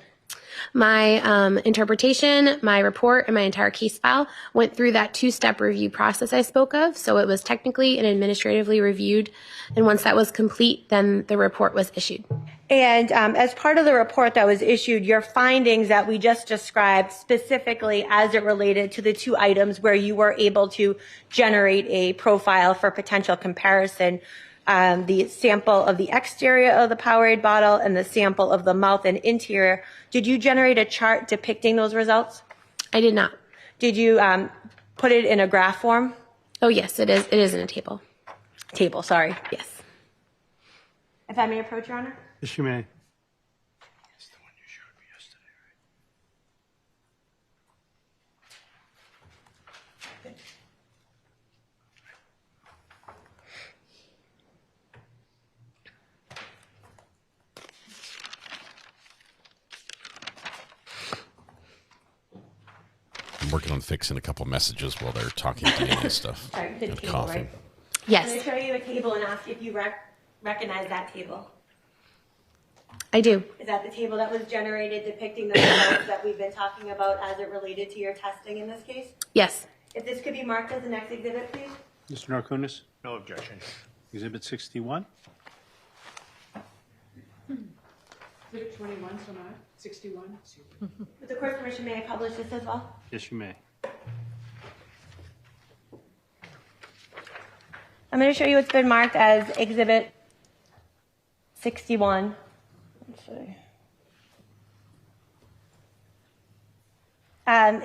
My interpretation, my report, and my entire case file went through that 2-step review process I spoke of. So it was technically and administratively reviewed. And once that was complete, then the report was issued. And as part of the report that was issued, your findings that we just described specifically as it related to the 2 items where you were able to generate a profile for potential comparison, the sample of the exterior of the Powerade bottle and the sample of the mouth and interior, did you generate a chart depicting those results? I did not. Did you put it in a graph form? Oh, yes, it is. It is in a table. Table, sorry. Yes. If I may approach, Your Honor? Yes, you may. I'm working on fixing a couple messages while they're talking DNA stuff. Sorry, the and table, coughing. right? Yes. I'm going to show you a table and ask if you recognize that table. I do. Is that the table that was generated depicting the results that we've been talking about as it related to your testing in this case? Yes. If this could be marked as the next exhibit, please. Mr. Narconis? No objection. Exhibit 61? Exhibit 21, so not 61. With the court's permission, may I publish this as well? Yes, you may. I'm going to show you what's been marked as exhibit 61. Let's see.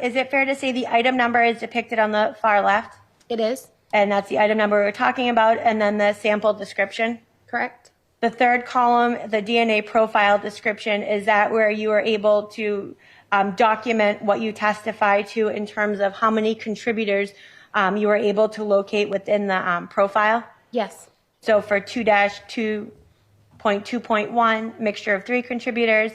Is it fair to say the item number is depicted on the far left? It is. And that's the item number we're talking about, and then the sample description? Correct. The third column, the DNA profile description, is that where you are able to document what you testify to in terms of how many contributors you were able to locate within the profile? Yes. So for 2-2.2.1, mixture of 3 contributors,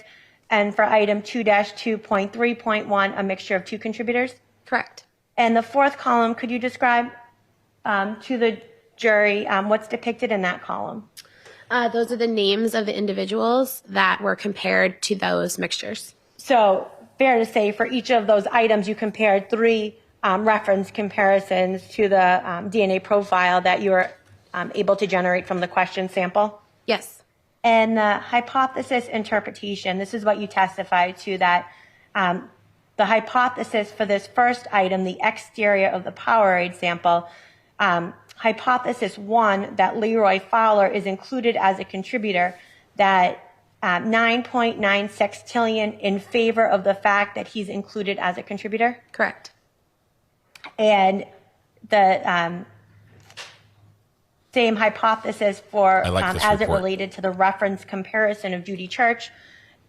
and for item 2-2.3.1, a mixture of 2 contributors? Correct. And the fourth column, could you describe to the jury what's depicted in that column? Those are the names of the individuals that were compared to those mixtures. So fair to say for each of those items, you compared 3 reference comparisons to the DNA profile that you were able to generate from the question sample? Yes. And the hypothesis interpretation, this is what you testified to, that the hypothesis for this first item, the exterior of the Powerade sample, hypothesis 1, that Leroy Fowler is included as a contributor, that 9.96 sextillion in favor of the fact that he's included as a contributor? Correct. And the same hypothesis for as it related to the reference comparison of Judy Church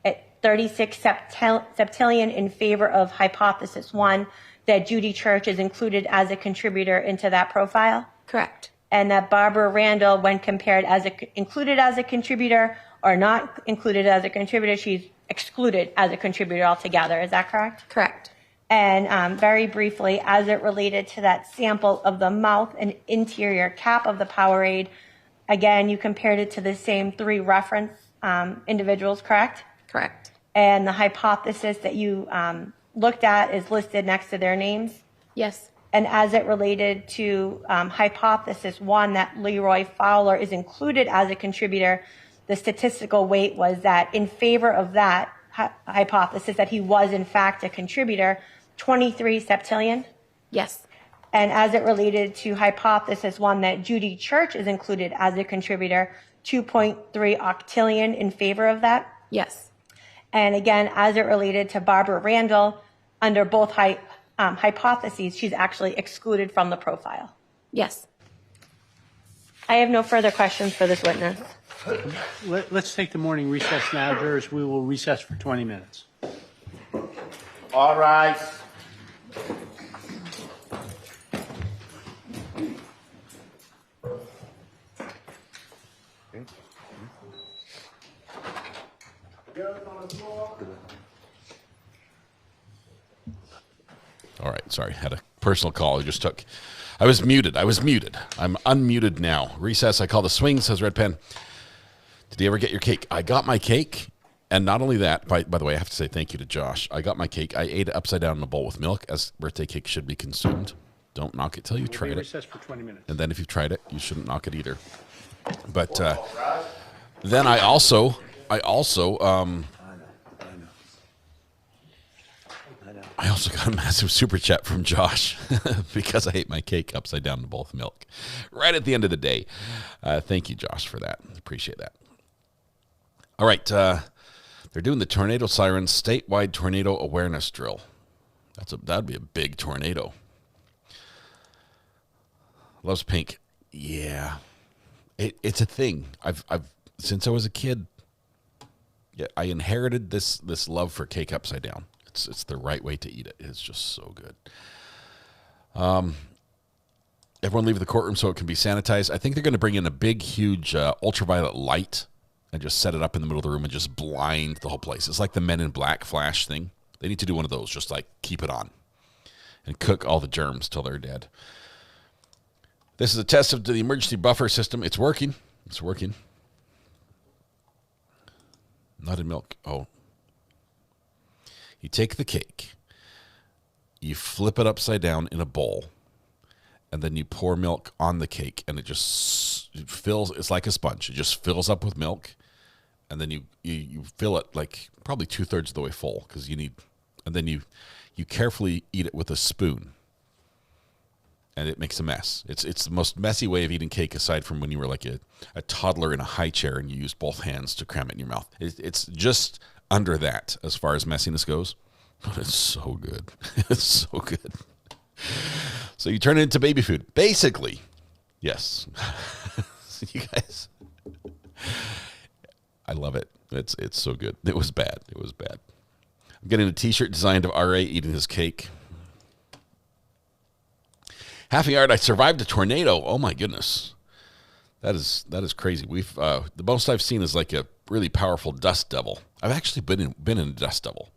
at 36 septillion in favor of hypothesis 1, that Judy Church is included as a contributor into that profile? Correct. And that Barbara Randall, when compared as included as a contributor or not included as a contributor, she's excluded as a contributor altogether. Is that correct? Correct. And very briefly, as it related to that sample of the mouth and interior cap of the Powerade, again, you compared it to the same 3 reference individuals, correct? Correct. And the hypothesis that you looked at is listed next to their names? Yes. And as it related to hypothesis 1, that Leroy Fowler is included as a contributor, the statistical weight was that in favor of that hypothesis, that he was in fact a contributor, 23 septillion? Yes. And as it related to hypothesis 1, that Judy Church is included as a contributor, 2.3 octillion in favor of that? Yes. And again, as it related to Barbara Randall, under both hypotheses, she's actually excluded from the profile. Yes. I have no further questions for this witness. Let's take the morning recess now, jurors. We will recess for 20 minutes. All right. All right, sorry, had a personal call I just took. I was muted. I'm unmuted now. Recess, I call the swing, says Red Pen. Did you ever get your cake? I got my cake, and not only that, by the way, I have to say thank you to Josh. I got my cake. I ate it upside down in a bowl with milk, as birthday cake should be consumed. Don't knock it till you've tried it. Recess for 20 minutes. And then if you've tried it, you shouldn't knock it either. But then I also got a massive super chat from Josh because I ate my cake upside down in a bowl of milk right at the end of the day. Thank you, Josh, for that. Appreciate that. All right. They're doing the tornado sirens statewide tornado awareness drill. That'd be a big tornado. Loves pink. Yeah. It's a thing. I've since I was a kid, I inherited this love for cake upside down. It's the right way to eat it. It's just so good. Everyone leave the courtroom so it can be sanitized. I think they're going to bring in a big, huge ultraviolet light and just set it up in the middle of the room and just blind the whole place. It's like the Men in Black flash thing. They need to do one of those, just like keep it on and cook all the germs till they're dead. This is a test of the emergency buffer system. It's working. It's working. Not in milk. Oh. You take the cake, you flip it upside down in a bowl, and then you pour milk on the cake, and it fills. It's like a sponge. It just fills up with milk, and then you fill it like probably 2/3 of the way full because you need, and then you carefully eat it with a spoon, and it makes a mess. It's the most messy way of eating cake aside from when you were like a toddler in a high chair and you used both hands to cram it in your mouth. It's just under that as far as messiness goes, but it's so good. It's so good. So you turn it into baby food, basically. Yes. You guys, I love it. It's so good. It was bad. It was bad. I'm getting a T-shirt designed of R.A. eating his cake. Half a yard. I survived a tornado. Oh my goodness, that is crazy. We've the most I've seen is like a really powerful dust devil. I've actually been in a dust devil,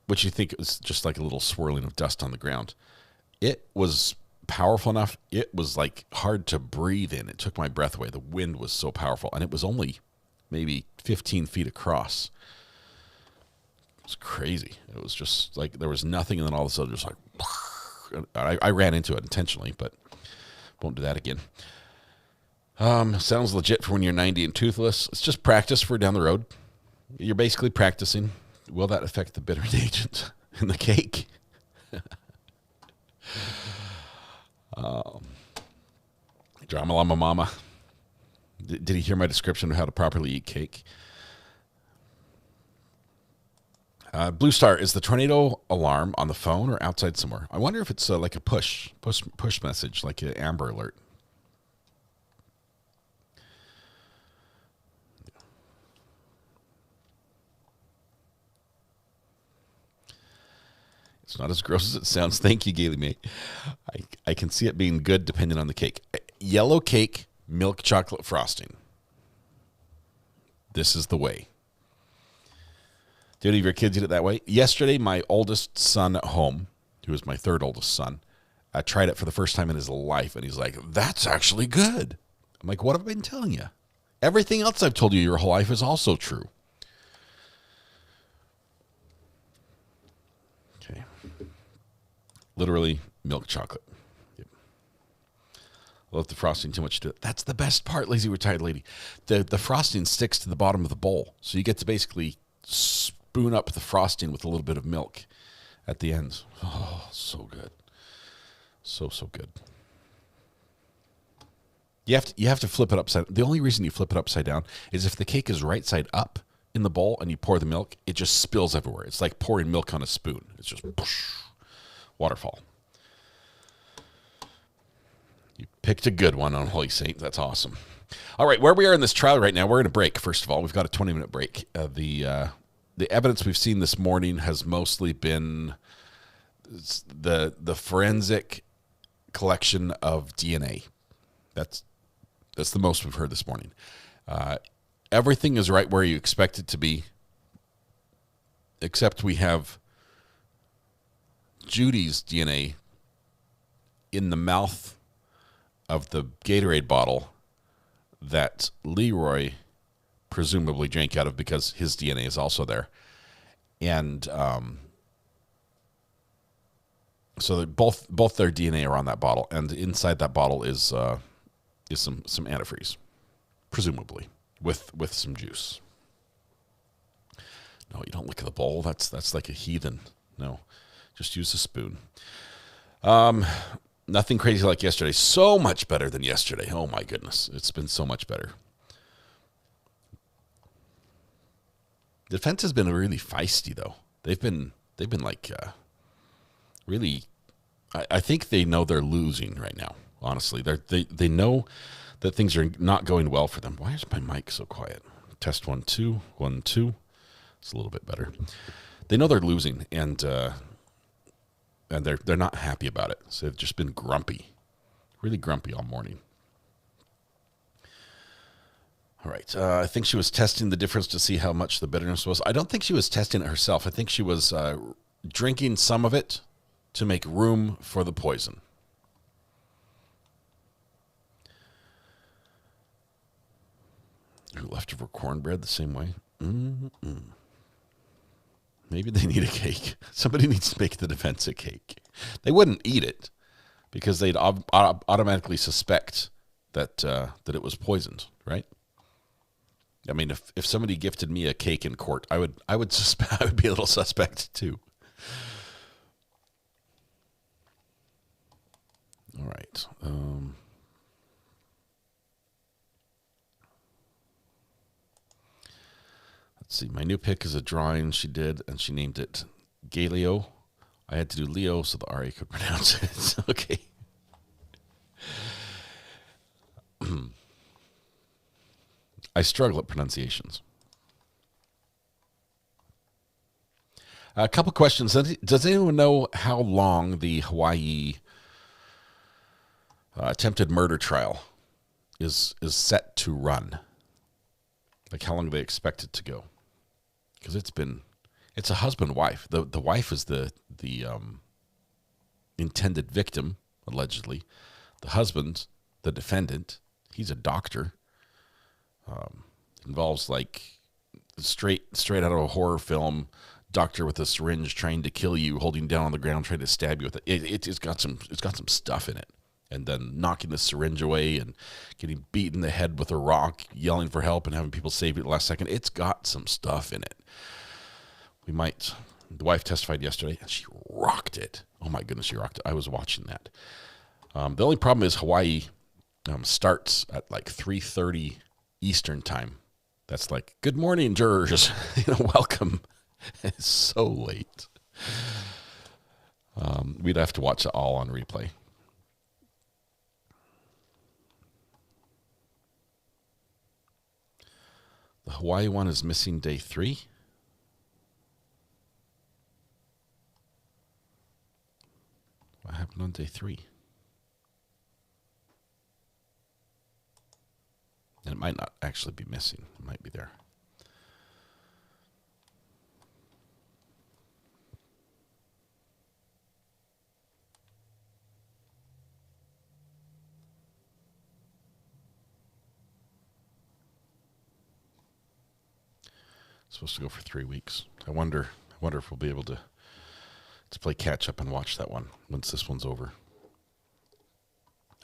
which you think is just like a little swirling of dust on the ground. It was powerful enough. It was like hard to breathe in. It took my breath away. The wind was so powerful, and it was only maybe 15 feet across. It was crazy. It was just like there was nothing, and then all of a sudden, just like I ran into it intentionally, but won't do that again. Sounds legit for when you're 90 and toothless. It's just practice for down the road. You're basically practicing. Will that affect the bittering agent in the cake? Drama Llama Mama. Did he hear my description of how to properly eat cake? Blue Star, is the tornado alarm on the phone or outside somewhere? I wonder if it's like a push message, like an Amber Alert. It's not as gross as it sounds. Thank you, Gaily May. I can see it being good depending on the cake. Yellow cake, milk chocolate frosting. This is the way. Do any of your kids eat it that way? Yesterday, my oldest son at home, who is my third oldest son, tried it for the first time in his life, and he's like, that's actually good. I'm like, what have I been telling you? Everything else I've told you your whole life is also true. Okay. Literally milk chocolate. Yep. I love the frosting too much to it. That's the best part, lazy retired lady. The frosting sticks to the bottom of the bowl, so you get to basically spoon up the frosting with a little bit of milk at the end. Oh, so good. So good. You have to flip it upside. The only reason you flip it upside down is if the cake is right side up in the bowl and you pour the milk, it just spills everywhere. It's like pouring milk on a spoon. It's just whoosh, waterfall. You picked a good one on Holy Saint. That's awesome. All right, where we are in this trial right now, we're in a break. First of all, we've got a 20-minute break. The evidence we've seen this morning has mostly been the forensic collection of DNA. That's the most we've heard this morning. Everything is right where you expect it to be, except we have Judy's DNA in the mouth of the Gatorade bottle that Leroy presumably drank out of, because his DNA is also there. And so that both their DNA are on that bottle, and inside that bottle is some antifreeze, presumably with some juice. No, you don't lick the bowl. That's like a heathen. No, just use a spoon. Nothing crazy like yesterday. So much better than yesterday. Oh my goodness, it's been so much better. The defense has been really feisty, though. They've been like really. I think they know they're losing right now. Honestly, they know that things are not going well for them. Why is my mic so quiet? Test 1 2 1 2. It's a little bit better. They know they're losing, and they're not happy about it. So they've just been grumpy, really grumpy all morning. All right. I think she was testing the difference to see how much the bitterness was. I don't think she was testing it herself. I think she was drinking some of it to make room for the poison. Leftover cornbread the same way. Maybe they need a cake. Somebody needs to make the defense a cake. They wouldn't eat it because they'd automatically suspect that it was poisoned, right? I mean, if somebody gifted me a cake in court, I would be a little suspect too. All right. Let's see. My new pick is a drawing she did, and she named it Galileo. I had to do Leo so the RA could pronounce it. Okay. I struggle at pronunciations. A couple questions. Does anyone know how long the Hawaii attempted murder trial is set to run? Like how long they expect it to go? Because it's a husband-wife. The wife is the intended victim, allegedly. The husband, the defendant, he's a doctor. Involves like straight out of a horror film, doctor with a syringe trying to kill you, holding you down on the ground, trying to stab you with it. It's got some stuff in it. And then knocking the syringe away and getting beaten in the head with a rock, yelling for help and having people save you at the last second. It's got some stuff in it. The wife testified yesterday and she rocked it. Oh my goodness, she rocked it. I was watching that. The only problem is Hawaii starts at like 3:30 Eastern time. That's like, good morning, jurors. Welcome. It's so late. We'd have to watch it all on replay. The Hawaii one is missing day 3. What happened on day 3? And it might not actually be missing. It might be there. It's supposed to go for 3 weeks. I wonder if we'll be able to play catch up and watch that one once this one's over.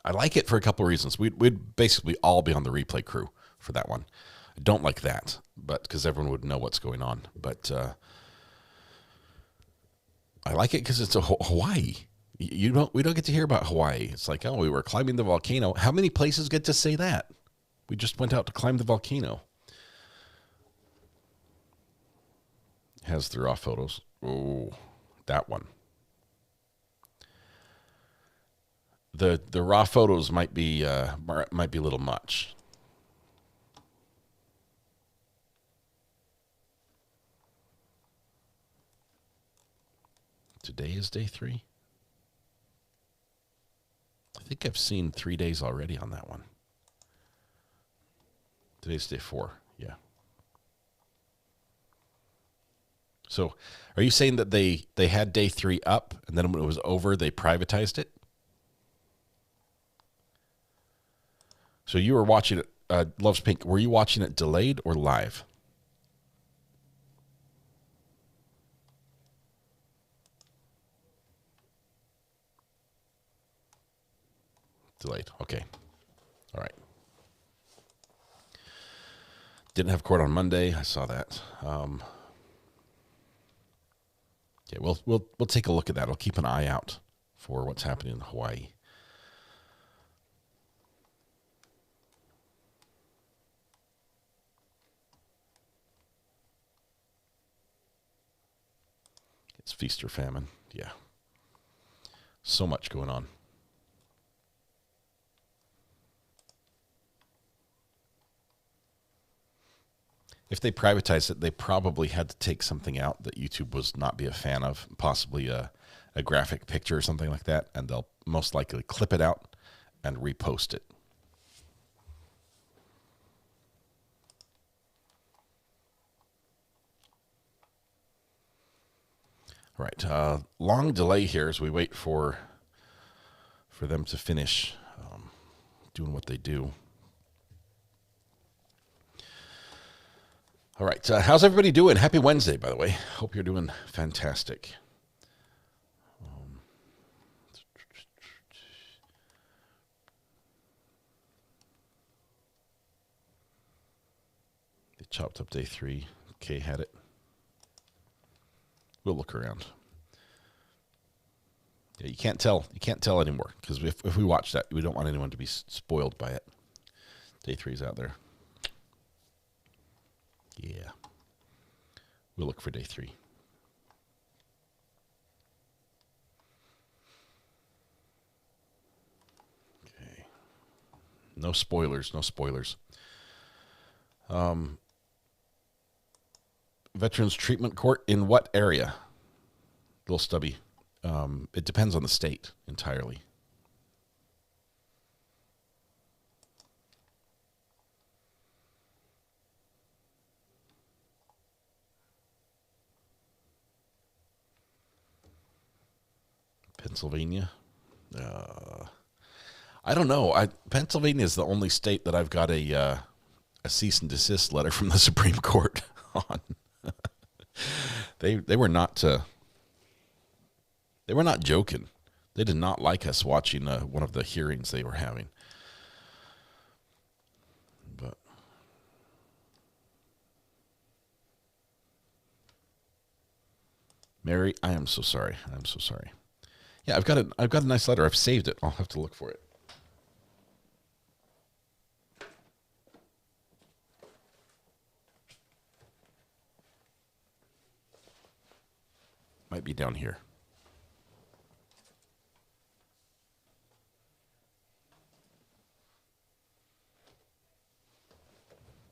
I like it for a couple of reasons. We'd basically all be on the replay crew for that one. I don't like that, but because everyone would know what's going on. But I like it because it's a Hawaii. We don't get to hear about Hawaii. It's like, oh, we were climbing the volcano. How many places get to say that? We just went out to climb the volcano. Has the raw photos. Oh, that one. The raw photos might be a little much. Today is day 3. I think I've seen 3 days already on that one. Today's day 4. Yeah. So are you saying that they had day 3 up and then when it was over, they privatized it? So you were watching it, Loves Pink, were you watching it delayed or live? Delayed. Okay. All right. Didn't have court on Monday. I saw that. Yeah, we'll take a look at that. I'll keep an eye out for what's happening in Hawaii. It's feast or famine. Yeah. So much going on. If they privatized it, they probably had to take something out that YouTube was not be a fan of, possibly a graphic picture or something like that, and they'll most likely clip it out and repost it. All right, long delay here as we wait for them to finish doing what they do. All right, how's everybody doing? Happy Wednesday, by the way. Hope you're doing fantastic. They chopped up day 3. Kay had it. We'll look around. Yeah, you can't tell. You can't tell anymore because if we watch that, we don't want anyone to be spoiled by it. Day 3's out there. Yeah. We'll look for day 3. Okay. No spoilers. No spoilers. Veterans Treatment Court in what area? Little stubby. It depends on the state entirely. Pennsylvania. I don't know. Pennsylvania is the only state that I've got a cease and desist letter from the Supreme Court on. They were not joking. They did not like us watching one of the hearings they were having. But Mary, I am so sorry. I'm so sorry. Yeah, I've got a nice letter. I've saved it. I'll have to look for it. Might be down here.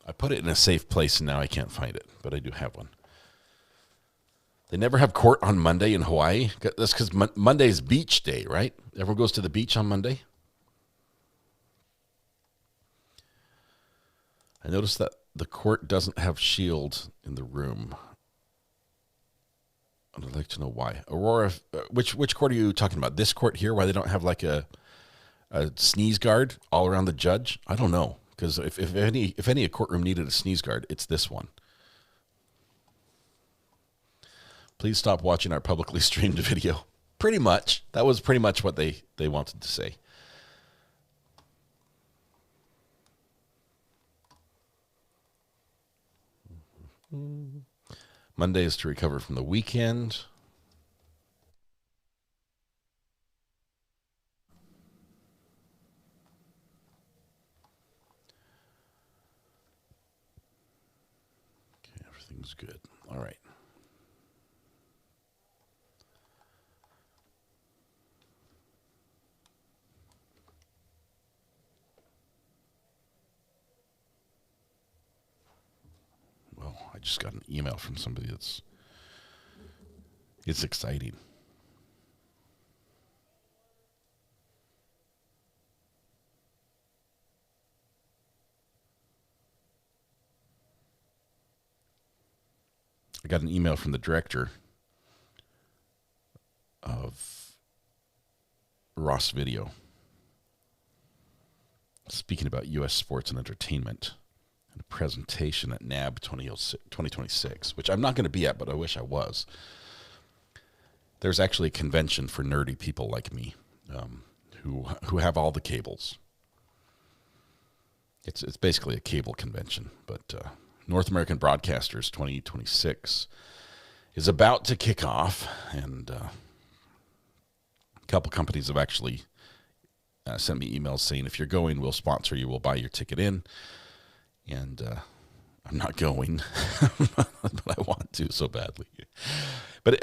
I put it in a safe place and now I can't find it, but I do have one. They never have court on Monday in Hawaii. That's because Monday is beach day, right? Everyone goes to the beach on Monday. I noticed that the court doesn't have shield in the room. I'd like to know why. Aurora, which court are you talking about? This court here, why they don't have like a sneeze guard all around the judge? I don't know, because if any courtroom needed a sneeze guard, it's this one. Please stop watching our publicly streamed video. Pretty much. That was pretty much what they wanted to say. Monday is to recover from the weekend. Okay, everything's good. All right. I just got an email from somebody it's exciting. I got an email from the director of Ross Video speaking about U.S. sports and entertainment. A presentation at NAB 2026, which I'm not going to be at, but I wish I was. There's actually a convention for nerdy people like me who have all the cables. It's basically a cable convention, but North American Broadcasters 2026 is about to kick off, and a couple companies have actually sent me emails saying, if you're going, we'll sponsor you, we'll buy your ticket in. And I'm not going, but I want to so badly. But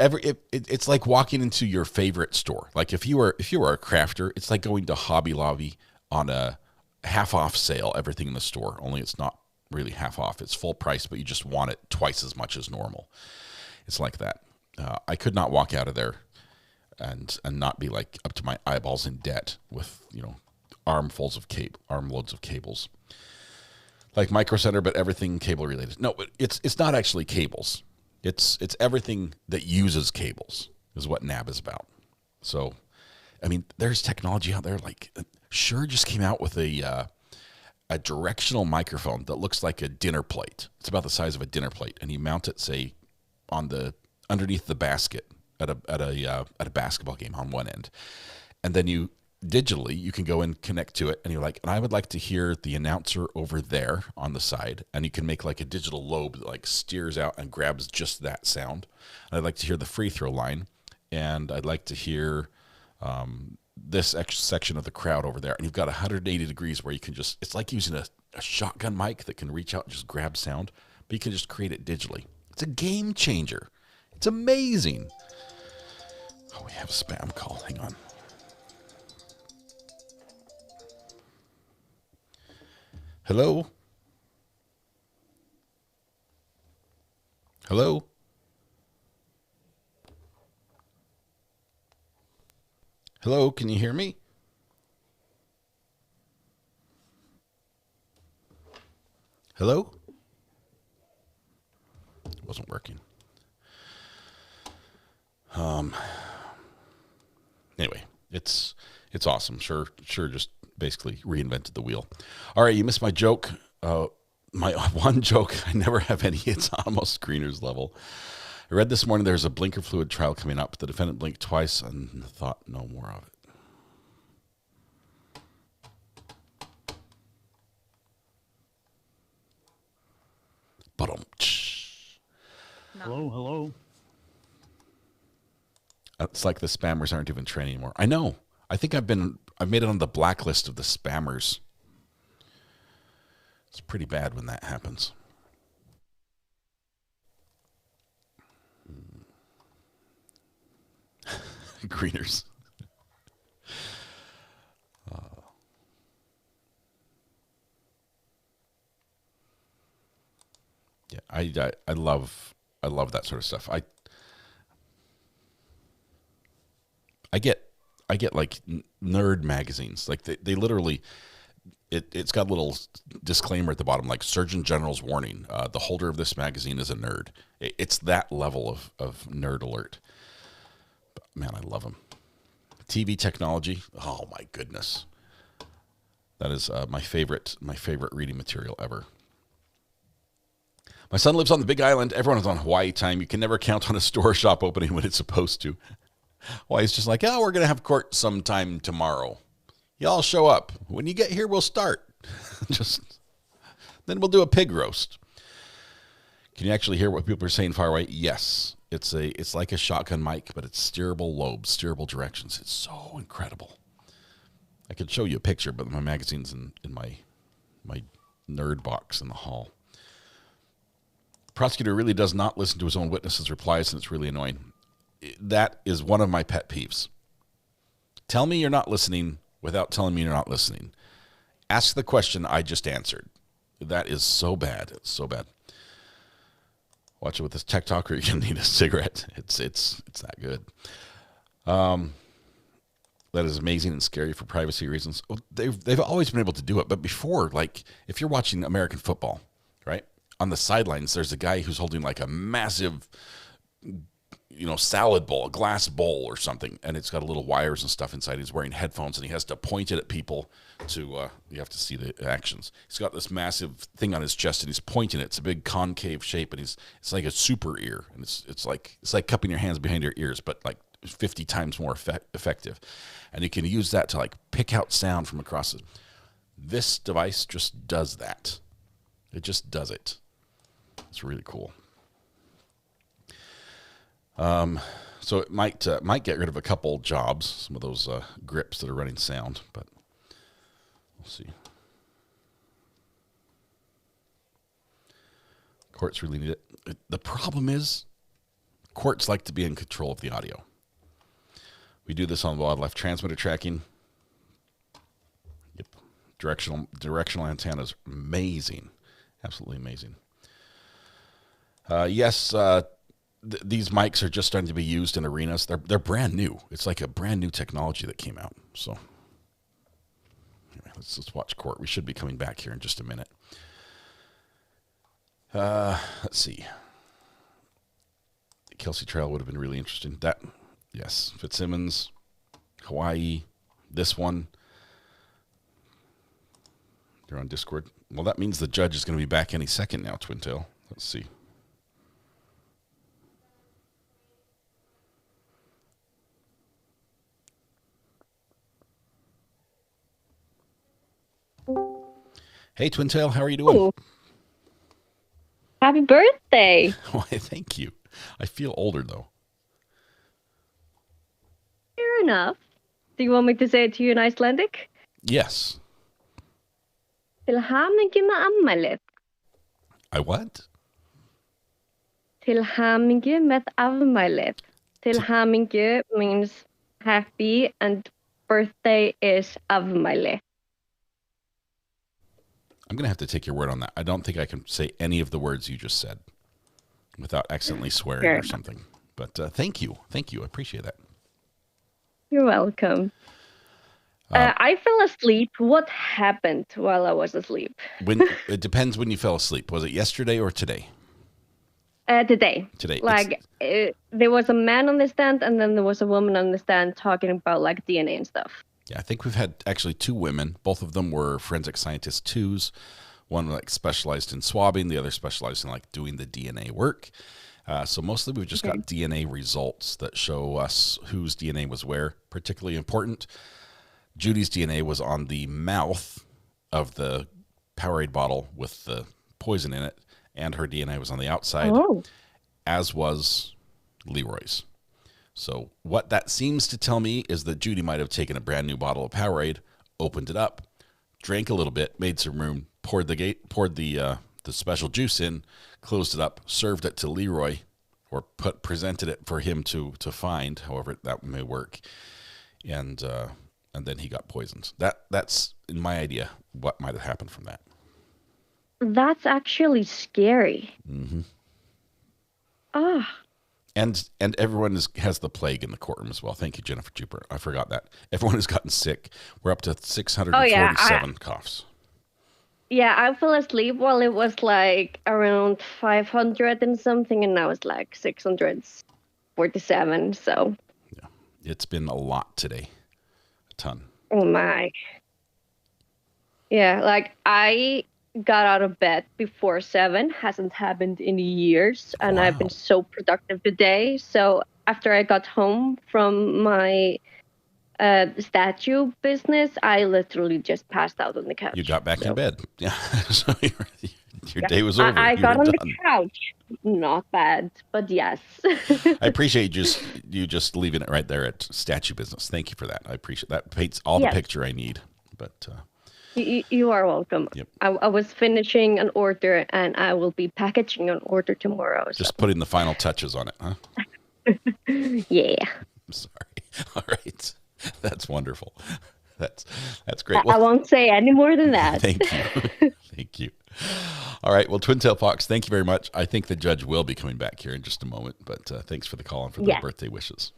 it's like walking into your favorite store. Like if you were a crafter, it's like going to Hobby Lobby on a half off sale, everything in the store. Only it's not really half off. It's full price, but you just want it twice as much as normal. It's like that. I could not walk out of there and not be like up to my eyeballs in debt with armloads of cables. Like Micro Center, but everything cable related. No, but it's not actually cables. It's everything that uses cables is what NAB is about. So, I mean, there's technology out there. Like Shure just came out with a directional microphone that looks like a dinner plate. It's about the size of a dinner plate, and you mount it, say, underneath the basket at a basketball game on one end, and then you can go and connect to it, and you're like, and I would like to hear the announcer over there on the side, and you can make like a digital lobe that like steers out and grabs just that sound. And I'd like to hear the free throw line, and I'd like to hear this extra section of the crowd over there, and you've got 180 degrees where you can just, it's like using a shotgun mic that can reach out and just grab sound, but you can just create it digitally. It's a game changer. It's amazing. Oh, we have a spam call. Hang on. Hello? Hello? Hello, can you hear me? Hello? It wasn't working. Anyway, it's awesome. Sure, just basically reinvented the wheel. All right, you missed my joke. My one joke, I never have any. It's almost screener's level. I read this morning there's a blinker fluid trial coming up. The defendant blinked twice and thought no more of it. Hello. It's like the spammers aren't even training anymore. I know. I think I've made it on the blacklist of the spammers. It's pretty bad when that happens. Greeners. Yeah, I love that sort of stuff. I get like nerd magazines. Like they literally, it's got a little disclaimer at the bottom, like Surgeon General's warning. The holder of this magazine is a nerd. It's that level of nerd alert. But man, I love them. TV technology. Oh my goodness, that is my favorite reading material ever. My son lives on the Big Island. Everyone is on Hawaii time. You can never count on a store or shop opening when it's supposed to. Hawaii's just like, oh, we're going to have court sometime tomorrow. Y'all show up. When you get here, we'll start. Then we'll do a pig roast. Can you actually hear what people are saying far away? Yes. It's like a shotgun mic, but it's steerable lobes, steerable directions. It's so incredible. I could show you a picture, but my magazine's in my nerd box in the hall. Prosecutor really does not listen to his own witnesses' replies, and it's really annoying. That is one of my pet peeves. Tell me you're not listening without telling me you're not listening. Ask the question I just answered. That is so bad. It's so bad. Watch it with this tech talk, or you're going to need a cigarette. It's that good. That is amazing and scary for privacy reasons. They've always been able to do it, but before, like if you're watching American football, right? On the sidelines, there's a guy who's holding like a massive, salad bowl, a glass bowl or something, and it's got little wires and stuff inside. He's wearing headphones, and he has to point it at people to, you have to see the actions. He's got this massive thing on his chest, and he's pointing it. It's a big concave shape, and it's like a super ear, and it's like cupping your hands behind your ears, but like 50 times more effective. And you can use that to like pick out sound from across it. This device just does that. It just does it. It's really cool. So it might get rid of a couple jobs, some of those grips that are running sound, but we'll see. Courts really need it. The problem is courts like to be in control of the audio. We do this on wildlife transmitter tracking. Yep. Directional antennas, amazing. Absolutely amazing. Yes, these mics are just starting to be used in arenas. They're brand new. It's like a brand new technology that came out. So anyway, let's watch court. We should be coming back here in just a minute. Let's see. The Kelsey trial would have been really interesting. Yes, Fitzsimmons, Hawaii, this one. You're on Discord. Well, that means the judge is going to be back any second now, Twin Tail. Let's see. Hey, Twin Tail, how are you doing? Ooh. Happy birthday. Why, thank you. I feel older, though. Fair enough. Do you want me to say it to you in Icelandic? Yes. Til hamingju með afmælið. I what? Til hamingju með afmælið. Til hamingju means happy and birthday is afmæli. I'm going to have to take your word on that. I don't think I can say any of the words you just said. without accidentally swearing Fair or enough. something. But thank you. I appreciate that. You're welcome. I fell asleep. What happened while I was asleep? When it depends when you fell asleep. Was it yesterday or today? Today. Today. Like, there was a man on the stand, and then there was a woman on the stand talking about like DNA and stuff. Yeah, I think we've had actually 2 women. Both of them were forensic scientist 2s. One like specialized in swabbing, the other specialized in like doing the DNA work. So mostly we've just got DNA results that show us whose DNA was where. Particularly important, Judy's DNA was on the mouth of the Powerade bottle with the poison in it, and her DNA was on the outside, as was Leroy's. So what that seems to tell me is that Judy might have taken a brand new bottle of Powerade, opened it up, drank a little bit, made some room, poured the special juice in, closed it up, served it to Leroy, or presented it for him to find, however that may work, and then he got poisoned. That's in my idea what might have happened from that. That's actually scary. Mm-hmm. Ah. And everyone has the plague in the courtroom as well. Thank you, Jennifer Juper. I forgot that. Everyone has gotten sick. We're up to 647 coughs. Yeah, I fell asleep while it was like around 500 and something, and now it's like 647. So. Yeah, it's been a lot today. A ton. Oh my. Yeah, like I got out of bed before 7, hasn't happened in years, and I've been so productive today. So after I got home from my statue business, I literally just passed out on the couch. You got back in bed. Yeah. So your day was over. I got on done. the couch. Not bad, but yes. I appreciate you just leaving it right there at statue business. Thank you for that. I appreciate that. Paints all the picture I need. But you are welcome. Yep. I was finishing an order, and I will be packaging an order tomorrow. Just putting the final touches on it, huh? Yeah. I'm sorry. All right. That's wonderful. That's great. I won't say any more than that. Thank you. Thank you. All right. Well, Twin Tail Fox, thank you very much. I think the judge will be coming back here in just a moment, but thanks for the call and for the birthday wishes.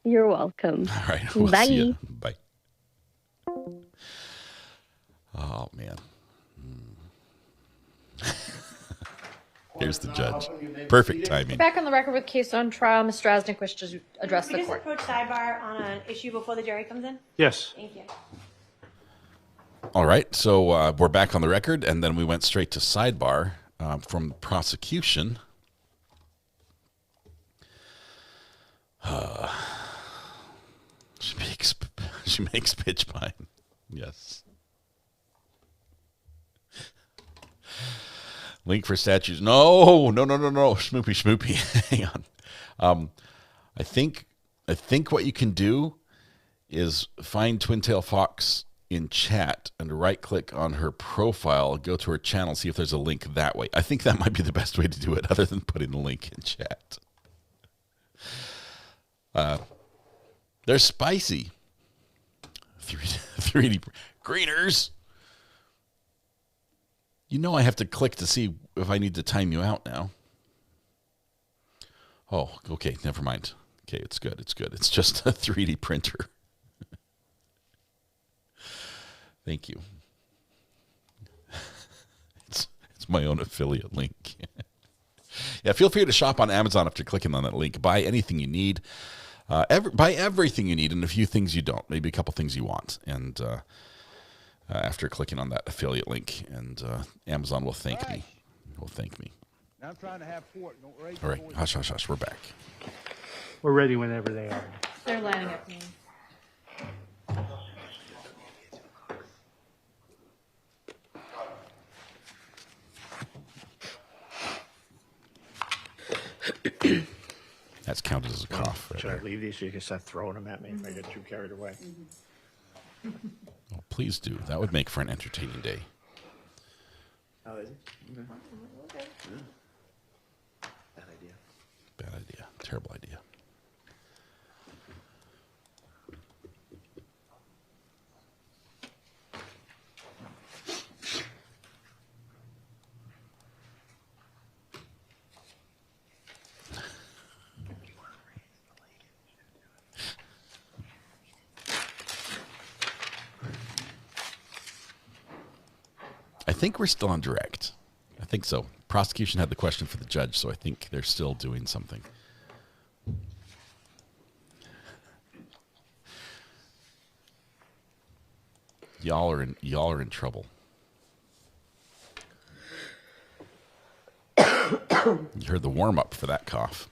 You're welcome. All right. We'll Bye. See you. Bye. Oh, man. Here's the judge. Perfect timing. Back on the record with case on trial. Ms. Drasnik wishes to address the court. Approach sidebar on an issue before the jury comes in? Yes. Thank you. All right. So we're back on the record, and then we went straight to sidebar from the prosecution. She makes pitch pine. Yes. Link for statues. No. Schmoopy. Hang on. I think what you can do is find Twin Tail Fox in chat and right click on her profile, go to her channel, see if there's a link that way. I think that might be the best way to do it, other than putting the link in chat. They're spicy. 3D greeners. You know I have to click to see if I need to time you out now. Oh, okay, never mind. Okay, it's good. It's just a 3D printer. Thank you. It's my own affiliate link. Yeah, feel free to shop on Amazon after clicking on that link. Buy anything you need. Buy everything you need and a few things you don't. Maybe a couple things you want. And after clicking on that affiliate link, and Amazon will thank me. Will thank me. Now I'm trying to have port. Don't raise All right, hush. We're back. We're ready whenever they are. They're lining up me. That's counted as a cough. Right Should there. I leave these so you can start throwing them at me if I get too carried away? Oh, please do. That would make for an entertaining day. Oh, is it? Okay. Bad idea. Bad idea. Terrible idea. think we're still on direct. I think so. Prosecution had the question for the judge, so I think they're still doing something. Y'all are in trouble. You heard the warm up for that cough.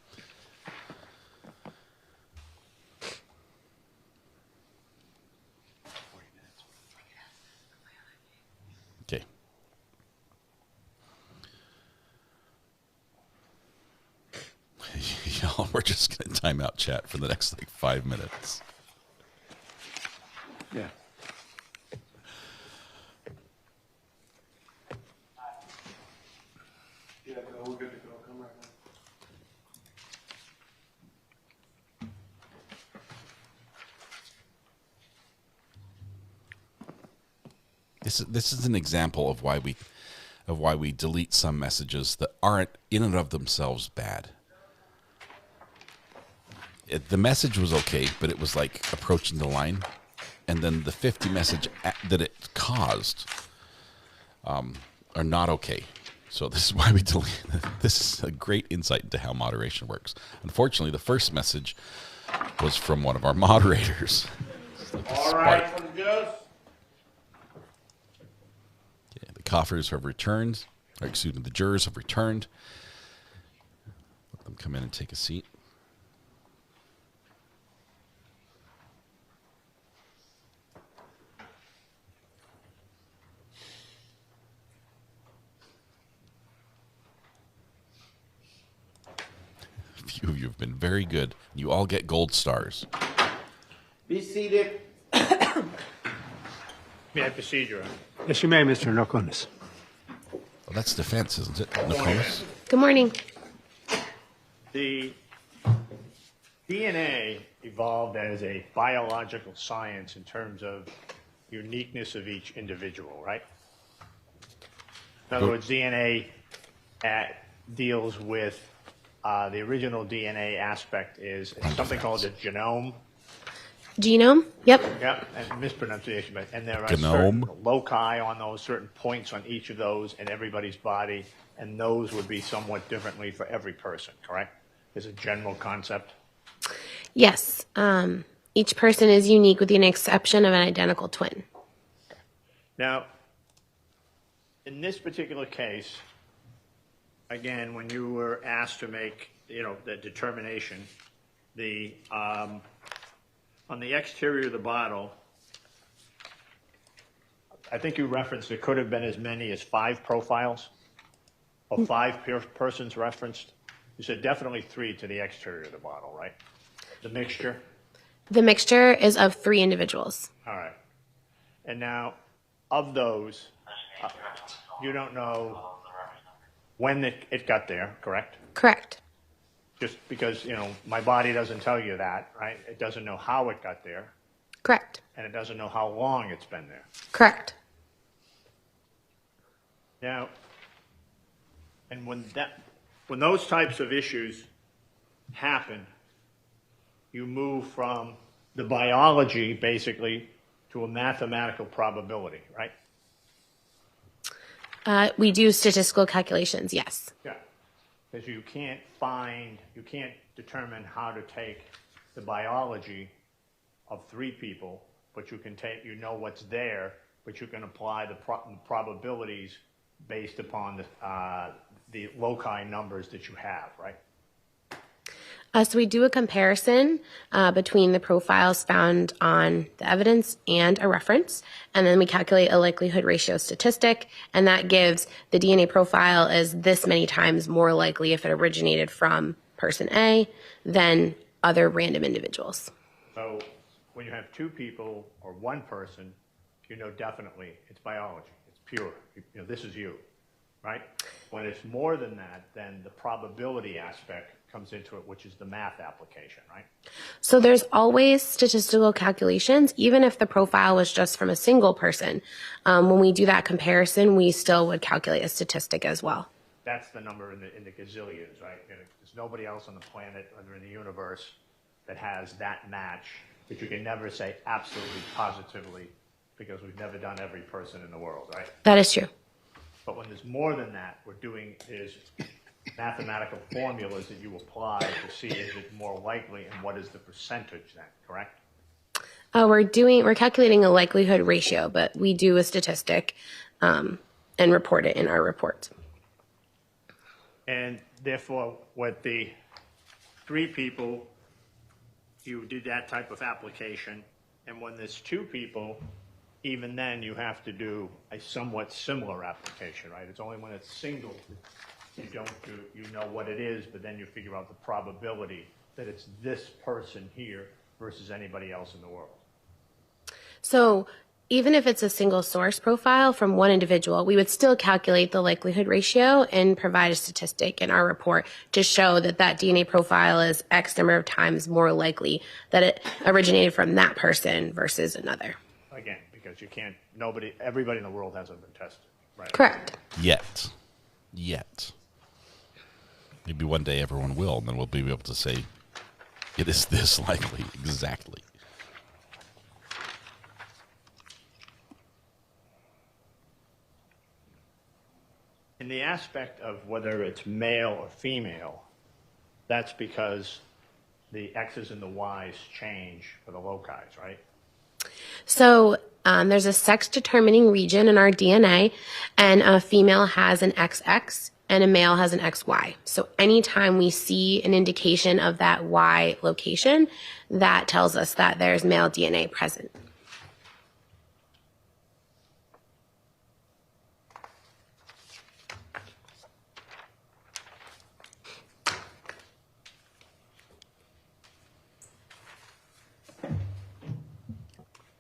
Okay. Y'all, we're just going to time out chat for the next 5 minutes. Yeah. Yeah, we're good to go. Come right now. This is an example of why we delete some messages that aren't in and of themselves bad. The message was okay, but it was like approaching the line, and then the 50 message that it caused are not okay. So this is why we delete. This is a great insight into how moderation works. Unfortunately, the first message was from one of our moderators. Like All right, for the girls. Okay, the coffers have returned. Or excuse me, the jurors have returned. Let them come in and take a seat. A few of you have been very good. You all get gold stars. Be seated. May I proceed, Your Honor? Yes, you may, Mr. Nokonis. Well, that's defense, isn't it? Nicholas? Good morning. The DNA evolved as a biological science in terms of uniqueness of each individual, right? In other words, DNA deals with the original DNA aspect is something called a genome. Genome? Yep. Yep, and mispronunciation, but and there are Genome. certain loci on those, certain points on each of those in everybody's body, and those would be somewhat differently for every person, correct? Is a general concept. Yes. Each person is unique with the exception of an identical twin. Now, in this particular case, again, when you were asked to make, the determination, on the exterior of the bottle, I think you referenced it could have been as many as 5 profiles, or 5 persons referenced. You said definitely 3 to the exterior of the bottle, right? The mixture? The mixture is of 3 individuals. All right. And now, of those, you don't know when it got there, correct? Correct. Just because, my body doesn't tell you that, right? It doesn't know how it got there. Correct. And it doesn't know how long it's been there. Correct. Now, and when those types of issues happen, you move from the biology, basically, to a mathematical probability, right? We do statistical calculations, yes. Yeah. Because you can't determine how to take the biology of 3 people, but you can what's there, but you can apply the probabilities based upon the loci numbers that you have, right? So we do a comparison between the profiles found on the evidence and a reference, and then we calculate a likelihood ratio statistic, and that gives the DNA profile is this many times more likely if it originated from person A than other random individuals. So when you have 2 people or 1 person, you know definitely it's biology. It's pure. This is you, right? When it's more than that, then the probability aspect comes into it, which is the math application, right? So there's always statistical calculations, even if the profile was just from a single person. When we do that comparison, we still would calculate a statistic as well. That's the number in the gazillions, right? There's nobody else on the planet or in the universe that has that match, but you can never say absolutely positively because we've never done every person in the world, right? That is true. But when there's more than that, there's mathematical formulas that you apply to see is it more likely and what is the percentage then, correct? We're calculating a likelihood ratio, but we do a statistic and report it in our reports. And therefore, with the 3 people, you did that type of application. And when there's 2 people, even then you have to do a somewhat similar application, right? It's only when it's single that you know what it is, but then you figure out the probability that it's this person here versus anybody else in the world. So even if it's a single source profile from one individual, we would still calculate the likelihood ratio and provide a statistic in our report to show that that DNA profile is X number of times more likely that it originated from that person versus another. Again, because everybody in the world hasn't been tested, right? Correct. Yet. Maybe one day everyone will, and then we'll be able to say it is this likely exactly. In the aspect of whether it's male or female, that's because the X's and the Y's change for the loci, right? So there's a sex-determining region in our DNA, and a female has an XX and a male has an XY. So anytime we see an indication of that Y location, that tells us that there's male DNA present.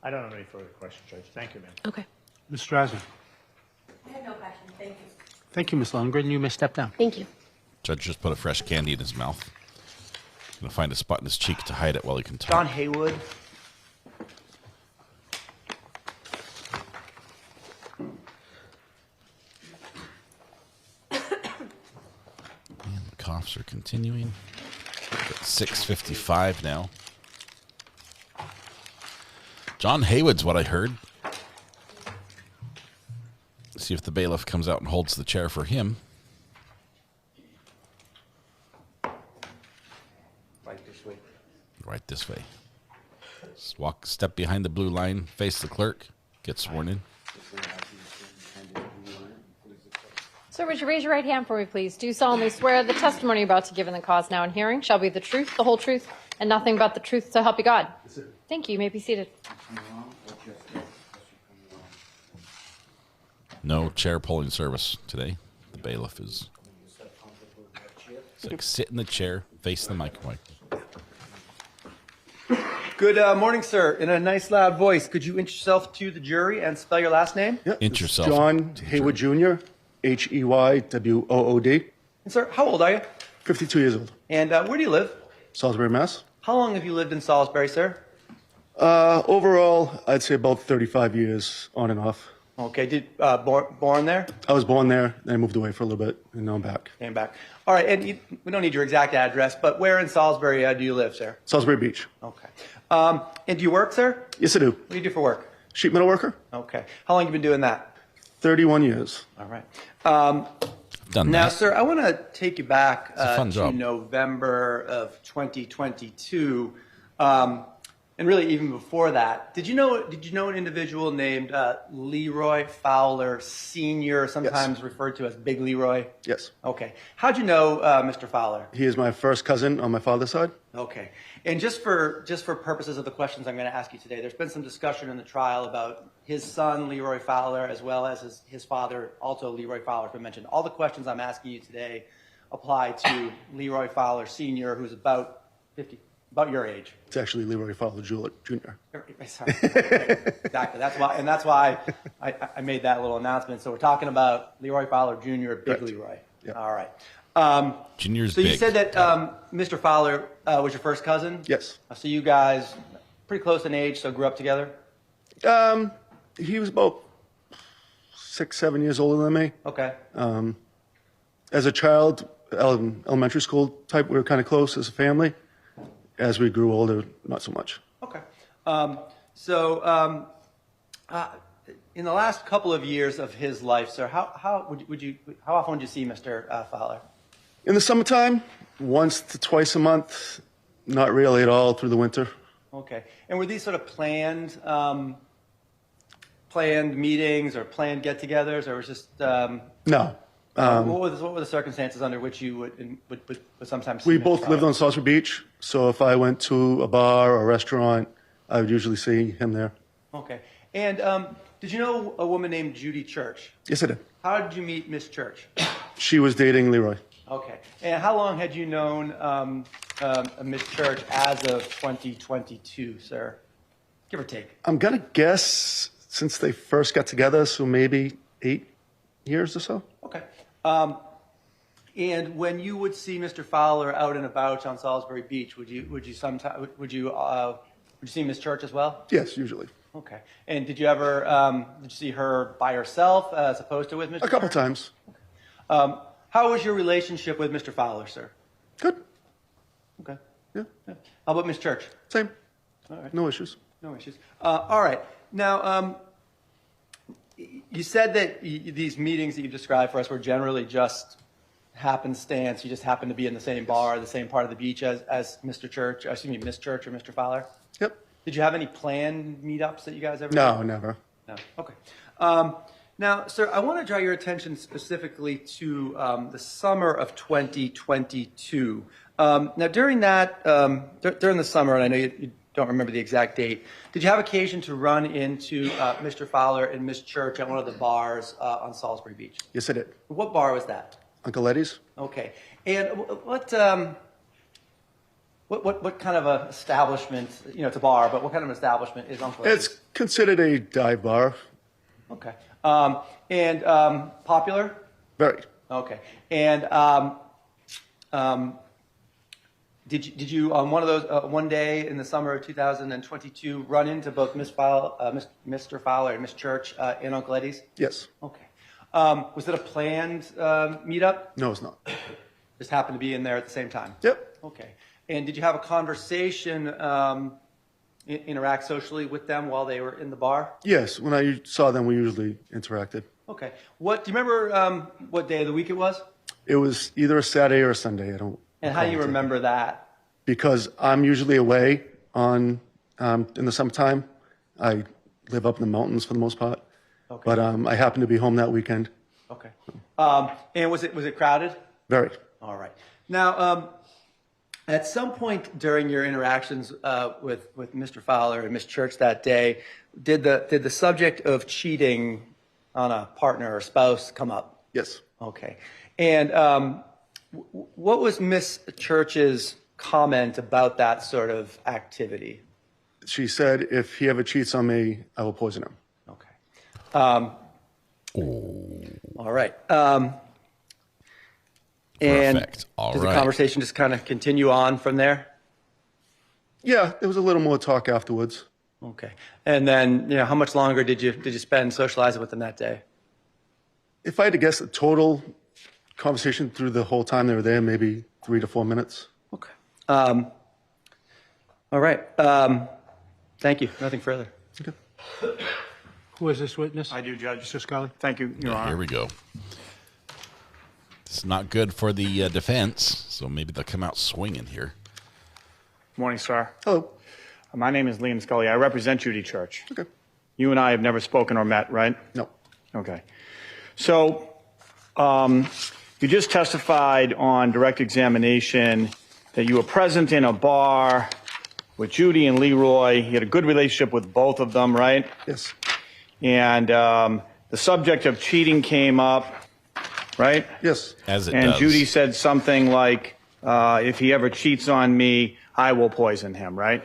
I don't have any further questions, Judge. Thank you, ma'am. Okay. Ms. Strasser. I have no questions. Thank you. Thank you, Ms. Lundgren. You may step down. Thank you. Judge just put a fresh candy in his mouth. He's going to find a spot in his cheek to hide it while he can talk. John Haywood. And the coughs are continuing. It's 6:55 now. John Haywood's what I heard. See if the bailiff comes out and holds the chair for him. Right this way. Right this way. Step behind the blue line, face the clerk, get sworn in. Sir, would you raise your right hand for me, please? Do you solemnly swear the testimony you're about to give in the cause now in hearing shall be the truth, the whole truth, and nothing but the truth, so help you God? Thank you. You may be seated. No chair pulling service today. The bailiff is like sit in the chair, face the microphone. Good morning, sir. In a nice loud voice, could you introduce yourself to the jury and spell your last name? Yep. Introduce yourself. John Haywood Jr., Heywood. And sir, how old are you? 52 years old. And where do you live? Salisbury, Mass. How long have you lived in Salisbury, sir? Overall, I'd say about 35 years on and off. Okay, born there? I was born there, then I moved away for a little bit, and now I'm back. Came back. All right, and we don't need your exact address, but where in Salisbury do you live, sir? Salisbury Beach. Okay. And do you work, sir? Yes, I do. What do you do for work? Sheet metal worker. Okay. How long have you been doing that? 31 years. All right. Done Now, that. sir, I want to take you back It's a fun to job. November of 2022, and really even before that. Did you know an individual named Leroy Fowler Sr., sometimes referred to as Big Leroy? Yes. Okay. How'd you know Mr. Fowler? He is my first cousin on my father's side. Okay. And just for purposes of the questions I'm going to ask you today, there's been some discussion in the trial about his son, Leroy Fowler, as well as his father, also Leroy Fowler, has been mentioned. All the questions I'm asking you today apply to Leroy Fowler Sr., who's about your age. It's actually Leroy Fowler Jr. Sorry. Exactly. That's why I made that little announcement. So we're talking about Leroy Fowler Jr., Big Leroy. Yep. All right. Junior's so big. you said that Mr. Fowler was your first cousin? Yes. So you guys pretty close in age, so grew up together? He was about 6, 7 years older than me. Okay. As a child, elementary school type, we were kind of close as a family. As we grew older, not so much. Okay. in the last couple of years of his life, sir, how often would you see Mr. Fowler? In the summertime, once to twice a month. Not really at all through the winter. Okay. And were these sort of planned meetings or planned get-togethers, or was just No. what were the circumstances under which you would sometimes see We Mr. both Fowler? lived on Salisbury Beach, so if I went to a bar or a restaurant, I would usually see him there. Okay. And did you know a woman named Judy Church? Yes, I did. How did you meet Miss Church? She was dating Leroy. Okay. And how long had you known Miss Church as of 2022, sir? Give or take. I'm going to guess since they first got together, so maybe 8 years or so. Okay. And when you would see Mr. Fowler out and about on Salisbury Beach, would you see Miss Church as well? Yes, usually. Okay. And did you ever did you see her by herself as opposed to with Mr. A couple Church? times. How was your relationship with Mr. Fowler, sir? Good. Okay. Yeah. How about Miss Church? Same. All right. No issues. No issues. All right. Now, you said that these meetings that you described for us were generally just happenstance. You just happened to be in the same bar, the same part of the beach as Mr. Church, Miss Church or Mr. Fowler? Yep. Did you have any planned meetups that you guys ever No, did? never. No. Okay. Now, sir, I want to draw your attention specifically to the summer of 2022. Now, during that, during the summer, and I know you don't remember the exact date, did you have occasion to run into Mr. Fowler and Miss Church at one of the bars on Salisbury Beach? Yes, I did. What bar was that? Uncle Eddie's? Okay. And what kind of a establishment, it's a bar, but what kind of an establishment is Uncle Eddie's? It's considered a dive bar. Okay. And popular? Very. Okay. And did you on one of those one day in the summer of 2022 run into both Mr. Fowler and Miss Church in Uncle Eddie's? Yes. Okay. Was it a planned meetup? No, it's not. Just happened to be in there at the same time? Yep. Okay. And did you have a conversation, interact socially with them while they were in the bar? Yes. When I saw them, we usually interacted. Okay. Do you remember what day of the week it was? It was either a Saturday or a Sunday. I don't. And how do you remember that? Because I'm usually away in the summertime. I live up in the mountains for the most part. Okay. But I happened to be home that weekend. Okay. And was it crowded? Very. All right. Now, at some point during your interactions with Mr. Fowler and Miss Church that day, did the subject of cheating on a partner or spouse come up? Yes. Okay. And what was Miss Church's comment about that sort of activity? She said, if he ever cheats on me, I will poison him. All right. And Perfect. All does right. the conversation just kind of continue on from there? Yeah, there was a little more talk afterwards. Okay. And then, how much longer did you spend socializing with them that day? If I had to guess the total conversation through the whole time they were there, maybe 3 to 4 minutes. Okay. All right. Thank you. Nothing further. Okay. Who is this witness? I do, Judge. Mr. Scully? Thank you, Your Honor. Here we go. It's not good for the defense, so maybe they'll come out swinging here. Morning, sir. Hello. My name is Liam Scully. I represent Judy Church. Okay. You and I have never spoken or met, right? No. Okay. So, you just testified on direct examination that you were present in a bar with Judy and Leroy. You had a good relationship with both of them, right? Yes. And the subject of cheating came up, right? Yes. As it and does. Judy said something like, if he ever cheats on me, I will poison him, right?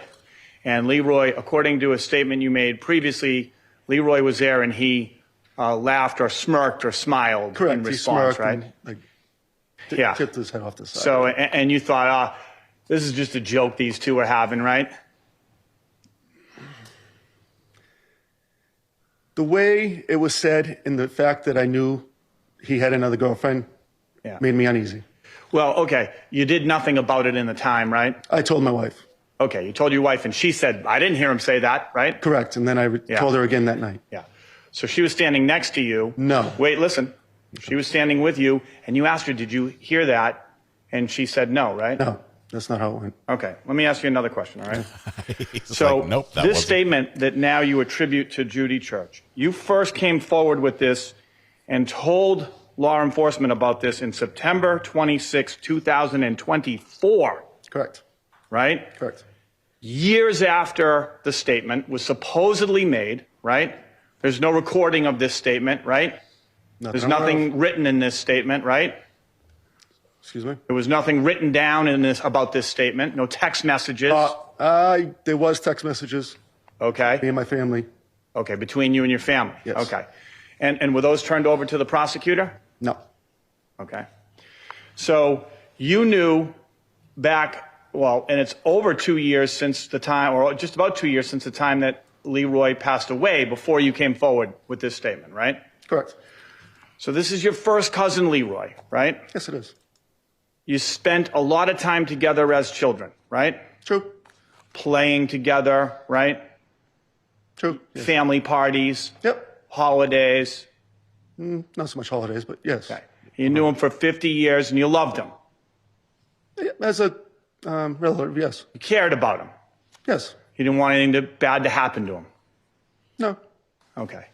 And Leroy, according to a statement you made previously, Leroy was there and he laughed or smirked or smiled Correct. in He response, smirked right? and, Yeah. tipped his head off the side. So, and you thought, this is just a joke these two are having, right? The way it was said and the fact that I knew he had another girlfriend made me uneasy. Well, okay. You did nothing about it in the time, right? I told my wife. Okay, you told your wife, and she said, I didn't hear him say that, right? Correct. And then I told her again that night. Yeah. So she was standing next to you. No. Wait, listen. She was standing with you, and you asked her, did you hear that? And she said no, right? No, that's not how it went. Okay, let me ask you another question, all right? It's So like, nope, that this wasn't. statement that now you attribute to Judy Church, you first came forward with this and told law enforcement about this in September 26, 2024. Correct. Right? Correct. Years after the statement was supposedly made, right? There's no recording of this statement, right? There's nothing written in this statement, right? Excuse me? There was nothing written down in this about this statement, no text messages. There was text messages. Okay. Me and my family. Okay, between you and your family. Yes. Okay. And were those turned over to the prosecutor? No. Okay. So you knew back, well, and it's over 2 years since the time, or just about 2 years since the time that Leroy passed away before you came forward with this statement, right? Correct. So this is your first cousin Leroy, right? Yes, it is. You spent a lot of time together as children, right? True. Playing together, right? True. Yes. Family parties. Yep. Holidays. Not so much holidays, but yes. Okay. You knew him for 50 years and you loved him. As a relative, yes. You cared about him. Yes. You didn't want anything bad to happen to him. No. Okay.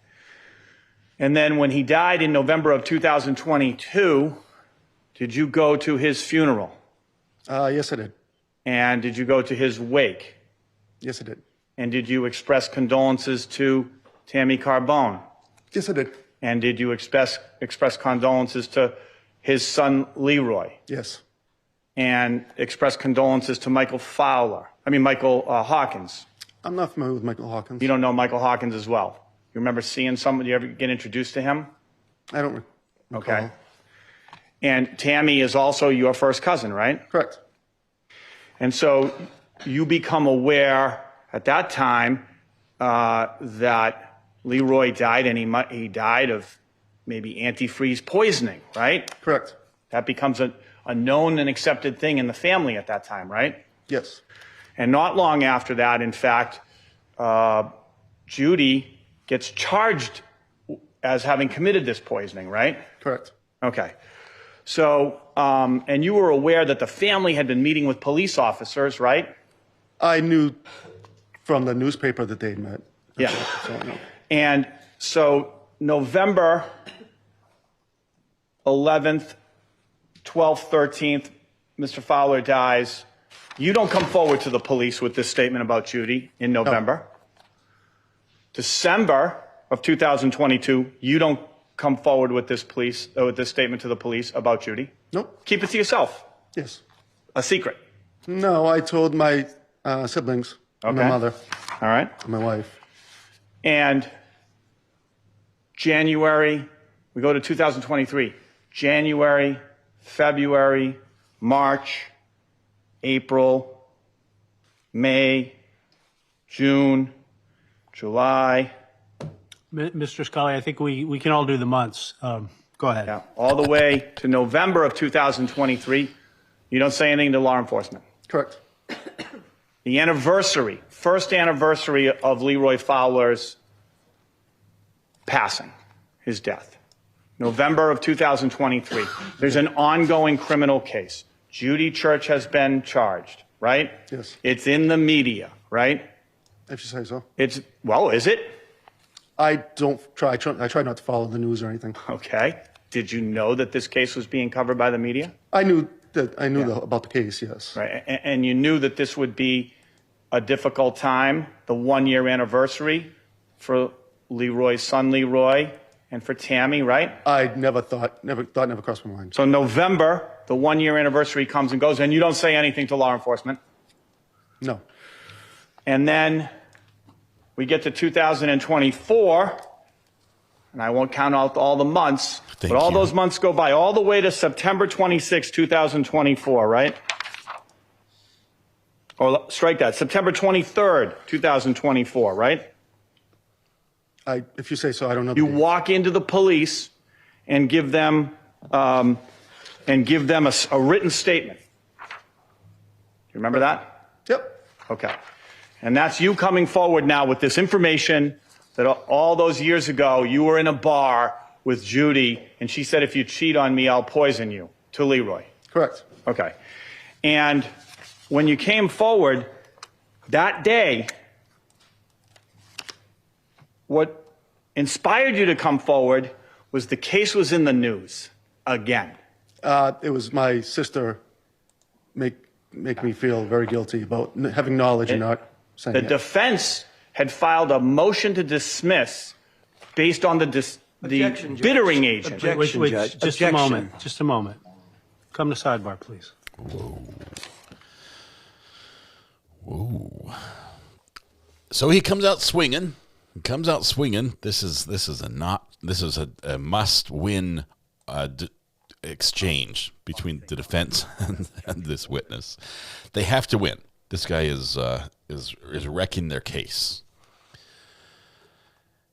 And then when he died in November of 2022, did you go to his funeral? Yes, I did. And did you go to his wake? Yes, I did. And did you express condolences to Tammy Carbone? Yes, I did. And did you express condolences to his son Leroy? Yes. And express condolences to Michael Hawkins? I'm not familiar with Michael Hawkins. You don't know Michael Hawkins as well? You remember seeing somebody, you ever get introduced to him? I don't recall. Okay. And Tammy is also your first cousin, right? Correct. And so you become aware at that time that Leroy died, and he died of maybe antifreeze poisoning, right? Correct. That becomes a known and accepted thing in the family at that time, right? Yes. And not long after that, in fact, Judy gets charged as having committed this poisoning, right? Correct. Okay. So, and you were aware that the family had been meeting with police officers, right? I knew from the newspaper that they'd met. Yeah. That's all I know. And so November 11th, 12th, 13th, Mr. Fowler dies. You don't come forward to the police with this statement about Judy in November. No. December of 2022, you don't come forward with this statement to the police about Judy. Nope. Keep it to yourself. Yes. A secret. No, I told my siblings, and my mother, all right, and my wife. And January, we go to 2023. January, February, March, April, May, June, July. Mr. Scully, I think we can all do the months. Go ahead. Yeah, all the way to November of 2023. You don't say anything to law enforcement. Correct. The anniversary, first anniversary of Leroy Fowler's passing, his death. November of 2023. There's an ongoing criminal case. Judy Church has been charged, right? Yes. It's in the media, right? If you say so. Well, is it? I try not to follow the news or anything. Okay. Did you know that this case was being covered by the media? I knew about the case, yes. Right. And you knew that this would be a difficult time, the 1-year anniversary for Leroy's son Leroy and for Tammy, right? I never crossed my mind. So November, the 1-year anniversary comes and goes, and you don't say anything to law enforcement? No. And then we get to 2024, and I won't count out all the months, but all those months go by, all the way to September 26, 2024, right? Or strike that, September 23rd, 2024, right? If you say so, I don't know. You walk into the police and give them a written statement. You remember that? Yep. Okay. And that's you coming forward now with this information that all those years ago you were in a bar with Judy and she said, if you cheat on me, I'll poison you, to Leroy? Correct. Okay. And when you came forward that day, what inspired you to come forward was the case was in the news again. It was my sister make me feel very guilty about having knowledge and not saying The it. defense had filed a motion to dismiss based on the Objection, Judge. bittering agent. Objection, Wait, Judge. just a moment. Just a moment. Come to sidebar, please. Whoa. So he comes out swinging. This is a must-win exchange between the defense and this witness. They have to win. This guy is wrecking their case.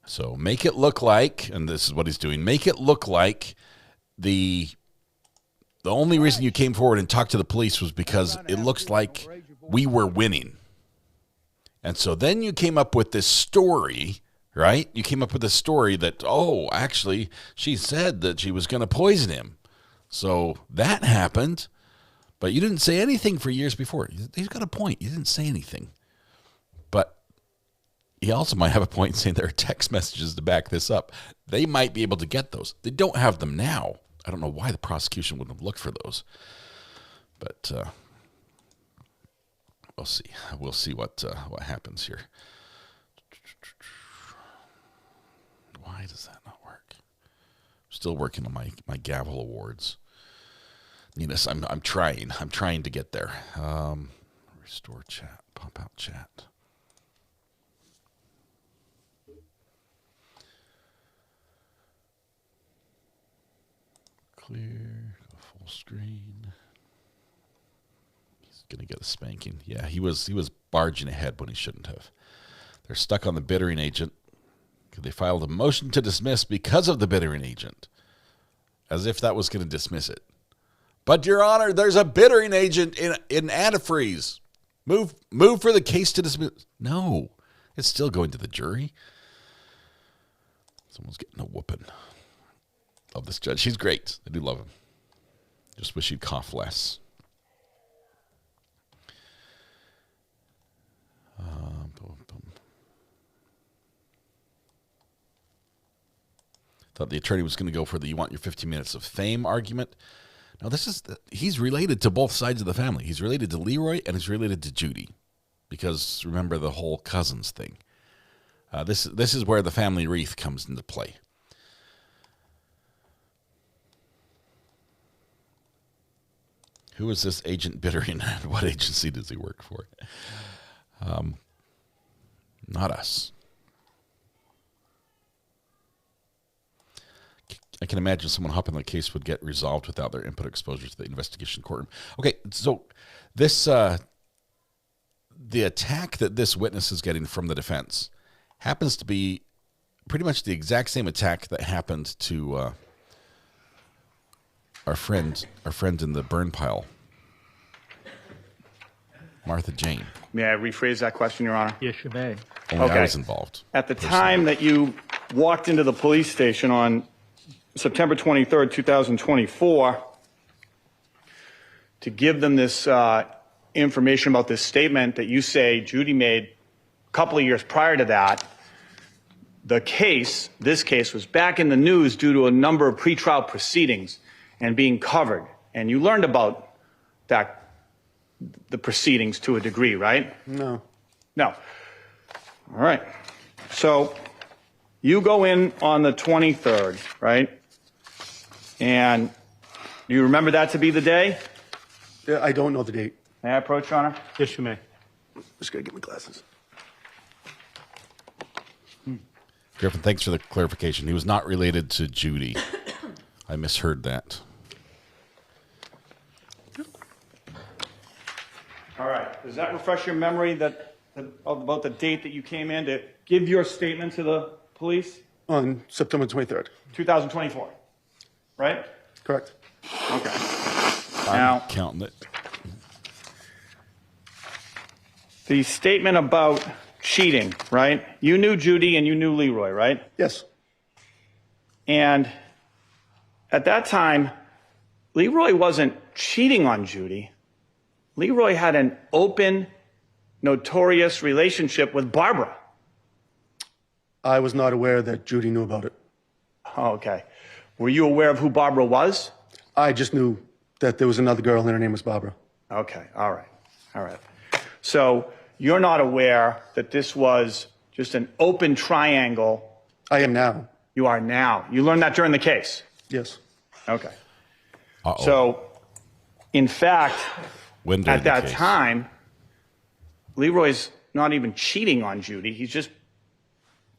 So make it look like, and this is what he's doing, make it look like the only reason you came forward and talked to the police was because it looks like we were winning. And so then you came up with this story, right? You came up with this story that, oh, actually, she said that she was going to poison him. So that happened, but you didn't say anything for years before. He's got a point. You didn't say anything. But he also might have a point in saying there are text messages to back this up. They might be able to get those. They don't have them now. I don't know why the prosecution wouldn't have looked for those. But we'll see. We'll see what happens here. Why does that not work? Still working on my gavel awards. Yes, I'm trying. I'm trying to get there. Restore chat. Pop out chat. Clear. Go full screen. He's gonna get a spanking. Yeah, he was barging ahead when he shouldn't have. They're stuck on the bittering agent. They filed a motion to dismiss because of the bittering agent, as if that was going to dismiss it. But, Your Honor, there's a bittering agent in antifreeze. Move for the case to dismiss. No, it's still going to the jury. Someone's getting a whooping. Love this judge. He's great. I do love him. Just wish he'd cough less. Thought the attorney was going to go for the "you want your 15 minutes of fame" argument. No, he's related to both sides of the family. He's related to Leroy and he's related to Judy, because remember the whole cousins thing. This is where the family wreath comes into play. Who is this agent bittering and what agency does he work for? Not us. I can imagine someone hopping on the case would get resolved without their input exposure to the investigation courtroom. Okay, so this the attack that this witness is getting from the defense happens to be pretty much the exact same attack that happened to our friend in the burn pile, Martha Jane. May I rephrase that question, Your Honor? Yes, you may. Only I was involved. At the time that you walked into the police station on September 23rd, 2024, to give them this information about this statement that you say Judy made a couple of years prior to that, this case was back in the news due to a number of pretrial proceedings and being covered. And you learned about the proceedings to a degree, right? No. No. All right. So you go in on the 23rd, right? And do you remember that to be the day? Yeah, I don't know the date. May I approach, Your Honor? Yes, you may. Just gotta get my glasses. Griffin, thanks for the clarification. He was not related to Judy. I misheard that. All right. Does that refresh your memory about the date that you came in to give your statement to the police? On September 23rd. 2024, right? Correct. Okay. I'm counting it. The statement about cheating, right? You knew Judy and you knew Leroy, right? Yes. And at that time, Leroy wasn't cheating on Judy. Leroy had an open, notorious relationship with Barbara. I was not aware that Judy knew about it. Oh, okay. Were you aware of who Barbara was? I just knew that there was another girl and her name was Barbara. Okay, all right. So you're not aware that this was just an open triangle? I am now. You are now. You learned that during the case? Yes. Okay. Uh-oh. So, in fact, When at during the that case? time, Leroy's not even cheating on Judy. He's just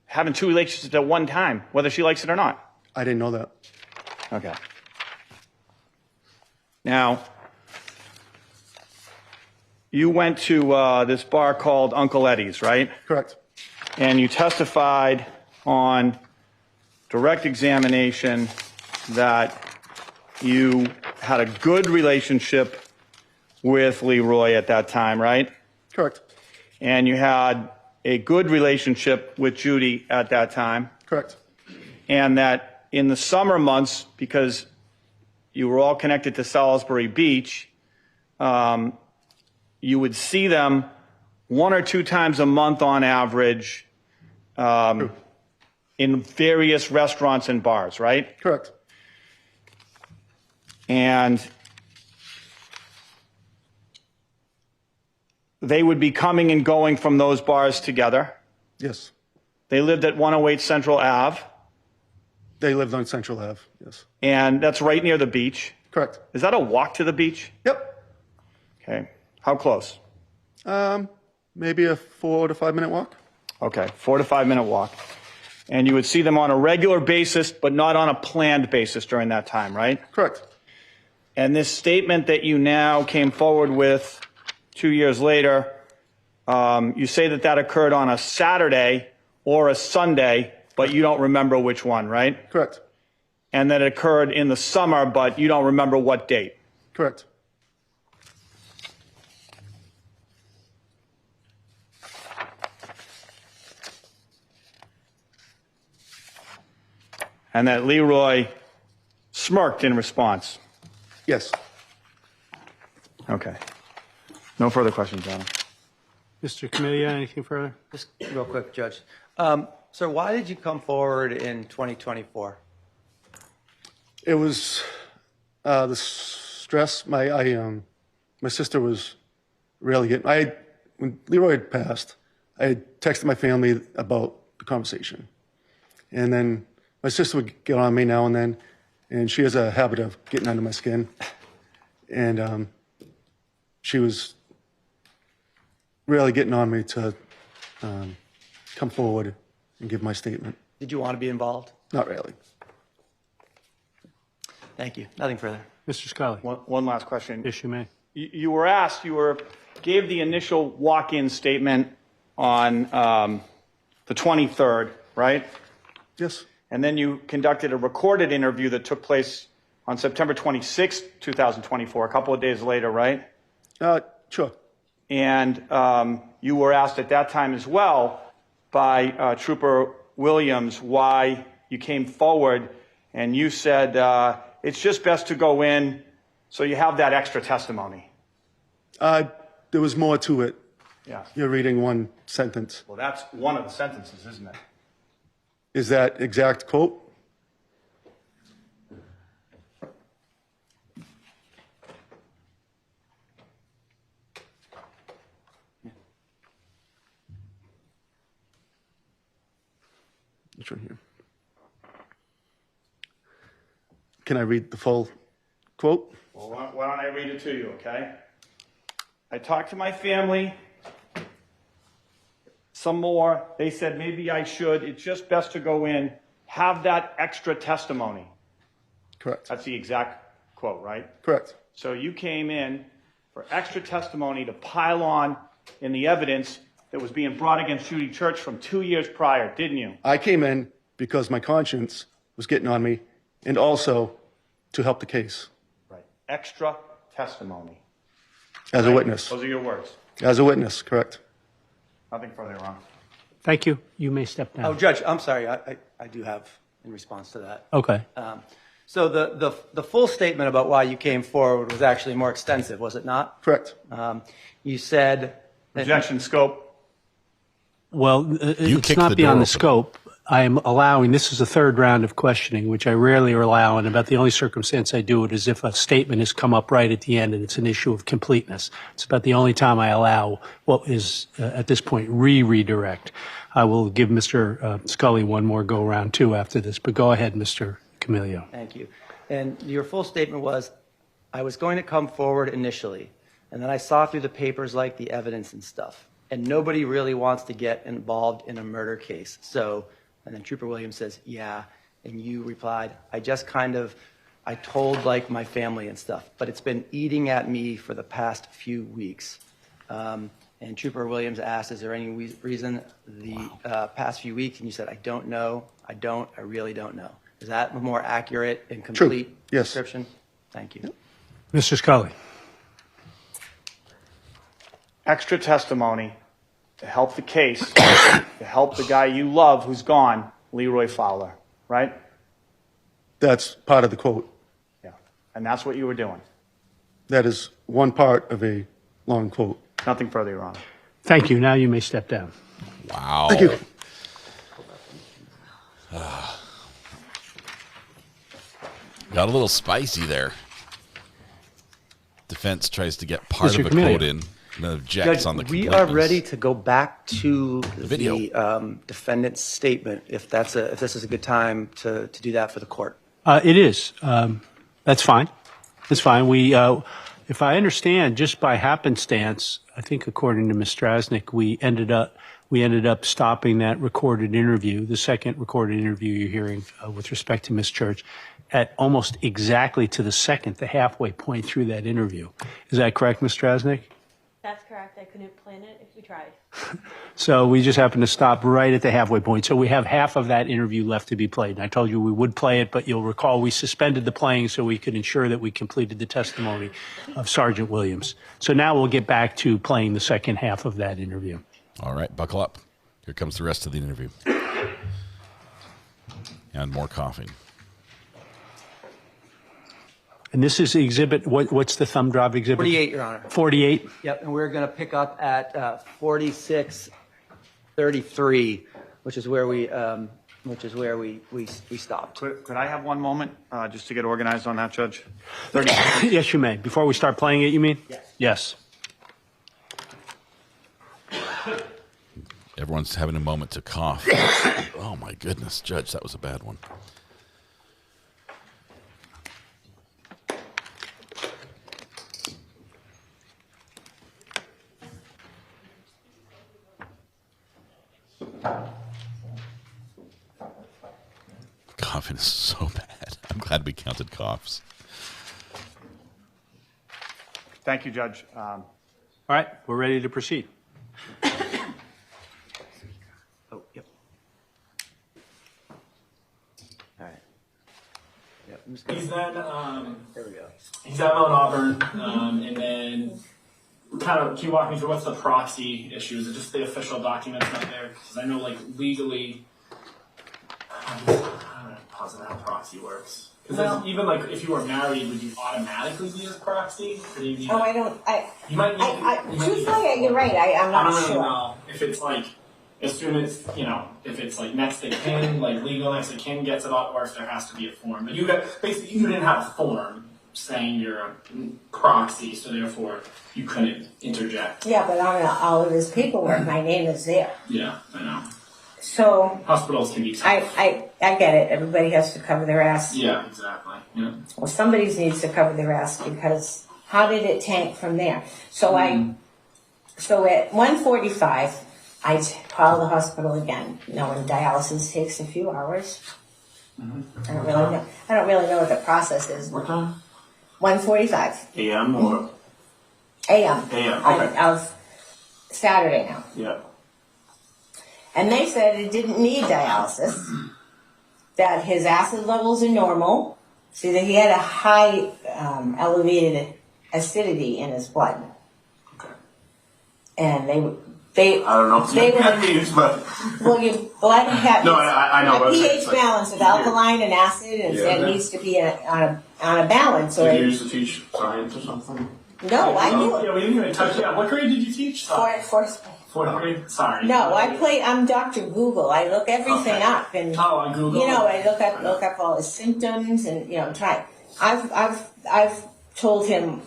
having two relationships at one time, whether she likes it or not. I didn't know that. Okay. Now, you went to this bar called Uncle Eddie's, right? Correct. And you testified on direct examination that you had a good relationship with Leroy at that time, right? Correct. And you had a good relationship with Judy at that time. Correct. And that in the summer months, because you were all connected to Salisbury Beach, you would see them 1 or 2 times a month on average in various restaurants and bars, right? Correct. And they would be coming and going from those bars together. Yes. They lived at 108 Central Ave. They lived on Central Ave, yes. And that's right near the beach. Correct. Is that a walk to the beach? Yep. Okay. How close? Maybe a 4 to 5 minute walk. Okay, 4 to 5 minute walk. And you would see them on a regular basis, but not on a planned basis during that time, right? Correct. And this statement that you now came forward with 2 years later, you say that that occurred on a Saturday or a Sunday, but you don't remember which one, right? Correct. And that it occurred in the summer, but you don't remember what date. Correct. And that Leroy smirked in response. Yes. Okay. No further questions, Adam. Mr. Camellia, anything further? Just real quick, Judge. Sir, why did you come forward in 2024? It was the stress. My sister was really getting. When Leroy had passed, I had texted my family about the conversation, and then my sister would get on me now and then, and she has a habit of getting under my skin, and she was really getting on me to come forward and give my statement. Did you want to be involved? Not really. Thank you. Nothing further. Mr. Scully. One last question. Yes, you may. You were asked, gave the initial walk-in statement on the 23rd, right? Yes. And then you conducted a recorded interview that took place on September 26, 2024, a couple of days later, right? Sure. And you were asked at that time as well by Trooper Williams why you came forward, and you said it's just best to go in so you have that extra testimony. There was more to it. Yeah. You're reading one sentence. Well, that's one of the sentences, isn't it? Is that exact quote? It's right here. Can I read the full quote? Well, why don't I read it to you, okay? I talked to my family. Some more. They said maybe I should. It's just best to go in, have that extra testimony. Correct. That's the exact quote, right? Correct. So you came in for extra testimony to pile on in the evidence that was being brought against Judy Church from 2 years prior, didn't you? I came in because my conscience was getting on me, and also to help the case. Right. Extra testimony. As a Right? witness. Those are your words. As a witness, correct. Nothing further wrong. Thank you. You may step down. Oh, Judge, I'm sorry. I do have in response to that. Okay. So the full statement about why you came forward was actually more extensive, was it not? Correct. You said Objection scope. Well, it's kicked not the beyond door the scope. I am allowing, this is the third round of questioning, which I rarely allow, and about the only circumstance I do it is if a statement has come up right at the end and it's an issue of completeness. It's about the only time I allow what is, at this point, redirect. I will give Mr. Scully one more go-around, too, after this, but go ahead, Mr. Camilio. Thank you. And your full statement was, I was going to come forward initially, and then I saw through the papers like the evidence and stuff, and nobody really wants to get involved in a murder case. So, and then Trooper Williams says, yeah, and you replied, I told like my family and stuff, but it's been eating at me for the past few weeks. And Trooper Williams asked, is there any reason the past few weeks? And you said, I don't know, I really don't know. Is that a more accurate and complete Yes. description? Thank you. Mr. Scully. Extra testimony to help the case, to help the guy you love who's gone, Leroy Fowler, right? That's part of the quote. Yeah. And that's what you were doing. That is one part of a long quote. Nothing further, Your Honor. Thank you. Now you may step down. Wow. Thank you. Got a little spicy there. Defense tries to get part Mr. of a Camillo. quote in and then objects Judge, on the we completeness. are ready to go back to video. the defendant's statement, if this is a good time to do that for the court. It is. That's fine. That's fine. We, if I understand, just by happenstance, I think according to Ms. Strasnick, we ended up stopping that recorded interview, the second recorded interview you're hearing with respect to Ms. Church, at almost exactly to the second, the halfway point through that interview. Is that correct, Ms. Strasnick? That's correct. I couldn't plan it if we tried. So we just happened to stop right at the halfway point. So we have half of that interview left to be played. And I told you we would play it, but you'll recall we suspended the playing so we could ensure that we completed the testimony of Sergeant Williams. So now we'll get back to playing the second half of that interview. All right, buckle up. Here comes the rest of the interview. And more coughing. And this is exhibit, what's the thumb drive exhibit? 48, Your Honor. 48? Yep, and we're going to pick up at 4633, which is where we stopped. Could I have one moment just to get organized on that, Judge? Yes, you may. Before we start playing it, you mean? Yes. Everyone's having a moment to cough. Oh, my goodness, Judge, that was a bad one. Coughing is so bad. I'm glad we counted coughs. Thank you, Judge. All right, we're ready to proceed. Oh, yep. All right. Yep. He's then, there we go. he's at Mount Auburn, and then kind of, can you walk me through what's the proxy issue? Is it just the official documents not there? Because I know, like, legally, I'm not positive how proxy works. Because even, like, if you were married, would you automatically be his proxy? Or do you need you might need truthfully, you're right, I'm I not don't really sure. know if it's, like, as soon as, if it's, like, next to kin, like, legal next to kin gets it all, or if there has to be a form. But basically, you didn't have a form saying you're a proxy, so therefore you couldn't interject. Yeah, but on all of his paperwork, my name is there. Yeah, I know. So Hospitals can be tough. I get it. Everybody has to cover their ass. Yeah, exactly. Yeah. Well, somebody needs to cover their ass because how did it tank from there? So so at 1:45, I call the hospital again. Knowing dialysis takes a few hours. I don't really know what the process is. What time? 1:45 AM or a.m. AM? Of Saturday now. Yeah. And they said it didn't need dialysis, that his acid levels are normal, see that he had a high elevated acidity in his blood. Okay. And They, I don't know if they it's were, used, but well, your blood has No, I know, a but pH it's like- balance of alkaline and acid, and Yeah. it needs to be on a balance. Or did you used to teach science or something? no, I do. Yeah, we didn't even touch that. What grade did you teach? Fourth grade? Sorry. No, I'm Dr. Google. I look everything up, and on Google. you know, I look up all his symptoms, and you know, try. I've told him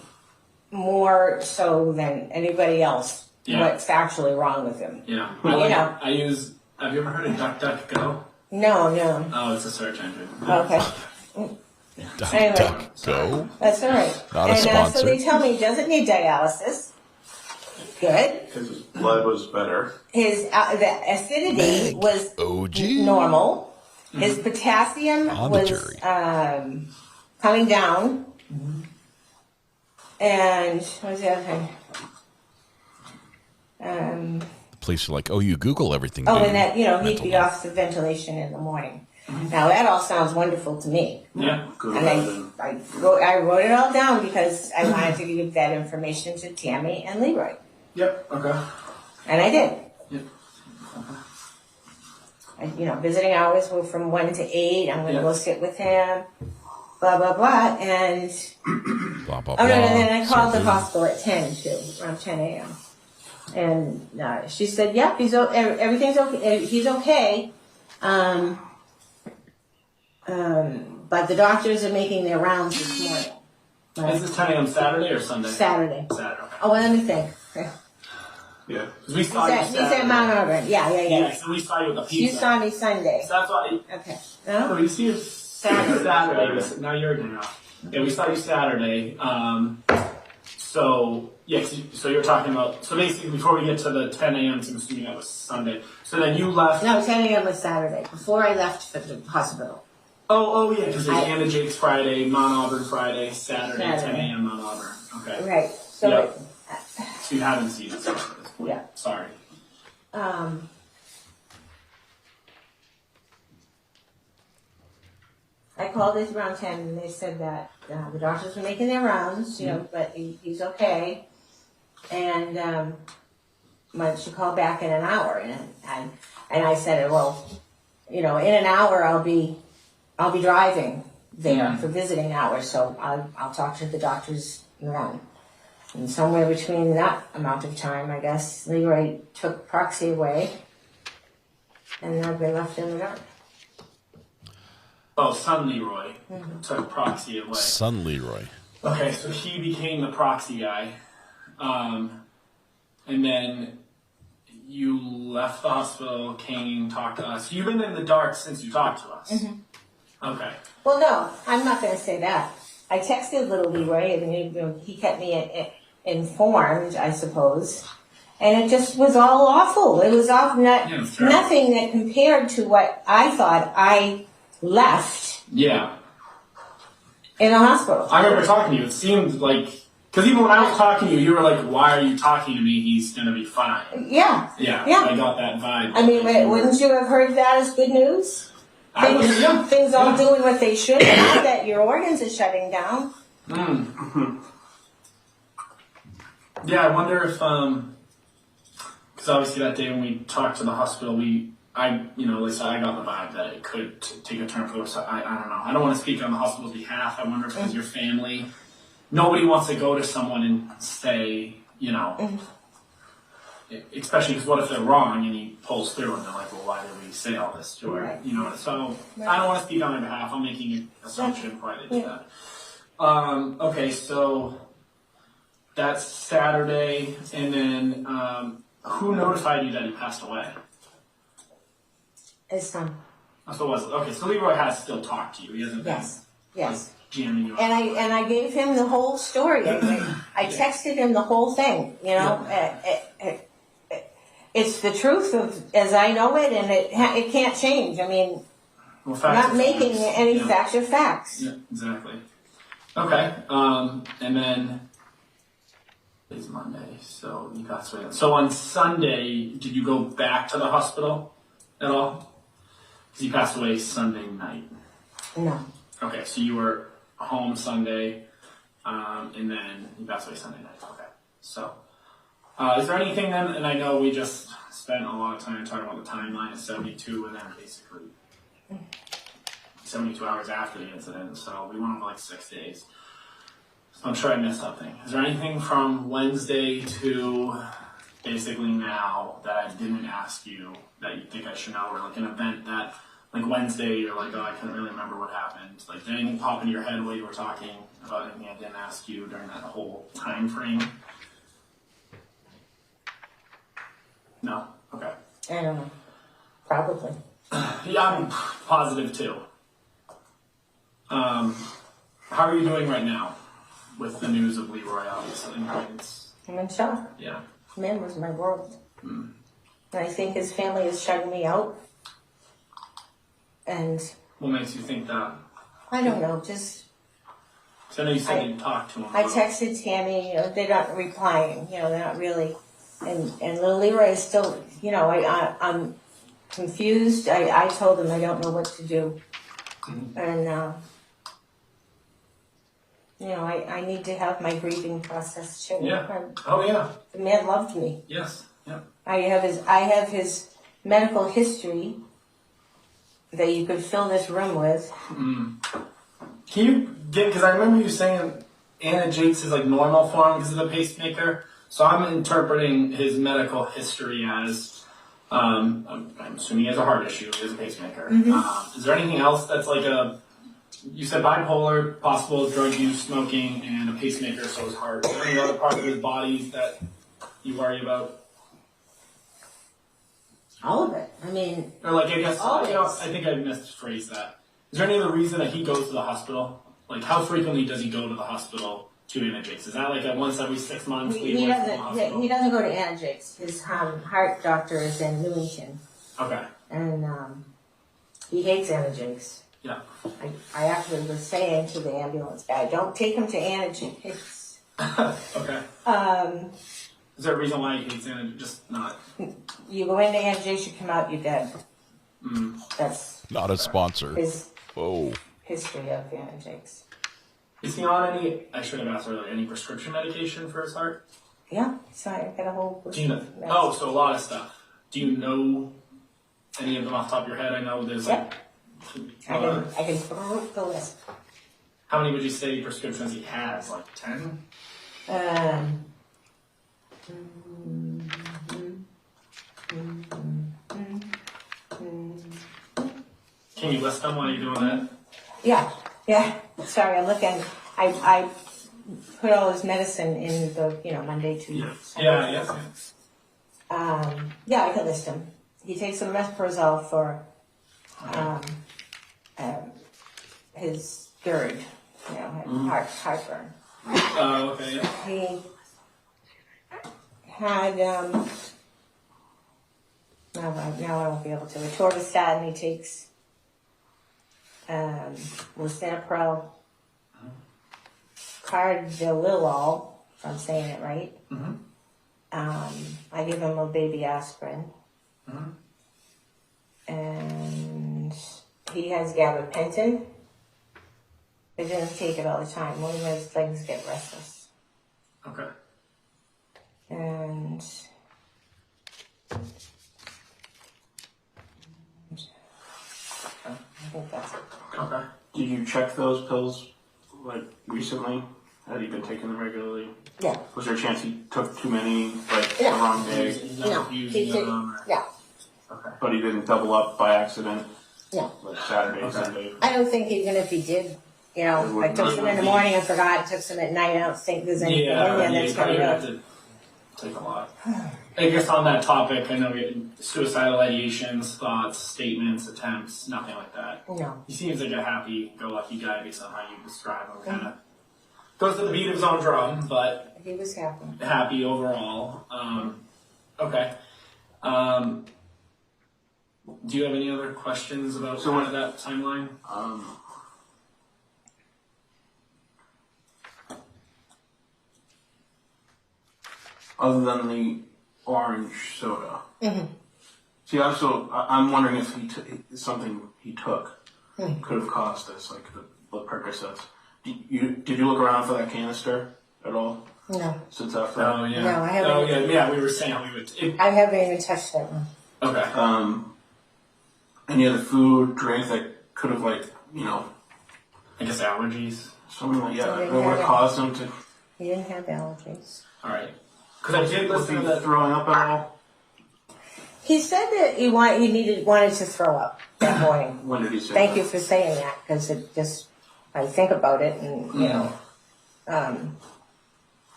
more so than anybody else what's actually wrong with him. Yeah. I use. Have you ever heard of DuckDuckGo? No. Oh, it's a search engine. Okay. Anyway, Go. that's all right. Not a And sponsor. so they tell me he doesn't need dialysis. Good. Because his blood was better. His the acidity was normal. His potassium was coming down. And what was the other thing? The police are like, oh, you Google everything. Oh, do and that, you know, he'd Mental be health. off the ventilation in the morning. Now that all sounds wonderful to me. Yeah. And I wrote it all down because I wanted to give that information to Tammy and Leroy. Yep. Okay. And I did. Yep. You know, visiting hours were from 1 to 8. I'm going to Yeah. go sit with him. Blah, blah, blah. And, Blah, blah, oh, no, blah. and then I called the Surgery. hospital at 10 too, around 10 a.m. And she said, yep, everything's okay. He's okay. But the doctors are making their rounds this morning. Is this 10 a.m. Saturday or Sunday? Saturday. Saturday. Okay. Oh, well, let me think. Yeah. Because we saw you He's at Saturday. Mount Auburn. Yeah. Yeah. So we saw you with the pizza. You saw me Sunday. So that's why. Okay. No, we see you Saturday. Now you're again off. Yeah, we saw you Saturday. So yeah, so you're talking about. So basically, before we get to the 10 a.m., I'm assuming that was Sunday. So then you left. No, 10 a.m. was Saturday, before I left for the hospital. Oh yeah, because it's Anna Jake's Friday, Mount Auburn Friday, Saturday, 10 Saturday. a.m. Mount Auburn. Okay. Right. So, Yep. So you haven't seen us at this point. Yeah. Sorry. I called this around 10 and they said that the doctors were making their rounds, you know, but he's okay. And she called back in an hour, and I said, well, you know, in an hour I'll be driving there for visiting hours, so I'll talk to the doctors then. And somewhere between that amount of time, I guess, Leroy took Proxy away, and I've been left in the dark. Oh, son Leroy took Proxy away. Son Leroy. Okay, so he became the Proxy guy. And then you left the hospital, came, talked to us. You've been in the dark since you talked to us. Okay. Well, no, I'm not going to say that. I texted little Leroy, and he kept me informed, I suppose. And it just was all awful. It was awful. Nothing that compared to what I thought I left Yeah. in a hospital. I remember talking to you. It seemed like, because even when I was talking to you, you were like, why are you talking to me? He's going to be fine. Yeah. Yeah. Yeah. I got that vibe. I mean, wouldn't you have heard that as good news? Things all doing what they should, not that your organs are shutting down. Yeah, I wonder if, because obviously that day when we talked to the hospital, at least I got the vibe that it could take a turn for the worse. I don't know. I don't want to speak on the hospital's behalf. I wonder if it's your family. Nobody wants to go to someone and say, you know, especially because what if they're wrong and he pulls through and they're like, well, why did we say all this to her? Right. You know, so I don't want to speak on their behalf. I'm making an assumption why they did that. Okay, so that's Saturday, and then who notified you that he passed away? His son. So it was okay. So Leroy has still talked to you. He hasn't Yes. Yes. jamming you. And I gave him the whole story. I texted him the whole thing. You know, it's the truth as I know it, and it can't change. I mean, Well, I'm facts not are making facts. any Yeah. facts are facts. Yeah, exactly. Okay. And then it's Monday, so you passed away. So on Sunday, did you go back to the hospital at all? Because you passed away Sunday night. No. Okay, so you were home Sunday, and then you passed away Sunday night. Okay, so Is there anything then, and I know we just spent a lot of time talking about the timeline of 72 and then basically 72 hours after the incident, so we went over like 6 days. So I'm sure I missed something. Is there anything from Wednesday to basically now that I didn't ask you that you think I should know, or like an event that, like Wednesday, you're like, oh, I couldn't really remember what happened. Like, did anything pop into your head while you were talking about anything I didn't ask you during that whole time frame? No? Okay. I don't know. Probably. Yeah, I'm positive too. How are you doing right now with the news of Leroy, obviously? I'm in shock. Yeah. Man was my world. And I think his family is shutting me out. And What makes you think that? I don't know, just... So I know you said you talked to him. I texted Tammy, they're not replying, they're not really... And little Leroy is still, I'm confused. I told him I don't know what to do. And, I need to have my grieving process too. Yeah. Oh, yeah. The man loved me. Yes. Yeah. I have his medical history that you could fill this room with. Can you get, because I remember you saying Anna Jakes is like normal for him because of the pacemaker. So I'm interpreting his medical history as, I'm assuming he has a heart issue, he has a pacemaker. Is there anything else that's like you said bipolar, possible drug use, smoking, and a pacemaker, so his heart. Is there any other part of his body that you worry about? All of it. I mean... Or like, I guess, always. I think I misphrased that. Is there any other reason that he goes to the hospital? Like, how frequently does he go to the hospital to Anna Jakes? Is that like a once every 6 months? He doesn't go to Anna Jakes. His heart doctor is in Newington. Okay. And he hates Anna Jakes. Yeah. I actually was saying to the ambulance guy, don't take him to Anna Jakes. Okay. Is there a reason why he hates Anna? Just not. You go into Anna Jakes, you come out, you're dead. That's not a sponsor. His Whoa. history of Anna Jakes. Is he on any, I should have asked earlier, any prescription medication for his heart? Yeah, so I got a whole... Do you know? So a lot of stuff. Do you know any of them off the top of your head? I know there's like... I can throw the list. How many would you say prescriptions he has? Like 10? Can you list them while you're doing that? Yeah. Sorry, I'm looking. I put all his medicine in the, Monday, Tuesday. Yeah. Yeah, I can list him. He takes some Mesprazole for his GERD, heartburn. Oh, okay, yeah. He had, now I won't be able to. Atorvastatin he takes, lisinopril, carvedilol, if I'm saying it right. I give him a baby aspirin. And he has gabapentin. He doesn't take it all the time. One of his legs get restless. Okay. And I think that's it. Okay. Did you check those pills like recently? Had he been taking them regularly? Yeah. Was there a chance he took too many, like the wrong day? No. Yeah. Okay. But he didn't double up by accident? No. Like Saturday, Sunday? I don't think even if he did, I took some in the morning and forgot, took some at night, I don't think there's anything in there that's going you have to take a lot. I guess on that topic, I know we had suicidal ideations, thoughts, statements, attempts, nothing like that. No. He seems like a happy-go-lucky guy based on how you describe him. Kind of goes to the beat of his own drum, but he was happy. Happy overall. Okay. Do you have any other questions about that timeline? Other than the orange soda. See, I'm wondering if something he took could have caused this, like the blood Percocets. Did you look around for that canister at all? No. Since that Oh yeah. No, I haven't. Oh yeah. We were saying how we would. I haven't even touched that one. Okay. Any other food, drink that could have, like, you know, I guess allergies. something like So that. they What would have have it. caused him to? He didn't have allergies. All right. Because I did Was listen he to that. throwing up at all? He said that he wanted to throw up that morning. When did he say Thank that? you for saying that, because it just, I think about it and, you know,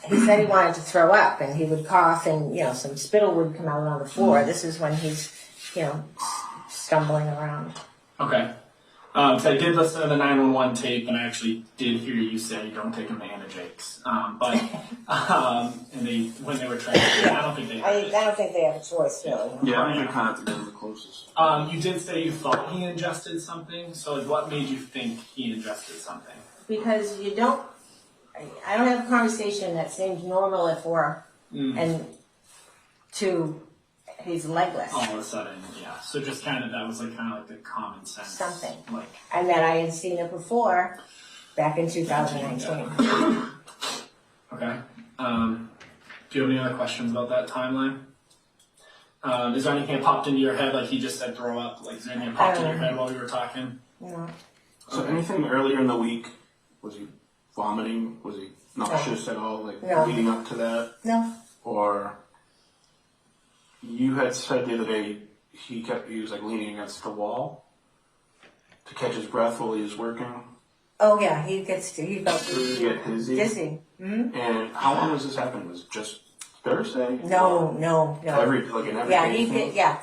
he said he wanted to throw up and he would cough and, you know, some spittle would come out on the floor. This is when he's, you know, stumbling around. Okay. So I did listen to the 911 tape, and I actually did hear you say don't take him to Anajakes. And when they were trying to, I don't think they. I don't think they have a choice, really. Yeah, I think kind of the closest. You did say you thought he ingested something. So like, what made you think he ingested something? Because you don't, I don't have a conversation that seems normal at 4 and to he's legless. All of a sudden, yeah. So just kind of that was like kind of like the common sense. Something. Like, And that I had seen it before, back in 2019. okay. Do you have any other questions about that timeline? Is there anything that popped into your head, like he just said throw up? Like, is there anything that popped in your head while we were talking? No. So anything earlier in the week? Was he vomiting? Was he nauseous at all? Like leading up to that? No. Or you had said the other day he was like leaning against the wall to catch his breath while he was working. Oh yeah, he felt Did he get dizzy? dizzy. And how long was this happening? Was it just Thursday? No. Every Yeah, day?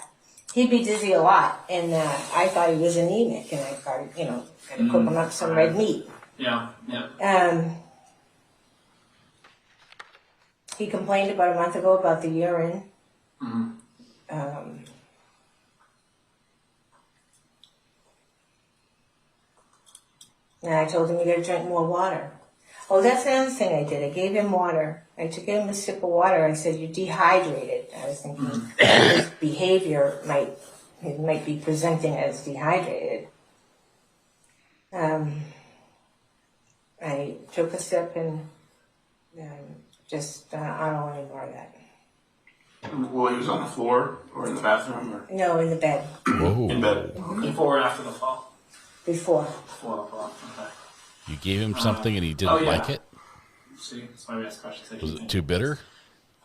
he'd be dizzy a lot, and I thought he was anemic, and I thought, you know, gotta cook him up some red meat. Yeah. He complained about a month ago about the urine. And I told him you gotta drink more water. Oh, that's another thing I did. I gave him water. I took him a sip of water. I said, you're dehydrated. I was thinking his behavior might be presenting as dehydrated. I took a sip and just, I don't want to ignore that. Well, he was on the floor or in the bathroom? Or? No, in the bed. Whoa. In bed. Before or after the fall? Before. Before the fall. Okay. You gave him something and he didn't like it? See, that's why we asked questions. Was it too bitter?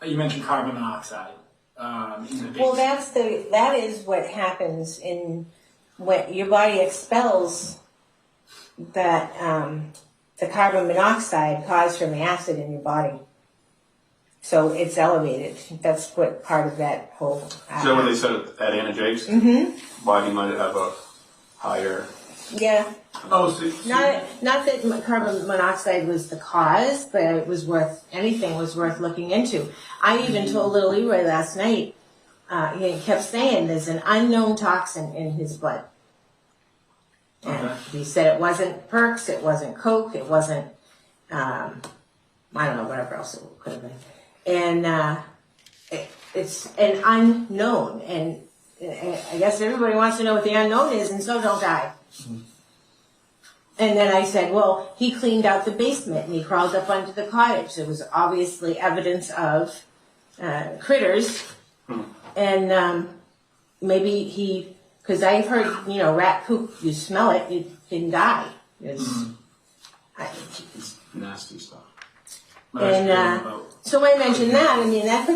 You mentioned carbon monoxide. Well, that is what happens when your body expels that the carbon monoxide caused from the acid in your body. So it's elevated. That's what part of that whole. Is that what they said at Anajakes? Why he might have a higher. Yeah. Oh, so not that carbon monoxide was the cause, but anything was worth looking into. I even told little Leroy last night. He kept saying there's an unknown toxin in his blood. And he said it wasn't Perks, it wasn't Coke, it wasn't, I don't know, whatever else it could have been. And it's an unknown. And I guess everybody wants to know what the unknown is, and so don't I. And then I said, well, he cleaned out the basement and he crawled up under the cottage. There was obviously evidence of critters. And maybe because I've heard, rat poop, you smell it, you can die. It's nasty stuff. And so I mentioned that. I mean, that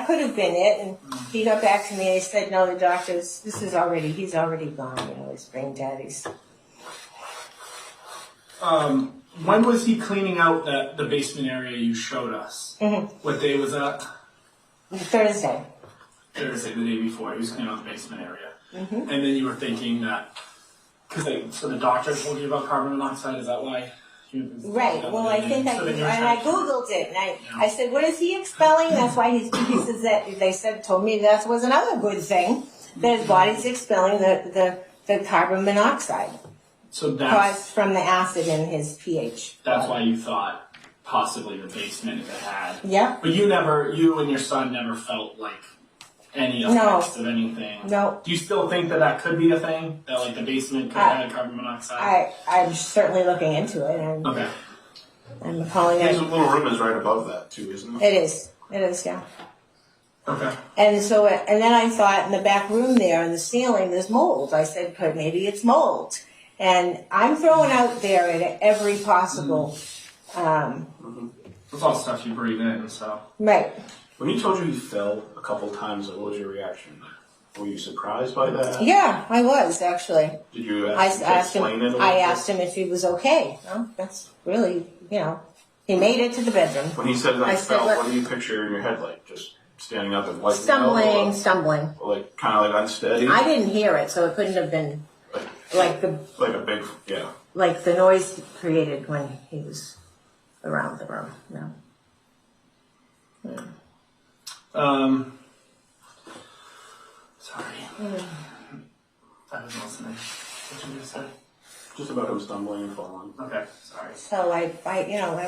could have been it. And he got back to me and he said, no, the doctors, he's already gone, his brain daddies. When was he cleaning out the basement area you showed us? What day was that? Thursday. Thursday, the day before. He was cleaning out the basement area. And then you were thinking that, so the doctor told you about carbon monoxide, is that why? Right. Well, I think I Googled it, and I said, what is he expelling? That's why he says that, they told me that was another good thing, that his body's expelling the carbon monoxide. So caused from the acid in his pH. That's why you thought possibly the basement if it had. Yeah. But you and your son never felt like any effects of anything. No. Do you still think that could be a thing? That like the basement could have had carbon monoxide? I'm certainly looking into it. Okay. I'm calling His it. little room is right above that too, isn't it? It is, yeah. Okay. And so, and then I thought in the back room there, in the ceiling, there's mold. I said, "Could maybe it's mold?" And I'm throwing out there at every possible. It's all stuff you breathe in, so. Right. When he told you he fell a couple times, what was your reaction? Were you surprised by that? Yeah, I was actually. Did you I asked him. explain it a little I bit? asked him if he was okay. Well, that's really, he made it to the bedroom. When he said I like said, fell, "Look." what do you picture in your head? Like just standing up and like Stumbling. or like kind of like unsteady. I didn't hear it, so it couldn't have been like like a big like the noise created when he was around the room. No. Sorry. I was listening. What you just say? Just about him stumbling and falling. Okay, sorry. So I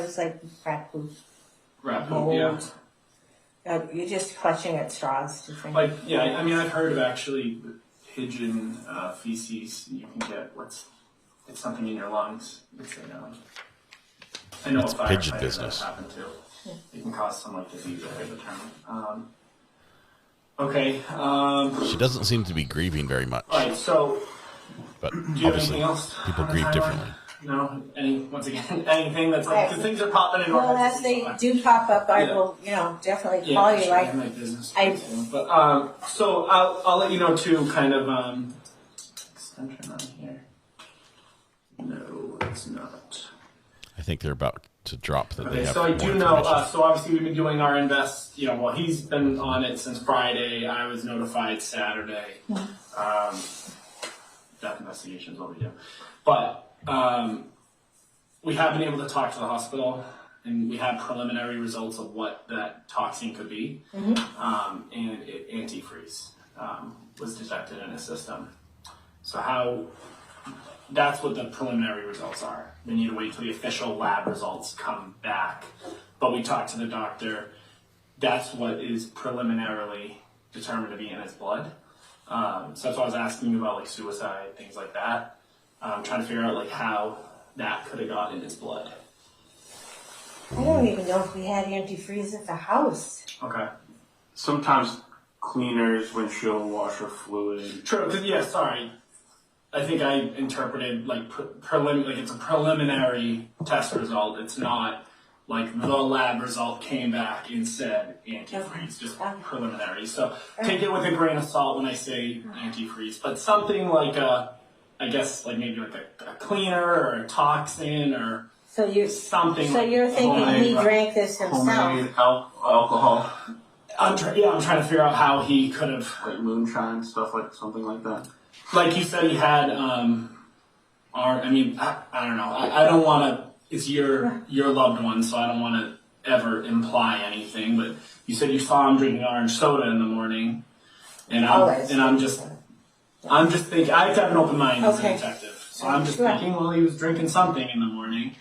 was like rat poop. Rat poop, mold. You're just clutching at straws. To think. Like, yeah, I mean, I've heard of actually pigeon feces. You can get it's something in your lungs. It's I know It's a pigeon firefighter business. that happened to. It can cause some like disease that they determine. Okay. She doesn't seem to be grieving very much. All right. So, but do you have obviously anything else? people on the grieve timeline? differently. No. Once again, anything that's like because things are popping in. Well, as they do pop up, I will, definitely call you. Sure, I have my business too. But so I'll let you know too. Kind of extension on here. No, it's not. I think they're about to drop that they Okay, have so I more do know. information. So obviously we've been doing our invest. Well, he's been on it since Friday. I was notified Saturday. Death investigations, what we do, but we have been able to talk to the hospital, and we have preliminary results of what that toxin could be, and antifreeze was detected in his system. So that's what the preliminary results are. We need to wait till the official lab results come back. But we talked to the doctor. That's what is preliminarily determined to be in his blood. So that's why I was asking you about like suicide, things like that. Trying to figure out like how that could have got in his blood. I don't even know if we had antifreeze at the house. Okay. Sometimes cleaners, windshield washer fluid. True. Sorry. I think I interpreted like like it's a preliminary test result. It's not like the lab result came back and said antifreeze, just preliminary. So take it with a grain of salt when I say antifreeze, but something like I guess like maybe like a cleaner or a toxin or something. So you're thinking he drank this himself? Homemade alcohol. I'm trying to figure out how he could have like moonshine stuff, like something like that. Like you said, he had, I don't know. I don't want to, it's your loved one, so I don't want to ever imply anything, but you said you saw him drinking orange soda in the morning, and I'm just thinking, I have to have an open mind as a detective, so I'm just thinking, well, he was drinking something in the morning,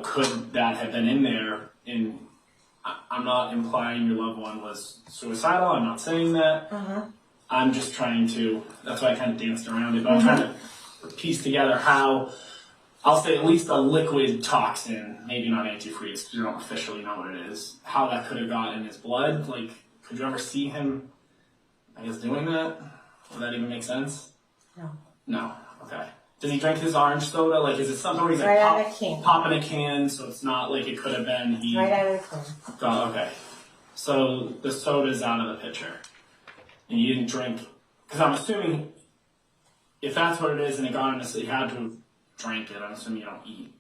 could that have been in there? And I'm not implying your loved one was suicidal, I'm not saying that. I'm just trying to, that's why I kind of danced around it, but I'm trying to piece together how, I'll say at least a liquid toxin, maybe not antifreeze, because you don't officially know what it is, how that could have got in his blood. Like, could you ever see him, I guess, doing that? Would that even make sense? No. No, okay. Does he drink his orange soda? Like, is it something where he's Right out like of the can. popping a can, so it's not like it could have been he... Right out of the can. Oh, okay. So the soda's out of the pitcher. And you didn't drink, because I'm assuming if that's what it is and it got in this, you had to have drank it. I'm assuming you don't eat,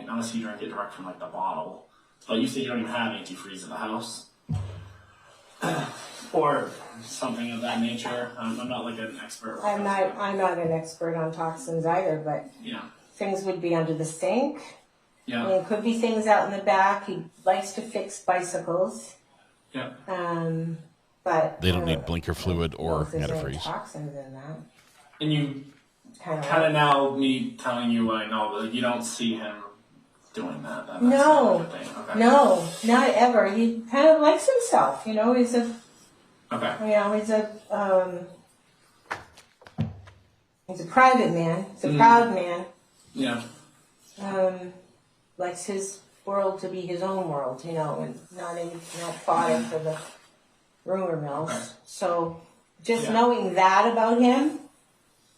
unless you drink it direct from like the bottle. But you said you don't even have antifreeze at the house, or something of that nature. I'm not like an expert. I'm not an expert on toxins either, but things would be under the sink. Yeah. It could be things out in the back. He likes to fix bicycles. Yeah. But they don't need blinker fluid or antifreeze. Toxins in that. And you kind of now me telling you what I know, but you don't see him doing that. That's no, not a thing. Okay. No, not ever. He kind of likes himself. He's a. Okay. He's a private man. He's a proud man. Yeah. likes his world to be his own world, you know, and not fodder for the rumor mills. Okay. So just Yeah. knowing that about him,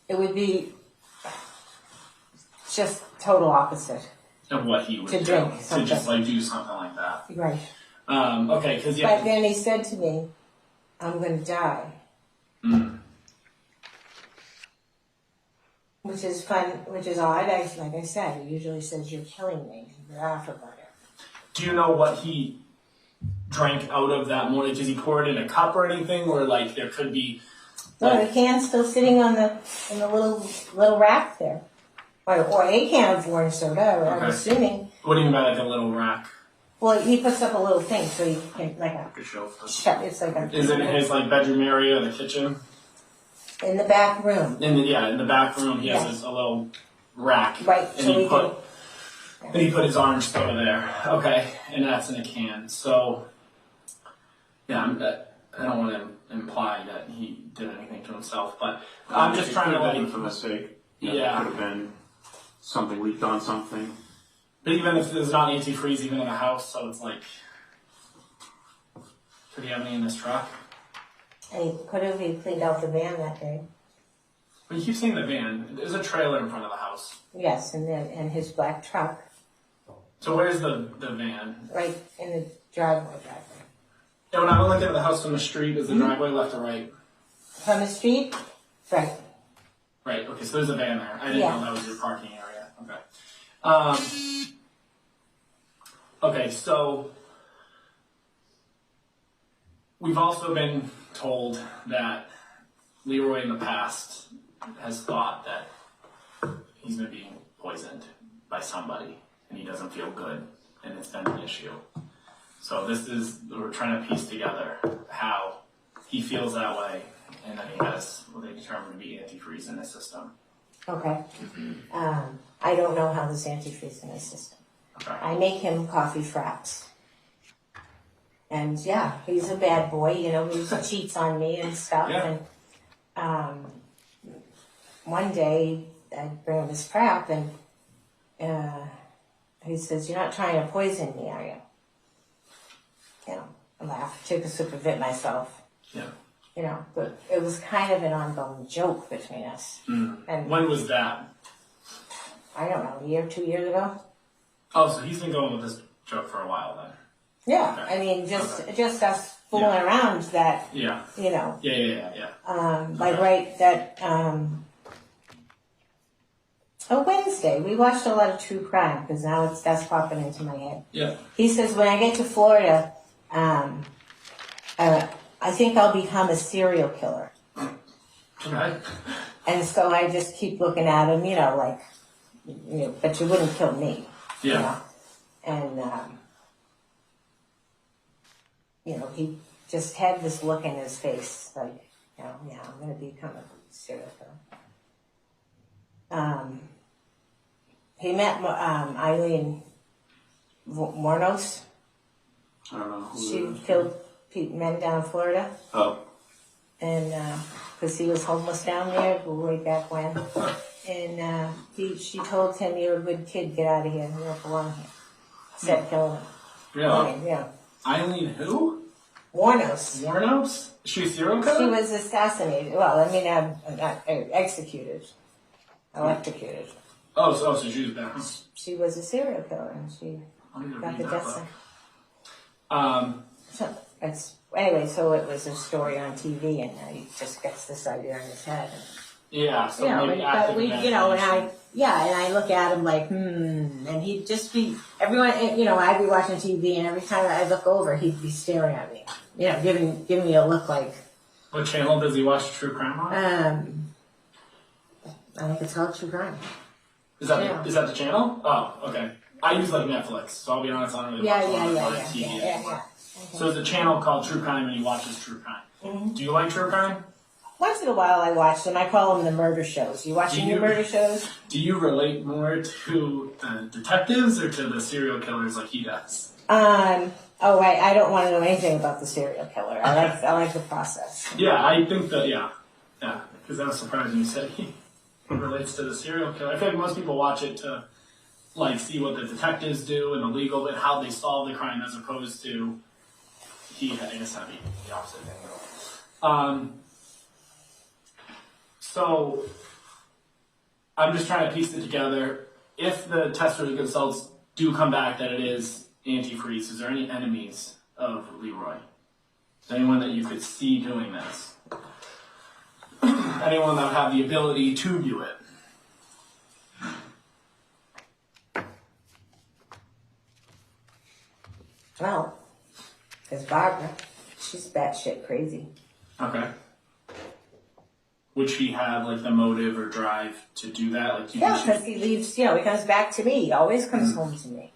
it would be just total opposite. Of what he would To do. drink To something. just like do something like that. Right. Okay, because yeah. But then he said to me, I'm going to die. Mm. Which is fun, which is odd. Like I said, he usually says, you're killing me. You laugh about it. Do you know what he drank out of that morning? Does he pour it in a cup or anything? Or like there could be... No, the can's still sitting in the little rack there. Or a can of orange soda, I'm Okay. assuming. What do you mean by like a little rack? Well, he puts up a little thing so you can, like a shelf. it's like a... Is it in his like bedroom area or the kitchen? In the back room. In the back room he has Yes. a little rack. Right, And so he we put and he put his orange soda there. Okay. And that's in a can. So yeah, I don't want to imply that he did anything to himself, but I'm just trying to like for mistake. Yeah. It could have been something leaked on something. But even if there's not antifreeze even in the house, so it's like, could he have any in his truck? And he could have cleaned out the van that day. But you keep saying the van. There's a trailer in front of the house. Yes, and his black truck, So where's the van? right in the driveway. Yeah, when I'm looking at the house from the street, is the driveway left or right? From the street? Right. Right, okay, so there's a van there. I didn't Yeah. know that was your parking area. Okay. Okay, so we've also been told that Leroy in the past has thought that he's been being poisoned by somebody and he doesn't feel good and it's been an issue. So we're trying to piece together how he feels that way and that he has what they determine to be antifreeze in his system. Okay. I don't know how this antifreeze in his system. Okay. I make him coffee fraps. And yeah, he's a bad boy, you know, he cheats on me and stuff. Yeah. And one day I bring him his frap and he says, "You're not trying to poison me, are you?" You know, I laughed, took a sip of it myself. Yeah. You know, but it was kind of an ongoing joke between us. Mm. And When was that? I don't know, a year, 2 years ago? Oh, so he's been going with this joke for a while then. Yeah, Okay. I mean, just us fooling around that, Yeah. you know. Yeah. Like right that, Wednesday, we watched a lot of true crime because now that's popping into my head. Yeah. He says, when I get to Florida, I think I'll become a serial killer. Okay. And so I just keep looking at him, you know, like, you know, but you wouldn't kill me. Yeah. You know? And, you know, he just had this look in his face, like, you know, yeah, I'm going to become a serial killer. He met Ayden Warnos. I don't know. Who She killed men down in Florida. Oh. And because he was homeless down there way back when. And she told him, "You're a good kid, get out of here, you don't belong here." Except killing him. Really? Yeah. Eileen who? Warnos. Warnos? Is she a serial killer? She was assassinated. Well, I mean, not executed. Electrocuted. Oh, so she was bad. She was a serial killer, and she got the death sentence. Anyway, so it was a story on TV, and he just gets this idea in his head. Yeah, so You know, maybe but active we, you know, and I look at him like, and he'd just be, everyone, you know, I'd be watching TV, and every time I look over, he'd be staring at me, you know, giving me a look like. What channel does he watch true crime on? I think it's called True Crime. Is that the channel? Oh, okay. I use like Netflix, so I'll be honest, I don't really watch a lot of TV anymore. Okay. So there's a channel called True Crime, and he watches True Crime. Mm-hmm. Do you like True Crime? Once in a while I watch them. I call them the murder shows. You watching the murder shows? Do you relate more to the detectives or to the serial killers like he does? I don't want to know anything about the serial killer. I like the process. Yeah, I think that, yeah, because that was surprising you said he relates to the serial killer. I feel like most people watch it to like see what the detectives do and the legal and how they solve the crime as opposed to I guess that'd be the opposite thing. So I'm just trying to piece it together. If the test results do come back that it is antifreeze, is there any enemies of Leroy? Is there anyone that you could see doing this? Anyone that would have the ability to do it? Well, there's Barbara. She's batshit crazy. Okay. Would she have like the motive or drive to do that? Like, Yeah, because he leaves, he comes back to me. He always comes home to me.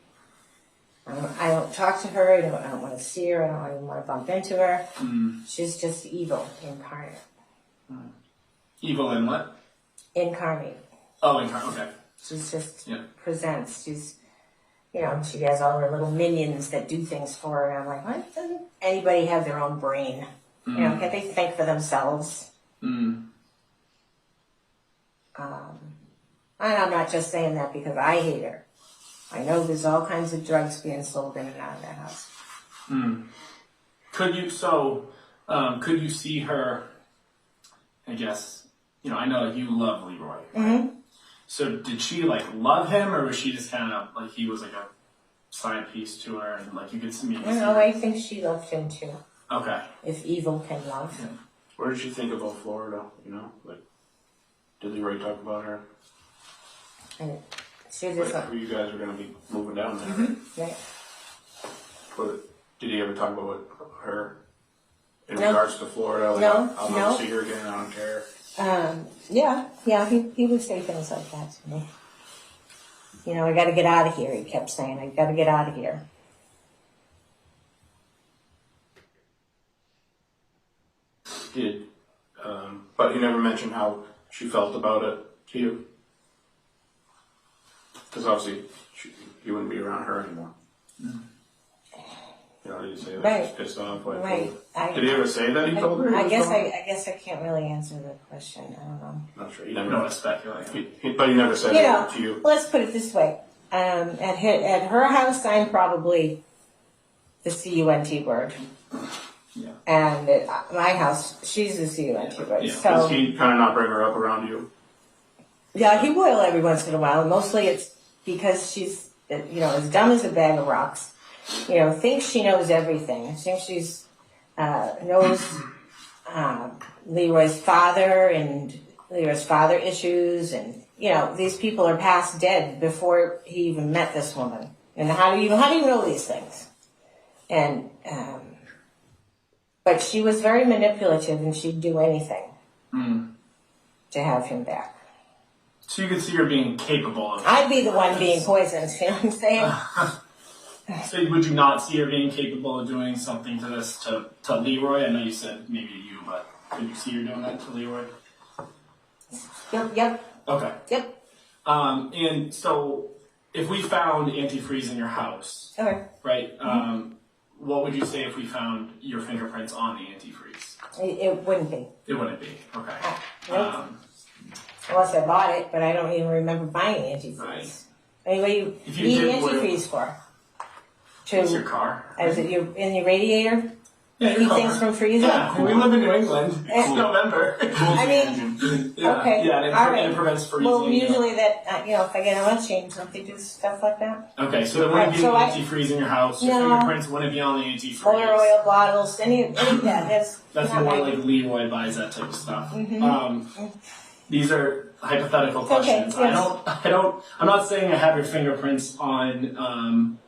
I don't talk to her. I don't want to see her. I don't even want to bump into her. She's just evil incarnate. Evil in what? Incarnate. Oh, incarnate. Okay. She's just presents. She's, she has all her little minions that do things for her. And I'm like, what? Doesn't anybody have their own brain? Can't they think for themselves? And I'm not just saying that because I hate her. I know there's all kinds of drugs being sold in and out of that house. Could you see her, I guess, I know you love Leroy. Right? So did she love him, or was she just kind of like he was like a side piece to her and like you could see me? I think she loved him too. Okay. If evil can love. Yeah. What did she think about Florida? Did Leroy talk about her? And she just You guys are going to be moving down there. Right. Did he ever talk about her in No. regards to Florida? No, I'll never see her again. I don't care. He would say things like that to me. I got to get out of here. He kept saying, I got to get out of here. But he never mentioned how she felt about it to you. Because obviously, you wouldn't be around her anymore. Did he say that Right. she's pissed off? Right. Did he ever say that he told her? I guess I can't really answer the question. I don't know. Not sure. You never know to speculate. But he never said that to you. Let's put it this way. At her house, I'm probably the CUNT word. Yeah. And at my house, she's the CUNT word. Yeah. So, Does he kind of not bring her up around you? yeah, he will every once in a while. Mostly it's because she's, as dumb as a bag of rocks. Thinks she knows everything. Thinks she's, knows Leroy's father and Leroy's father issues. And, these people are past dead before he even met this woman. And how do you know these things? And, but she was very manipulative and she'd do anything to have him back. So you could see her being capable of. I'd be the one being poisoned, you know what I'm saying? So would you not see her being capable of doing something to this to Leroy? I know you said maybe to you, but could you see her doing that to Leroy? Yep. Okay. Yep. And so if we found antifreeze in your house, Okay. right? What would you say if we found your fingerprints on the antifreeze? It wouldn't be. It wouldn't be. Okay. Nope. Unless I bought it, but I don't even remember buying antifreeze. Right. Anyway, If you you need did, antifreeze for? It's your car. Is it in your radiator? Yeah, Keep things from freezing? Yeah, we live in New England. It's November. I mean, Yeah, okay. yeah, and all right. it prevents freezing. Well, usually that, if I get an oil change, don't they do stuff like that? Okay, so there wouldn't be So antifreeze in your house. Your No. fingerprints wouldn't be on the antifreeze. Motor oil bottles, any of that. That's not more my- like Leroy buys that type of stuff. Mhm. These are hypothetical Okay, questions. yes. I'm not saying I have your fingerprints on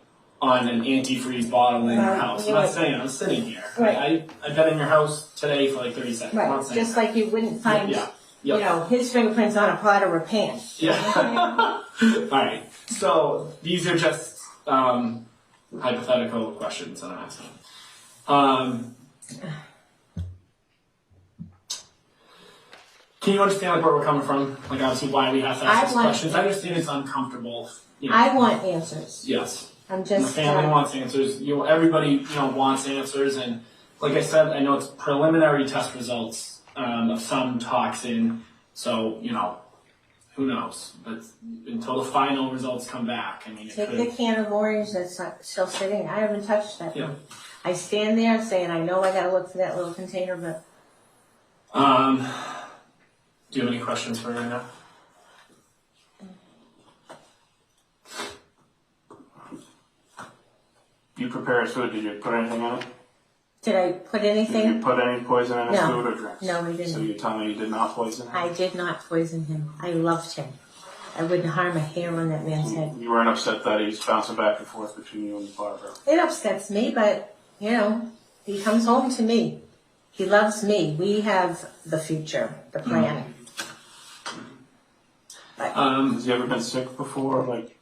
an antifreeze bottle in your house. I'm not saying I'm sitting here. Right. I've been in your house today for like 30 seconds. I'm not Right, saying just like you wouldn't find, Yeah. his fingerprints on a pot or a pan. Yeah. All right. So these are just hypothetical questions that I'm asking. Can you understand where we're coming from? Obviously why we have to ask these questions. I understand it's uncomfortable. I want answers. Yes. I'm just. The family wants answers. Everybody wants answers, and like I said, I know it's preliminary test results of some toxin. So who knows? But until the final results come back, I mean, it Take could. the can of orange that's still sitting. I haven't touched that. Yeah. I stand there saying, I know I gotta look for that little container, but Do you have any questions for me right now? You prepared food. Did you put anything in it? did I put Did anything? you put any poison in his No. food or drinks? No, we didn't. So you tell me you did not poison him? I did not poison him. I loved him. I wouldn't harm a hair on that man's head. You weren't upset that he's bouncing back and forth between you and the barber. It upsets me, but, you know, he comes home to me. He loves me. We have the future, the plan. Has he ever been sick before? Like,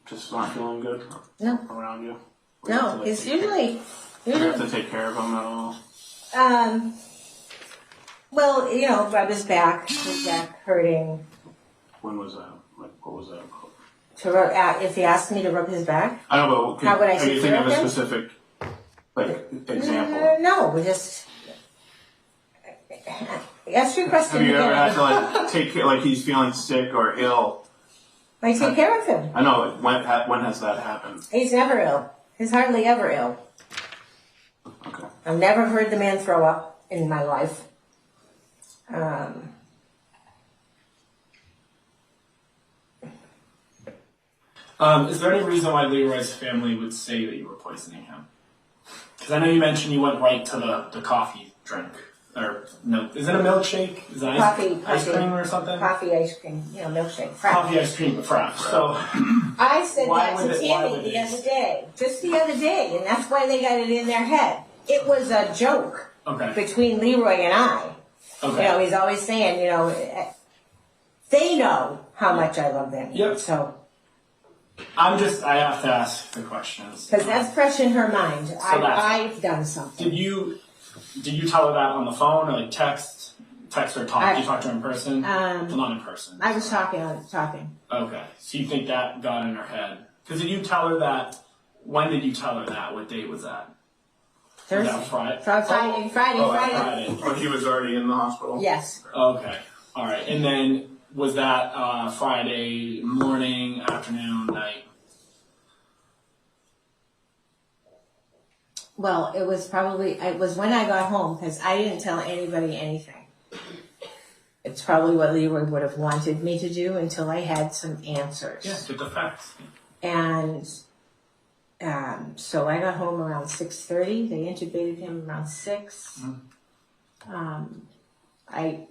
just not feeling good? No. Around you? No, it's usually... Do you have to take care of him at all? Well, you know, rub his back hurting. When was that? Like, what was that? If he asked me to rub his back? I know, but How would I are take you care thinking of of a him? specific, like, example? No, we just... Ask your question Have you again. ever had to, like, take care, like, he's feeling sick or ill? I take care of him. I know, like, when has that happened? He's never ill. He's hardly ever ill. Okay. I've never heard the man throw up in my life. Is there any reason why Leroy's family would say that you were poisoning him? Because I know you mentioned you went right to the coffee drink. Or, no, is it a milkshake? Is it ice cream or something? Coffee, ice cream, you know, milkshake. Coffee, ice cream, frap. So, I said Why that would to it- why Tammy would the it- other day, just the other day, and that's why they got it in their head. It was a joke okay. between Leroy and I. Okay. You know, he's always saying, you know, they know how much I love them. Yep. So, I have to ask the questions. because that's fresh in her mind. that's- I've done something. Did you tell her that on the phone or like text or talk? You talked to her in person? Well, not in person. I was talking. Okay. So you think that got in her head? Because did you tell her that? When did you tell her that? What date was that? Thursday. Was that Friday? Friday. Friday. Or he was already in the hospital? Yes. Okay. All right. And then was that Friday morning, afternoon, night? Well, it was when I got home, because I didn't tell anybody anything. It's probably what Leroy would have wanted me to do until I had some answers. Yeah, get the facts. And so I got home around 6:30. They intubated him around 6. I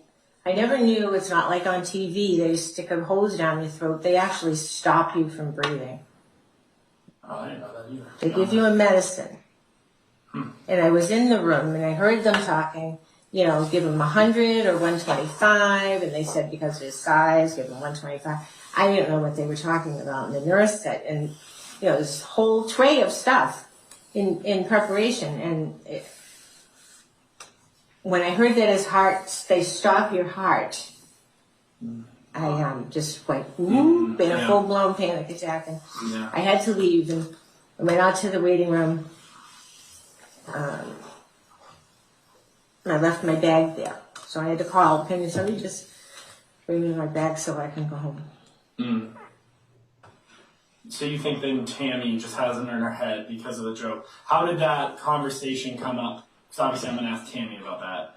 never knew, it's not like on TV, they stick a hose down your throat. They actually stop you from breathing. Oh, I didn't know that either. They give you a medicine. And I was in the room and I heard them talking, you know, give him 100 or 125. And they said because of his size, give him 125. I didn't know what they were talking about. And the nurse said, and, you know, this whole tray of stuff in preparation. And when I heard that his heart, they stop your heart, I just went, whoop, in a full-blown panic attack. And I had to leave and I went out to the waiting room. I left my bag there. So I had to call, can somebody just bring me my bag so I can go home? So you think then Tammy just has it in her head because of the joke. How did that conversation come up? Because obviously I'm going to ask Tammy about that.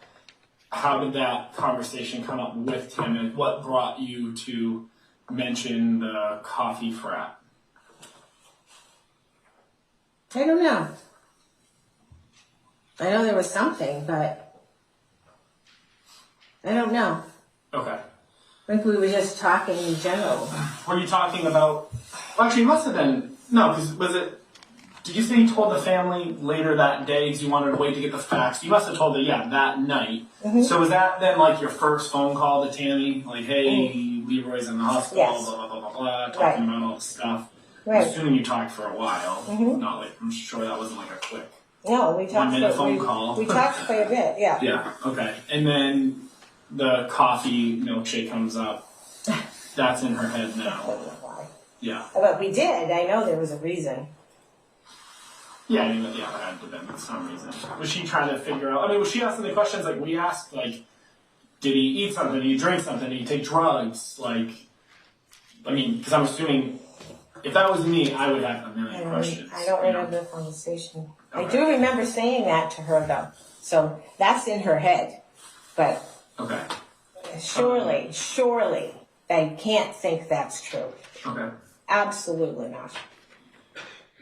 How did that conversation come up with Tammy? What brought you to mention the coffee frap? I don't know. I know there was something, but I don't know. Okay. I think we were just talking in general. Were you talking about... Well, actually, it must have been... No, because was it... Did you say you told the family later that day because you wanted to wait to get the facts? You must have told it, that night. So was that then like your first phone call to Tammy? Like, hey, Leroy's in the hospital, Yes. blah, blah, blah, blah, blah, talking about all this stuff. I'm assuming you talked for a while. Not like... I'm sure that wasn't like a quick... No, we talked 1 minute phone call. We talked quite a bit, yeah. Yeah, okay. And then the coffee milkshake comes up. That's in her head now. Yeah. But we did. I know there was a reason. Yeah, I mean, there had to have been some reason. Was she trying to figure out... I mean, was she asking the questions like we asked? Like, did he eat something? Did he drink something? Did he take drugs? Like, I mean, because I'm assuming if that was me, I would have a million questions. I don't remember the conversation. I do remember saying that to her though, so that's in her head. But Okay. surely, they can't think that's true. Okay. Absolutely not.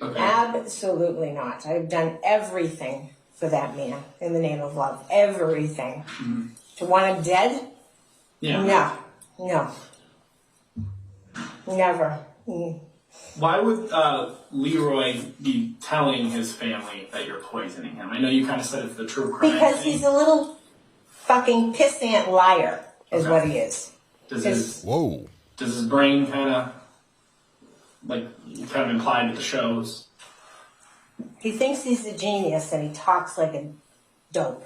Okay. Absolutely not. I've done everything for that man in the name of love. Everything. Mm-hmm. To want him dead? Yeah. No. Never. Why would Leroy be telling his family that you're poisoning him? I know you kind of said it's the true crime. Because thing. he's a little fucking pissant liar, is what he is. Does his brain kind of implied with the shows? He thinks he's a genius and he talks like a dope.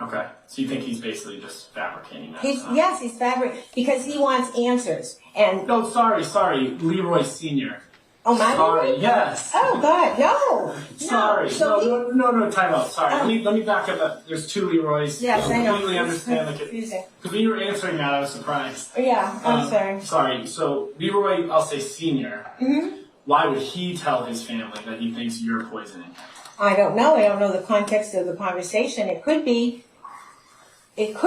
Okay. So you think he's basically just fabricating that? Yes, he's fabricating because he wants answers. And no, sorry, Leroy Senior. Oh my. Sorry, yes. Oh God, no. Sorry, So no, time out. Sorry, let me back up. There's two Leroys. Yes, I know. Completely understand. Because when you were answering that, I was surprised. Yeah, I'm sorry. Sorry. So Leroy, I'll say Senior. Mm-hmm. Why would he tell his family that he thinks you're poisoning him? I don't know. I don't know the context of the conversation. It could be. And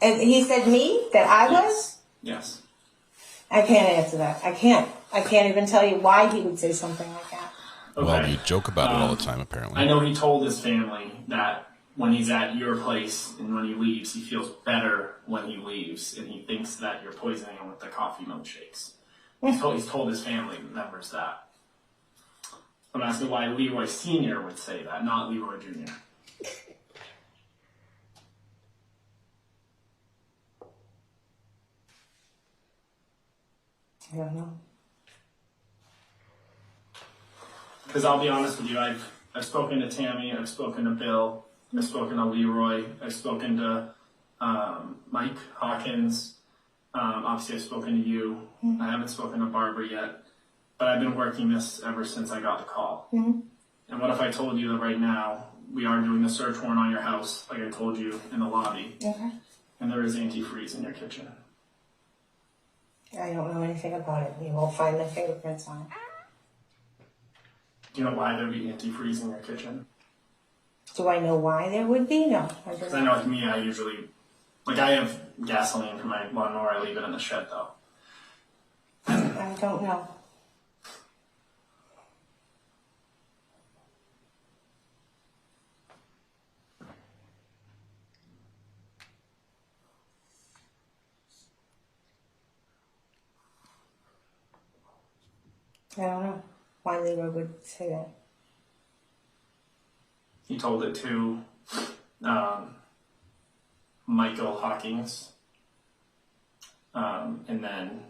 he said me that I was. Yes. I can't answer that. I can't even tell you why he would say something like that. Okay. Well, you joke about it all the time, apparently. I know he told his family that when he's at your place and when he leaves, he feels better when he leaves, and he thinks that you're poisoning him with the coffee milkshakes. He's told his family members that. I'm asking why Leroy Sr. would say that, not Leroy Jr. I don't know. Because I'll be honest with you, I've spoken to Tammy, I've spoken to Bill, I've spoken to Leroy, I've spoken to Mike Hawkins, obviously I've spoken to you. I haven't spoken to Barbara yet, but I've been working this ever since I got the call. And what if I told you that right now we are doing a search warrant on your house, like I told you in the lobby, and there is antifreeze in your kitchen? I don't know anything about it. You won't find the fingerprints on it. Do you know why there'd be antifreeze in your kitchen? Do I know why there would be? No. Because I know with me, I usually, I have gasoline for my lawnmower, I leave it in the shed though. I don't know. I don't know why Leroy would say that. He told it to Michael Hawkins, and then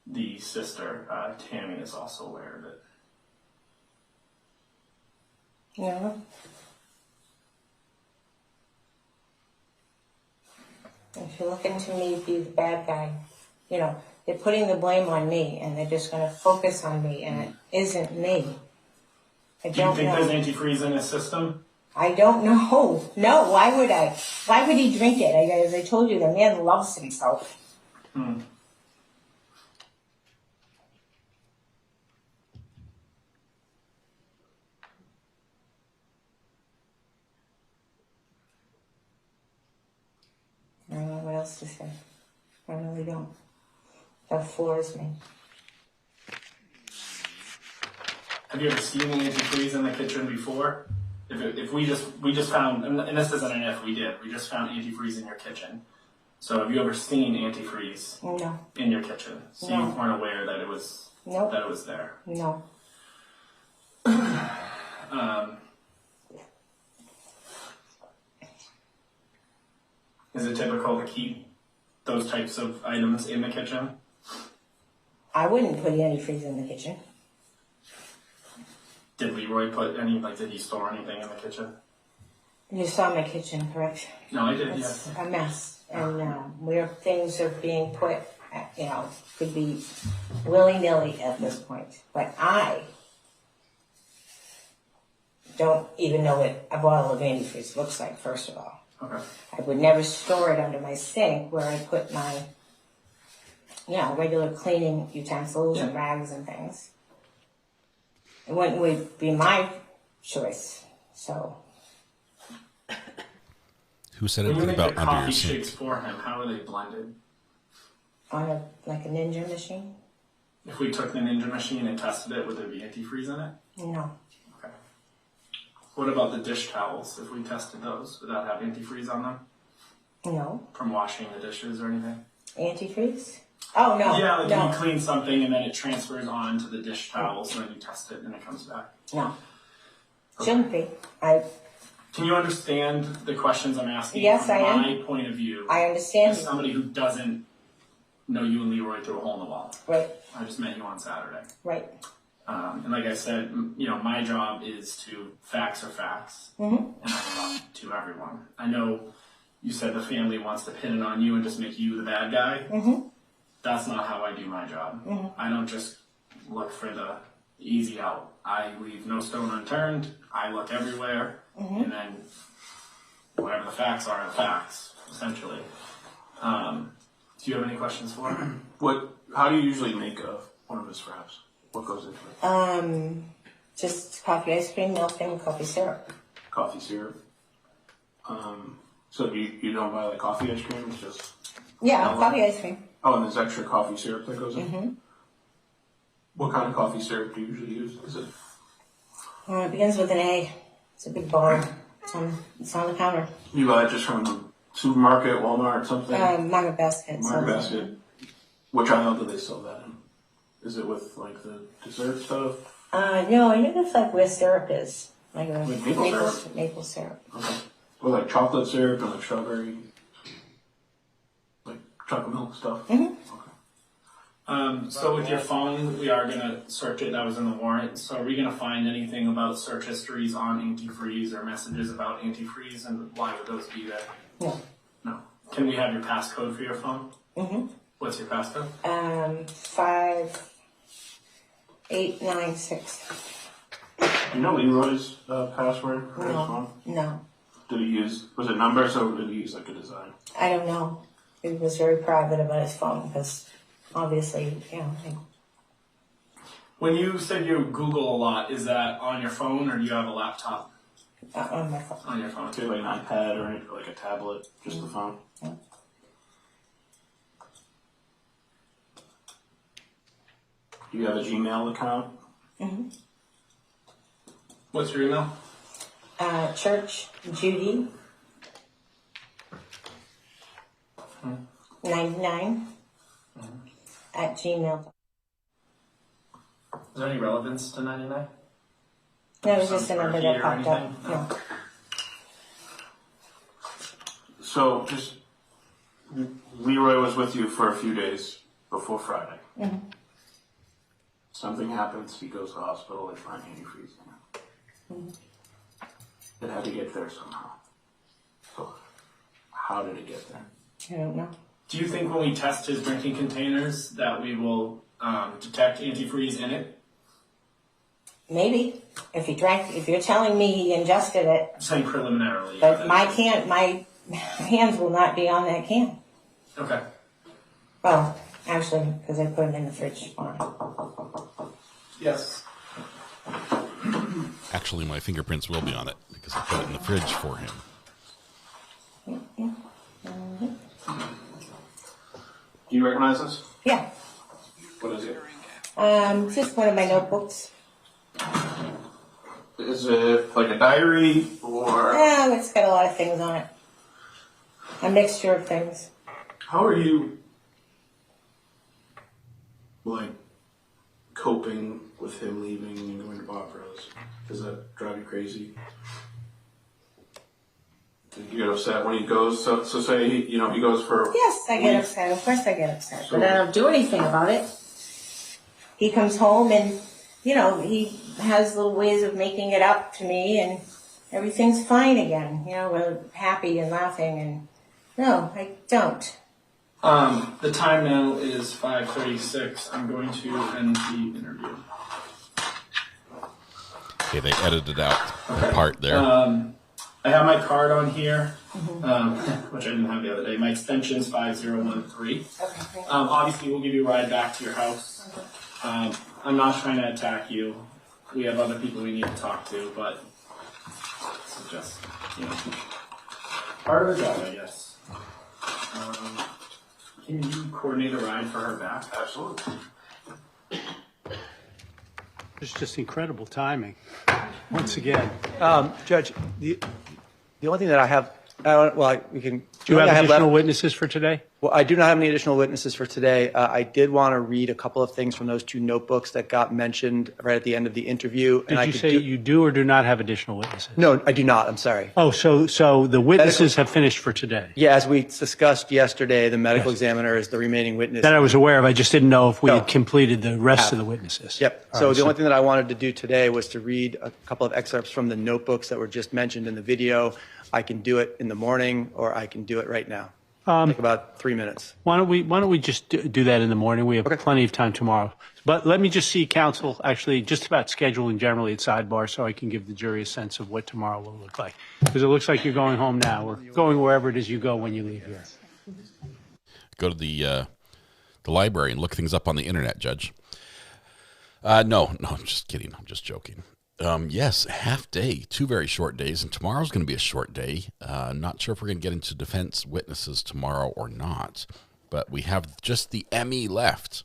the sister, Tammy, is also aware of it. Yeah. If you're looking to me to be the bad guy, they're putting the blame on me, and they're just going to focus on me, and it isn't me. I Do you don't think know. there's antifreeze in his system? I don't know. No, why would I? Why would he drink it? As I told you, the man loves himself. I don't know what else to say. I really don't. That floors me. Have you ever seen antifreeze in the kitchen before? If we just found, and this isn't an if, we just found antifreeze in your kitchen. So have you ever seen antifreeze in your kitchen? So you weren't aware that it was there. No. Is it typical to keep those types of items in the kitchen? I wouldn't put antifreeze in the kitchen. Did Leroy put any, did he store anything in the kitchen? You saw my kitchen, correct? No, I did, It's a mess. And where things are being put, could be willy-nilly at this point. But I don't even know what a bottle of antifreeze looks like, first of all. Okay. I would never store it under my sink where I put my, regular cleaning utensils and rags and things. It would be my choice, so. Who said When you anything make about the under your coffee sink? shakes for him, how are they blended? On a Ninja machine? If we took the Ninja machine and tested it, would there be antifreeze in it? No. Okay. What about the dish towels? If we tested those, would that have antifreeze on them? No. From washing the dishes or anything? Antifreeze? Oh, no. Yeah, like no. you clean something and then it transfers on to the dish towels and then you test it and it comes back. No. Shouldn't be. Can you understand the questions I'm asking? Yes, from I am. my point of view. I understand. As somebody who doesn't know you and Leroy through a hole in the wall. Right. I just met you on Saturday. Right. And like I said, my job is to facts are facts. Mm-hmm. And I talk to everyone. I know you said the family wants to pin it on you and just make you the bad guy. Mm-hmm. That's not how I do my job. Mhm. I don't just look for the easy out. I leave no stone unturned. I look everywhere, and then whatever the facts are facts, essentially. Do you have any questions for him? How do you usually make one of his fraps? What goes into it? Just coffee ice cream, milk, and coffee syrup. Coffee syrup. So you don't buy like coffee ice cream? It's just Coffee ice cream. Oh, and there's extra coffee syrup that goes in. Mm-hmm. What kind of coffee syrup do you usually use? Is it? It begins with an A. It's a big bar. It's on the counter. You buy it just from the supermarket, Walmart, something? Market Basket. Market Basket. Which aisle do they sell that in? Is it with like the dessert stuff? No, I think it's like where syrup is. Like With maple syrup? Maple syrup. Okay. Or like chocolate syrup and like strawberry, like chocolate milk stuff. Mm-hmm. So with your phone, we are going to search it. That was in the warrant. So are we going to find anything about search histories on antifreeze or messages about antifreeze, and why would those be there? No. No. Can we have your passcode for your phone? Mm-hmm. What's your passcode? 5896. You know Leroy's password for his phone? No. Did he use, was it numbers or did he use like a design? I don't know. He was very private about his phone because obviously, When you said you Google a lot, is that on your phone or do you have a laptop? On my phone. On your phone. Do you have like an iPad or like a tablet, just the phone? Yeah. Do you have a Gmail account? Mm-hmm. What's your email? Church Judy 99 at Gmail. Is there any relevance to 99? No, it was just a number that popped up. Anything? No. So just, Leroy was with you for a few days before Friday. Mm-hmm. Something happens, he goes to the hospital, they find antifreeze in him. Mm-hmm. It had to get there somehow. So how did it get there? I don't know. Do you think when we test his drinking containers that we will detect antifreeze in it? Maybe. If you're telling me he ingested it, I'm saying preliminarily. but my hands will not be on that can. Okay. Well, actually, because I put them in the fridge for him. Yes. Actually, my fingerprints will be on it because I put it in the fridge for him. Mm-hmm. Do you recognize this? Yeah. What is it? Just one of my notebooks. Is it like a diary or? It's got a lot of things on it. A mixture of things. How are you, like, coping with him leaving and going to Barbara's? Does that drive you crazy? Do you get upset when he goes? So say he goes for. Yes, I get upset. Of course I get upset. But I don't do anything about it. He comes home and, he has little ways of making it up to me and everything's fine again. We're happy and laughing and no, I don't. The time now is 5:36. I'm going to end the interview. Okay, they edited out the part there. I I have my card on here, which I didn't have the other day. My extension's 5013. Okay. Obviously, we'll give you a ride back to your house. I'm not trying to attack you. We have other people we need to talk to, but it's just, part of the job, I guess. Can you coordinate a ride for her back? Absolutely. It's just incredible timing. Once again. Judge, the only thing that I have, we can. Do you have additional witnesses for today? Well, I do not have any additional witnesses for today. I did want to read a couple of things from those two notebooks that got mentioned right at the end of the interview. Did you say you do or do not have additional witnesses? No, I do not. I'm sorry. Oh, so the witnesses have finished for today? Yeah, as we discussed yesterday, the medical examiner is the remaining witness. That I was aware of. I just didn't know if we had completed the rest of the witnesses. Yep. So the only thing that I wanted to do today was to read a couple of excerpts from the notebooks that were just mentioned in the video. I can do it in the morning, or I can do it right now. Take about 3 minutes. Why don't we just do that in the morning? We have plenty of time tomorrow. But let me just see counsel actually just about scheduling generally at sidebar, so I can give the jury a sense of what tomorrow will look like. Because it looks like you're going home now, or going wherever it is you go when you leave here. Go to the library and look things up on the internet, Judge. No, I'm just kidding. I'm just joking. Yes, half day, 2 very short days, and tomorrow's going to be a short day. Not sure if we're going to get into defense witnesses tomorrow or not, but we have just the ME left.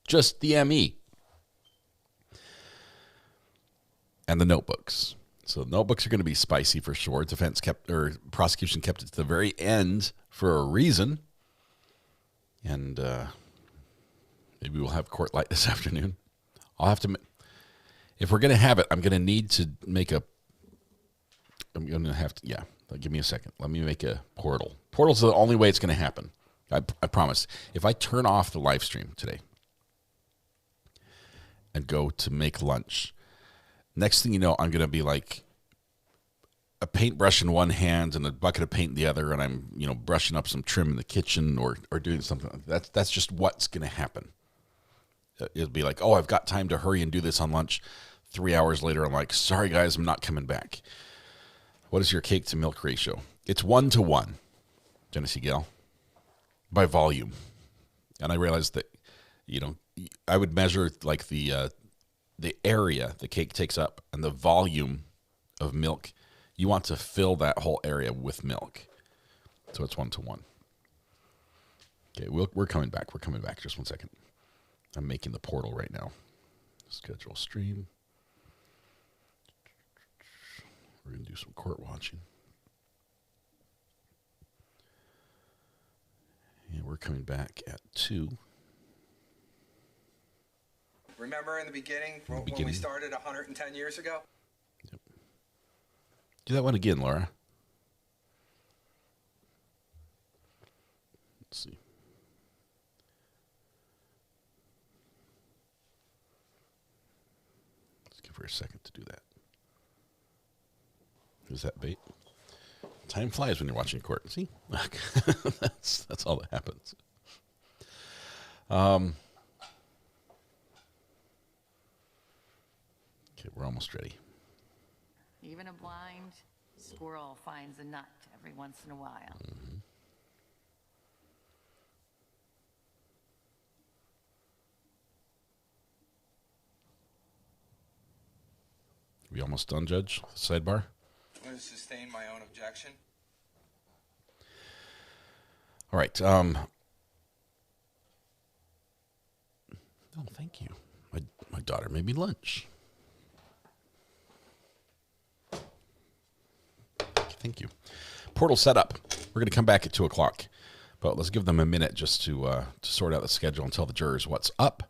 Just the ME. And the notebooks. So the notebooks are going to be spicy for sure. Prosecution kept it to the very end for a reason. And maybe we'll have court light this afternoon. I'll have to... If we're going to have it, I'm going to need to make a... I'm going to have to... Yeah, give me a second. Let me make a portal. Portal's the only way it's going to happen. I promise. If I turn off the live stream today and go to make lunch, next thing you know, I'm going to be like a paintbrush in one hand and a bucket of paint in the other, and I'm brushing up some trim in the kitchen or doing something like that. That's just what's going to happen. It'll be like, oh, I've got time to hurry and do this on lunch. 3 hours later, I'm like, sorry, guys, I'm not coming back. What is your cake to milk ratio? It's 1-to-1, Genesee Gal, by volume. And I realized that, I would measure like the area the cake takes up and the volume of milk. You want to fill that whole area with milk. So it's 1-to-1. Okay, we're coming back. We're coming back. Just 1 second. I'm making the portal right now. Schedule stream. We're going to do some court watching. And we're coming back at 2. Remember in the beginning, when we started 110 years ago? Yep. Do that one again, Laura. Let's see. Let's give her a second to do that. Is that bait? Time flies when you're watching court. See? that's all that happens. Okay, we're almost ready. Even a blind squirrel finds a nut every once in a while. Mm-hmm. We almost done, Judge? Sidebar? I'm going to sustain my own objection. All right. Oh, thank you. My daughter made me lunch. Thank you. Portal set up. We're going to come back at 2 o'clock, but let's give them a minute just to sort out the schedule and tell the jurors what's up.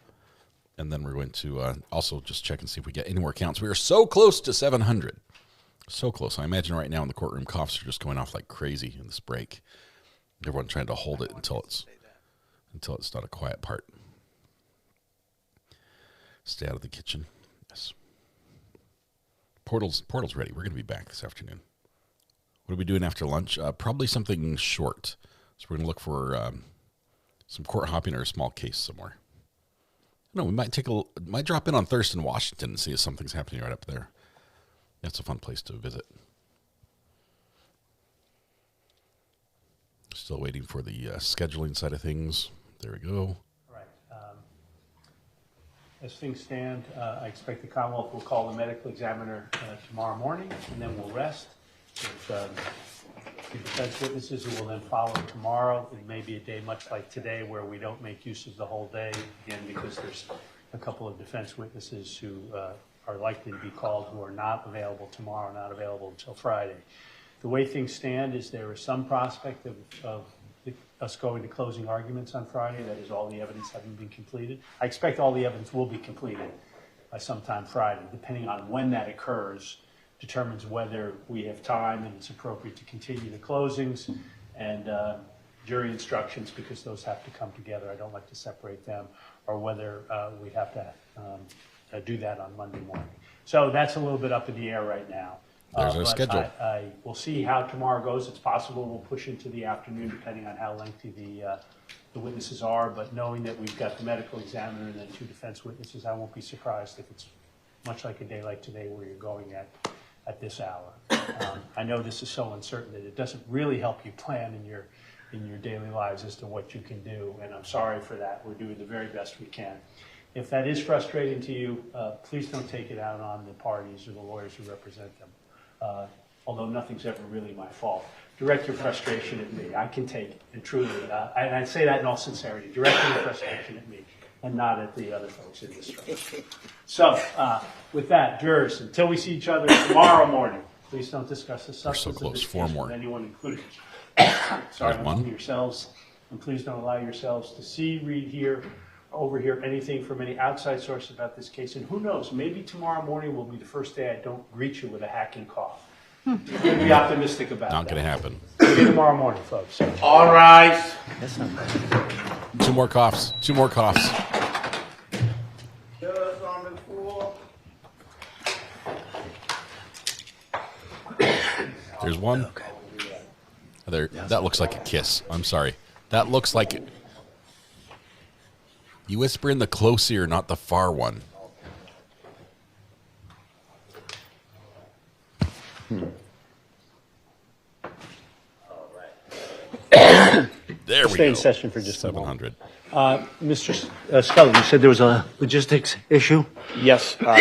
And then we're going to also just check and see if we get any more counts. We are so close to 700. So close. I imagine right now in the courtroom, coughs are just going off like crazy in this break. Everyone trying to hold it until it's not a quiet part. Stay out of the kitchen. Yes. Portal's ready. We're going to be back this afternoon. What are we doing after lunch? Probably something short. So we're going to look for some court hopping or a small case somewhere. No, we might might drop in on Thurston, Washington, and see if something's happening right up there. That's a fun place to visit. Still waiting for the scheduling side of things. There we go. All right. As things stand, I expect the Commonwealth will call the medical examiner tomorrow morning, and then we'll rest. The defense witnesses who will then follow tomorrow. It may be a day much like today where we don't make use of the whole day, again, because there's a couple of defense witnesses who are likely to be called who are not available tomorrow, not available until Friday. The way things stand is there is some prospect of us going to closing arguments on Friday. That is, all the evidence having been completed. I expect all the evidence will be completed by sometime Friday. Depending on when that occurs, determines whether we have time and it's appropriate to continue the closings and jury instructions, because those have to come together. I don't like to separate them, or whether we have to do that on Monday morning. So that's a little bit up in the air right now. There's our schedule. I will see how tomorrow goes. It's possible we'll push into the afternoon, depending on how lengthy the witnesses are. But knowing that we've got the medical examiner and then 2 defense witnesses, I won't be surprised if it's much like a day like today where you're going at this hour. I know this is so uncertain that it doesn't really help you plan in your daily lives as to what you can do, and I'm sorry for that. We're doing the very best we can. If that is frustrating to you, please don't take it out on the parties or the lawyers who represent them. Although nothing's ever really my fault. Direct your frustration at me. I can take it, and truly, and I say that in all sincerity. Direct your frustration at me and not at the other folks in this room. So, with that, jurors, until we see each other tomorrow morning, please don't discuss the substance so of this close. 4 case more. with anyone included. Sorry, among yourselves, and please don't allow yourselves to see, read, hear, overhear anything from any outside source about this case. And who knows, maybe tomorrow morning will be the first day I don't greet you with a hacking cough. Be optimistic about Not that. going to happen. See you tomorrow morning, folks. All right. 2 more coughs. 2 more coughs. Judge on the floor. There's one. There. That looks like a kiss. I'm sorry. That looks like it. You whisper in the close ear, not the far one. There we Stay in go. session for just a 700. Mr. Scully, you said there was a logistics issue? Yes. getting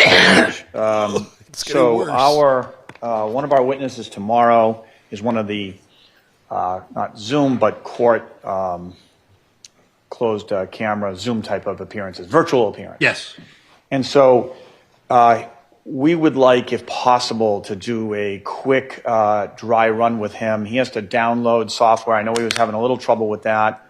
worse. Our one of our witnesses tomorrow is one of the not Zoom but court closed camera Zoom type of appearances, virtual appearance. Yes. And so we would like, if possible, to do a quick dry run with him. He has to download software. I know he was having a little trouble with that,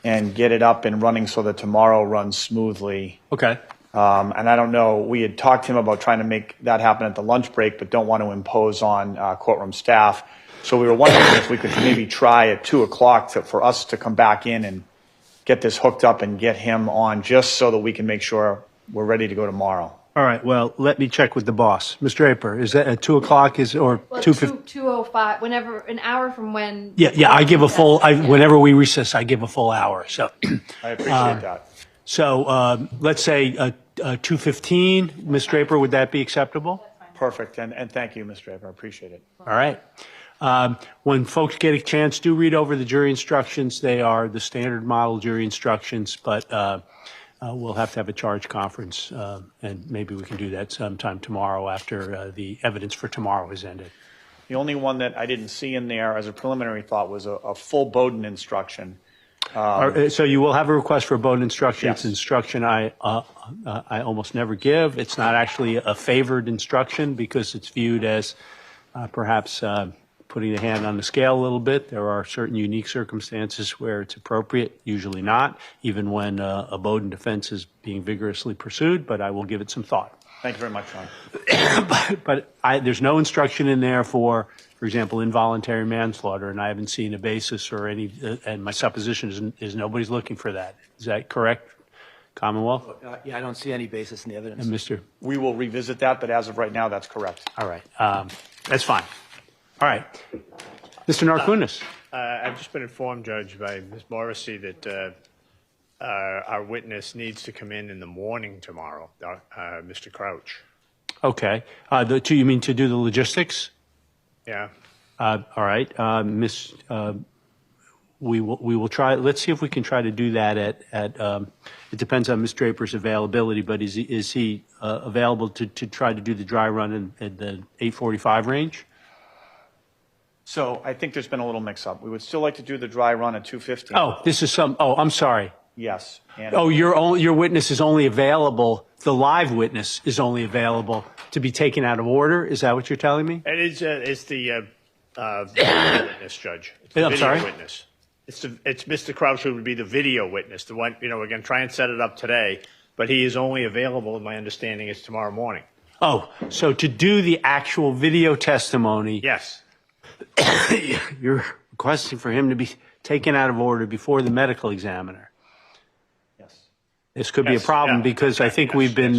and get it up and running so that tomorrow runs smoothly. Okay. And I don't know, we had talked to him about trying to make that happen at the lunch break, but don't want to impose on courtroom staff. So we were wondering if we could maybe try at 2 o'clock for us to come back in and get this hooked up and get him on, just so that we can make sure we're ready to go tomorrow. All right, well, let me check with the boss. Mr. Draper, is that at 2 o'clock or Well, 2:50? 2:05, whenever, an hour from when. Yeah, I give a full, whenever we recess, I give a full hour, so. I appreciate that. So let's say 2:15, Ms. Draper, would that be acceptable? Perfect, and thank you, Mr. Draper, I appreciate it. All right. When folks get a chance, do read over the jury instructions. They are the standard model jury instructions, but we'll have to have a charge conference, and maybe we can do that sometime tomorrow after the evidence for tomorrow is ended. The only one that I didn't see in there as a preliminary thought was a full Bowden instruction. So you will have a request for a Bowden instruction. Yes. It's instruction I almost never give. It's not actually a favored instruction because it's viewed as perhaps putting the hand on the scale a little bit. There are certain unique circumstances where it's appropriate, usually not, even when a Bowden defense is being vigorously pursued, but I will give it some thought. Thank you very much, Ron. But there's no instruction in there for example, involuntary manslaughter, and I haven't seen a basis or any, and my supposition is nobody's looking for that. Is that correct, Commonwealth? Yeah, I don't see any basis in the evidence. And Mr. We will revisit that, but as of right now, that's correct. All right. That's fine. All right. Mr. Narkunis. I've just been informed, Judge, by Ms. Morrissey that our witness needs to come in the morning tomorrow, Mr. Crouch. Okay. You mean to do the logistics? Yeah. All right. we will try. Let's see if we can try to do that at it depends on Ms. Draper's availability, but is he available to try to do the dry run in the 8:45 range? So I think there's been a little mix-up. We would still like to do the dry run at 2:15. Oh, this is I'm sorry. Yes. And Your witness is only available, the live witness is only available to be taken out of order? Is that what you're telling me? It is, it's the video witness, Judge. It's the I'm video sorry? witness. It's Mr. Crouch who would be the video witness, the one, we're going to try and set it up today, but he is only available, my understanding is tomorrow morning. Oh, so to do the actual video testimony. Yes. You're requesting for him to be taken out of order before the medical examiner. Yes. This could be a problem because I think we've been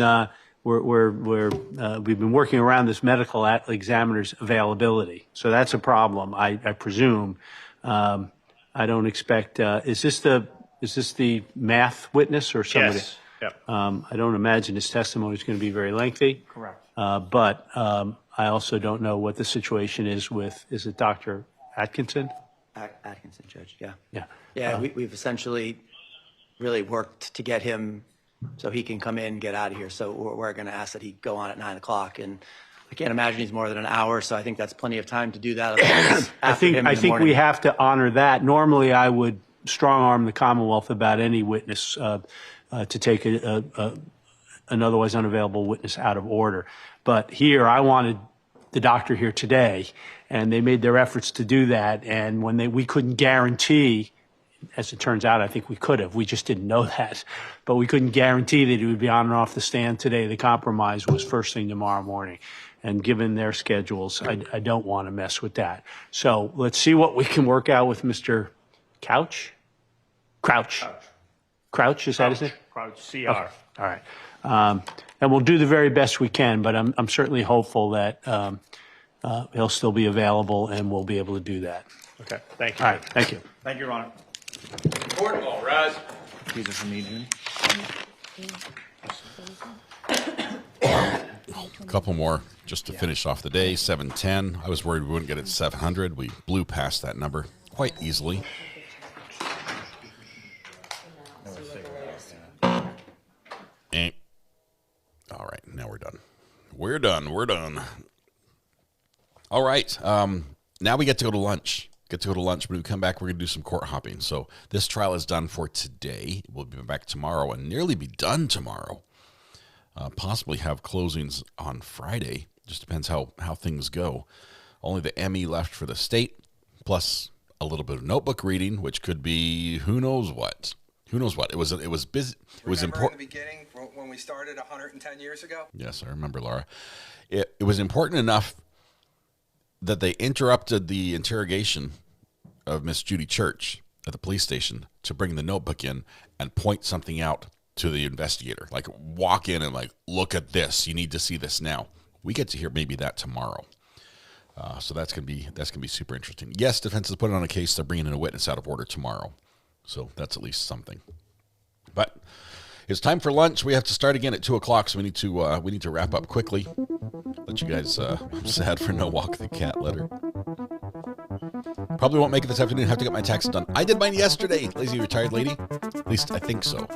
we've been working around this medical examiner's availability. So that's a problem, I presume. I don't expect. Is this the math witness or somebody? Yes. Yep. I don't imagine his testimony is going to be very lengthy. Correct. But I also don't know what the situation is with. Is it Dr. Atkinson? Atkinson, Judge. Yeah. Yeah. Yeah. We've essentially really worked to get him so he can come in and get out of here. So we're going to ask that he go on at 9 o'clock, and I can't imagine he's more than an hour. So I think that's plenty of time to do that. I think we have to honor that. Normally, I would strong arm the Commonwealth about any witness to take an otherwise unavailable witness out of order. But here, I wanted the doctor here today, and they made their efforts to do that. And when we couldn't guarantee, as it turns out, I think we could have. We just didn't know that. But we couldn't guarantee that he would be on and off the stand today. The compromise was first thing tomorrow morning. And given their schedules, I don't want to mess with that. So let's see what we can work out with Mr. Crouch, is that his name? Crouch, CR. Okay. All right. And we'll do the very best we can, but I'm certainly hopeful that he'll still be available and we'll be able to do that. Okay, thank you. All right, thank you. Thank you, Your Honor. Report all, Raz. These are from me, Judy. A couple more just to finish off the day. 710. I was worried we wouldn't get it to 700. We blew past that number quite easily. All right, now we're done. We're done. All right, now we get to go to lunch. When we come back, we're going to do some court hopping. So this trial is done for today. We'll be back tomorrow and nearly be done tomorrow. Possibly have closings on Friday. Just depends how things go. Only the ME left for the state, plus a little bit of notebook reading, which could be who knows what. It was busy. It was important. In the beginning, when we started 110 years ago? Yes, I remember, Laura. It was important enough that they interrupted the interrogation of Miss Judy Church at the police station to bring the notebook in and point something out to the investigator. Like, walk in and, like, look at this. You need to see this now. We get to hear maybe that tomorrow. So that's gonna be super interesting. Yes, defense is putting on a case. They're bringing in a witness out of order tomorrow. So that's at least something. But it's time for lunch. We have to start again at 2 o'clock, so we need to wrap up quickly. Let you guys. I'm sad for no walk the cat letter. Probably won't make it this afternoon. Have to get my taxes done. I did mine yesterday. Lazy retired lady. At least I think so.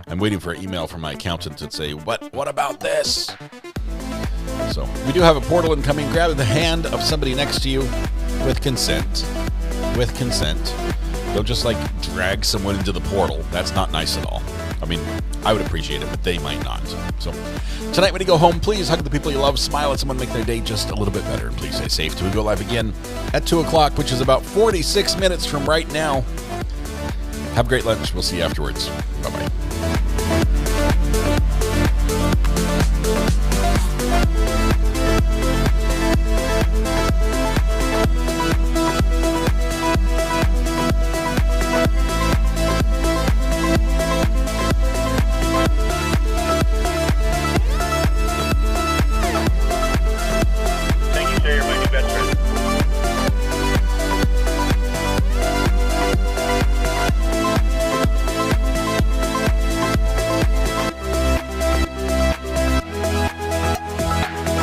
I'm waiting for an email from my accountant to say, what about this? So we do have a portal incoming. Grab the hand of somebody next to you with consent. Don't just like drag someone into the portal. That's not nice at all. I mean, I would appreciate it, but they might not. So tonight when you go home, please hug the people you love, smile at someone, make their day just a little bit better. And please stay safe till we go live again at 2 o'clock, which is about 46 minutes from right now. Have a great lunch. We'll see you afterwards. Bye-bye.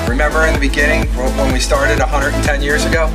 Remember in the beginning, when we started 110 years ago?